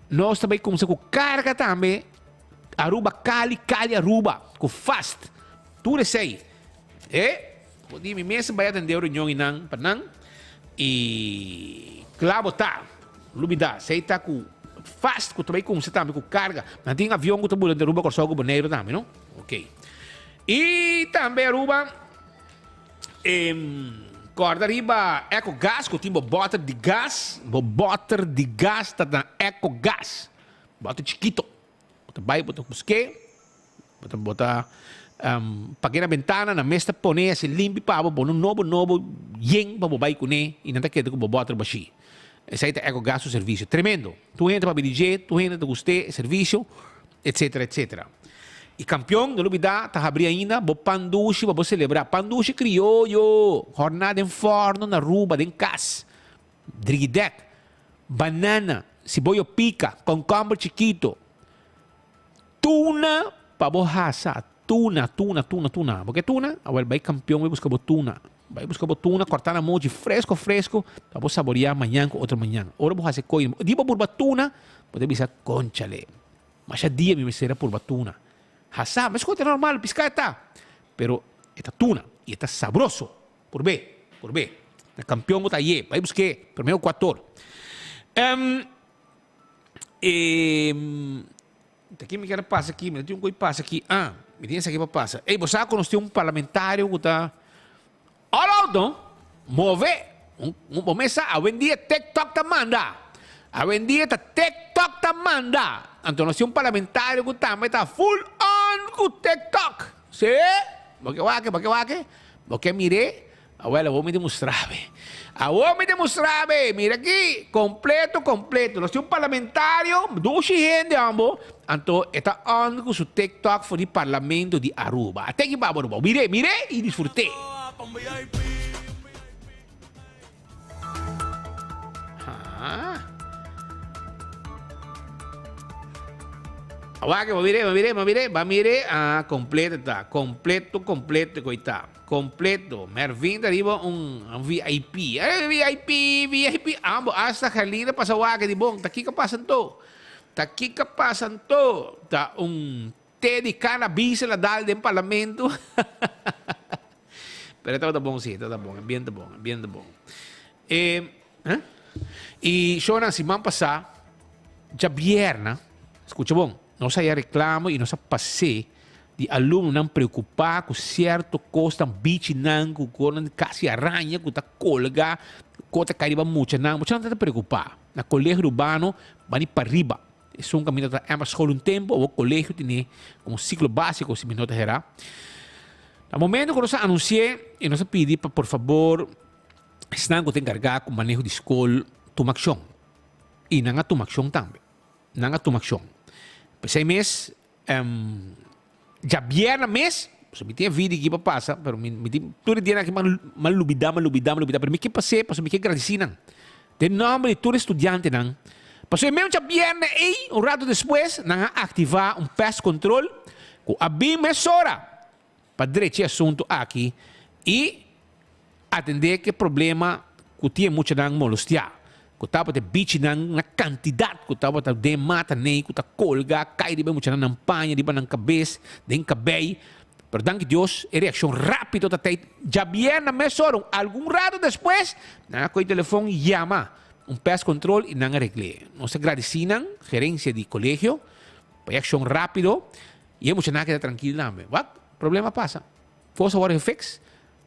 Nós também começamos com carga também. Aruba, Cali, Aruba, com fast. Tudo sei. Podi mi mesa vai atender reunião inang panang e claro tá. Lubida, sei tá com fast com também com você também com carga. Mas tem avião que tu pode derrubar com só com boneiro também, não? Ok. E também Aruba corda riba eco gas que timbo botar de gas tá na eco gas. Bota chiquito. Bota vai bota busque. Bota paguei na ventana na mesa pone se limpi pa bo novo yen pa vai com e não tá querendo com botar baixi. Esse aí é eco gas o serviço tremendo. Tu entra para BDG, tu entra para você serviço, etc, etc. E campeão, não olvidar, tá abrindo ainda, bo pandushi, bo celebrar. Pandushi criollo, jornada em forno, na ruba, em casa. Driguidec, banana, cebolla pica, concombre chiquito. Tuna, pa bo hasa. Tuna. Porque tuna, agora vai campeão, vai buscar bo tuna. Vai buscar bo tuna, cortar na moji, fresco, pa bo saborear amanhã com outra manhã. Ora bo hasa coi. Di bo por batuna, pode bisa conchale. Mas a dia me será por batuna. Hasa, mas conta normal, piscata. Pero esta tuna e está sabroso. Por B. El campeón está allí. Vai buscar primeiro 4. Aqui me quer passa aqui, me tem um coisa passa aqui. Me tem essa aqui para passa. Ei, você sabe quando tem um parlamentário que está all out, move. Começa a vender TikTok tá manda. A vender tá TikTok tá manda. Então nós temos um parlamentário que também está full on com TikTok. Sim? Porque mire, agora vou me demonstrar. Mira aqui, completo. Nós temos um parlamentário, 2 gente, ambos. Então está on com seu TikTok para o parlamento de Aruba. Até que vamos, Aruba. Mire e disfrute. Mire, completo, coitado. Completo, Mervin arriba um VIP. VIP, ambos, hasta Carlina passa o água de bom, tá aqui que passam todo. Tá té de cannabis na dal do parlamento. Pero tá bom, sim, tá bom, ambiente bom. E Shona, semana passada, já vierna, escuta bom, nós aí reclamo e nós passei de aluno não preocupar com certo costa bicho não com quase aranha com tá colga cota caiba muito não tá preocupar na colégio urbano vai para riba é um caminho da é escola tempo o colégio tem como ciclo básico se minutos era no momento que nós anunciei e nós pedi por favor estão que encarregar com manejo de escola tomar ação e não tomar ação também pensei mês já vierna mês, me tinha vídeo aqui para passar, mas todo dia aqui mal lubida, mas me que passei, mas me que agradecido. De nome de todo estudante não. Passou mesmo já vierna e um rato depois, não ativar um pest control, com a bimesora para direito assunto aqui e atender que problema que tinha muito não molestar. Que estava de bicho na quantidade que estava de mata nem que estava colga cai de bem muito na campanha de na cabeça de cabelo pero danke Deus a reação rápida até já vem na mesora algum rato depois na com o telefone chama pest control e não arregle nós agradecemos gerência de colégio para ação rápido e é muito nada tranquilo também problema passa força agora fix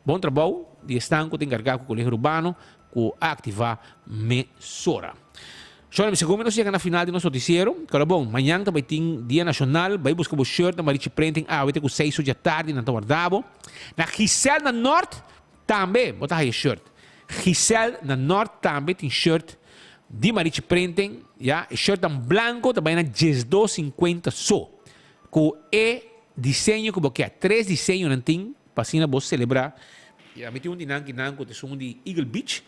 bom trabalho de estanco de encarregado com o colégio urbano com ativar mesora. Só no segundo nós chegamos na final de nosso noticiero. Claro, bom, amanhã também tem Dia Nacional, vai buscar o shirt na Marichi Printing, vai ter com 6 da tarde na Tawardabo. Na Giselle na Norte também, botar aí shirt. Giselle na Norte também tem shirt de Marichi Printing, já, shirt em branco também na 12,50 só. Com desenho que você 3 desenhos não tem, para assim você celebrar. Ja, met die nanko te som die Eagle Beach.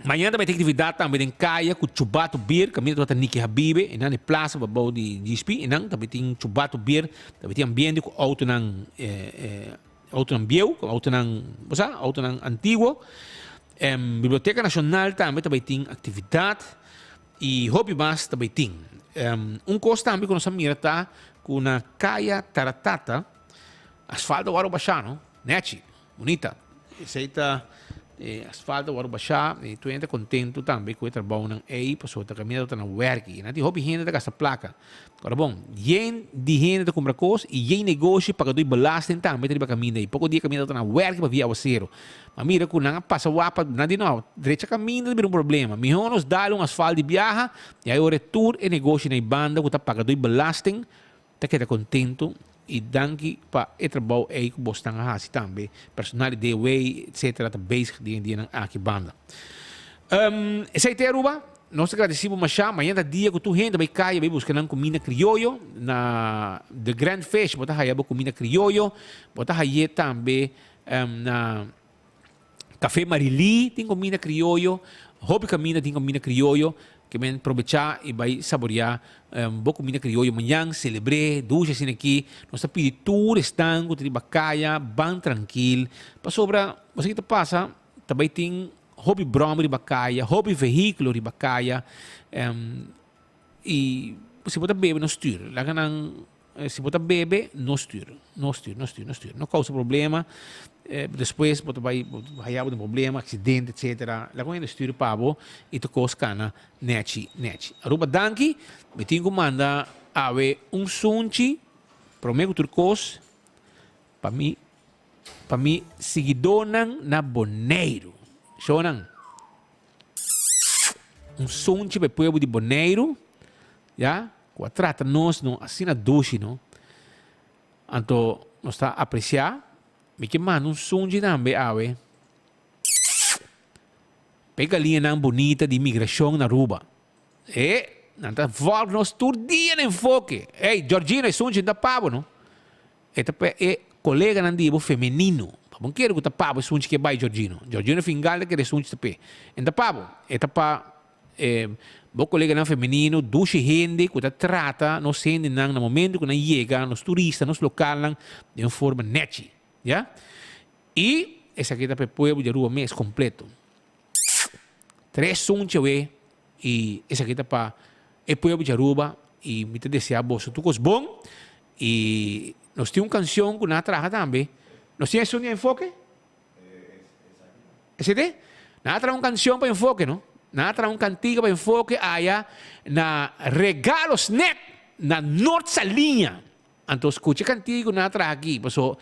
Amanhã também tem atividade também em Caia com Chubato Beer, caminho para Niki Habibe, e na praça para o de GSP, e também tem Chubato Beer, também tem ambiente com auto nan bieu, com auto nan antigo. Biblioteca Nacional também tem atividade e Hobby Bus também tem. Coisa também que nós mira tá com na Caia Taratata. asfalto waro baixar, não? Neti, bonita. Aceita asfalto waro baixar e tu entra contento também com o trabalho aí passou tá caminhando tá na work e não hobby gente da casa placa. Agora bom, yen de gente da compra coisas e yen negócio para do belasting também tem para caminhar aí. Pouco dia caminhando tá na work para via zero. Mas mira que não passa wapa, não de não, direita caminho não um problema. Melhor nos dar asfalto de viaja e aí o retorno e negócio na banda que tá paga do belasting, tá que tá contento. E danke para o trabalho aí que você está fazendo também. Personalidade, way, etc. Está basic dia aqui banda. Essa aí, Aruba. Nós agradecemos mais amanhã da dia que tu renda vai cair, vai buscar comida criollo na The Grand Fish, botar aí comida criollo, botar aí também na Café Marili tem comida criollo, Hobby Camina tem comida criollo. Que vem aproveitar e vai saborear boa comida crioulo amanhã, celebre, ducha assim aqui, nossa peditura estango, tem bacaia, bem tranquilo, para sobra, você que passa, também tem hobby broma de bacaia, hobby veículo de bacaia, e se você bebe, não styr, lá se você bebe, não styr, não causa problema. Depois você vai ter um problema, acidente, etc. Lá quando ele styr pavo e tu coscana neti. Aruba danki, me tenho que mandar sunchi, promego turcos, para mim seguidonan na Boneiro. Shonan. Sunchi para o povo de Boneiro, já? Trata nós, assim na duche, não? Então, nós está a apreciar. Me que manda sunji também, pega a linha bonita de imigração na Aruba. Nanta volta nós todo dia no enfoque. Ei, Georgina, é sunji da pavo, não? É colega nandibo feminino. Não quero que tá pavo sunji que vai Georgino. Georgino fingal que é sunji tape. Enda pavo, bom colega não feminino, duche gente que trata, nos gente no momento que não chega, nos turistas, nos locais, de uma forma neti. ¿Ya? Y esa aquí está para el pueblo de Aruba mes completo. 3 sunches, y esa aquí está para el pueblo de Aruba. Y me te desea vos, tú cos bon. Y nos tiene una canción que nos traja también. ¿Nos tiene eso de enfoque? ¿Ese de? Nada trae una canción para enfoque, ¿no? Nada trae un cantiga para enfoque allá na Regalos Net, na Norte Linha. Entonces, escucha cantigo, nada trae aquí. Pasó.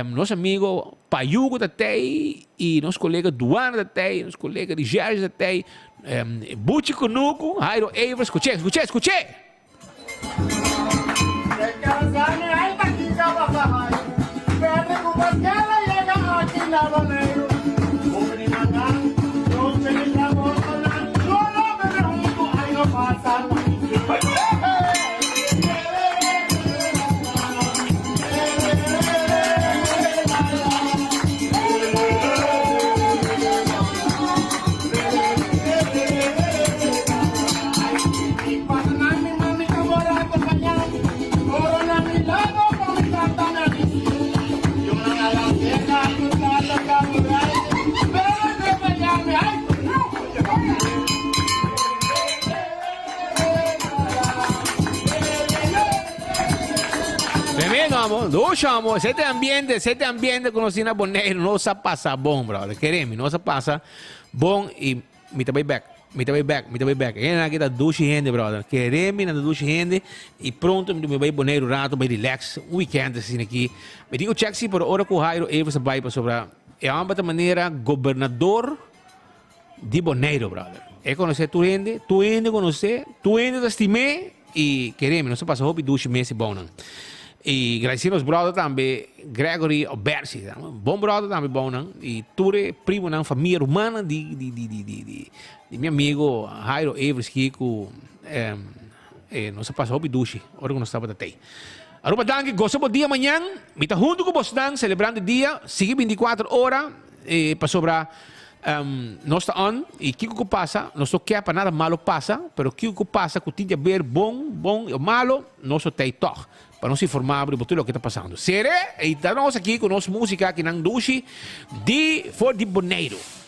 Nosso amigo Payugo da TEI e nosso colega Duana da TEI, nosso colega de Gerges da TEI, Buchi Conuco, Jairo Evers, escuche. Duchamos, este ambiente conocido na Boneiro, não se passa bom, brother. Queremos, não se passa bom e me vai back. É aqui da ducha gente, brother. Queremos na ducha gente e pronto, me vai Boneiro rato, vai relax, weekend assim aqui. Me digo check se por hora que o Jairo Evers vai para sobre uma maneira governador de Boneiro, brother. É conhecer tu gente conhecer, tu gente da estimé e queremos, não se passa hobby ducha mês bom não. E agradecemos aos brothers também, Gregory Obersi, bom brother também bom, não? E tudo primo na família romana de meu amigo Jairo Evers Kiko, não se passa hobby duche, hora que nós estamos até. Aruba danke, gostamos do dia amanhã, me está junto com você celebrando o dia, sigue 24 horas, para sobrar nós está on, e Kiko que passa, nós não quer para nada malo passa, mas Kiko que passa, que tinha ver bom ou malo, nós tem toque. Para nos informar sobre tudo o que está passando. Sere, e estamos aqui com nossa música aqui na Dushi de For de Boneiro. Se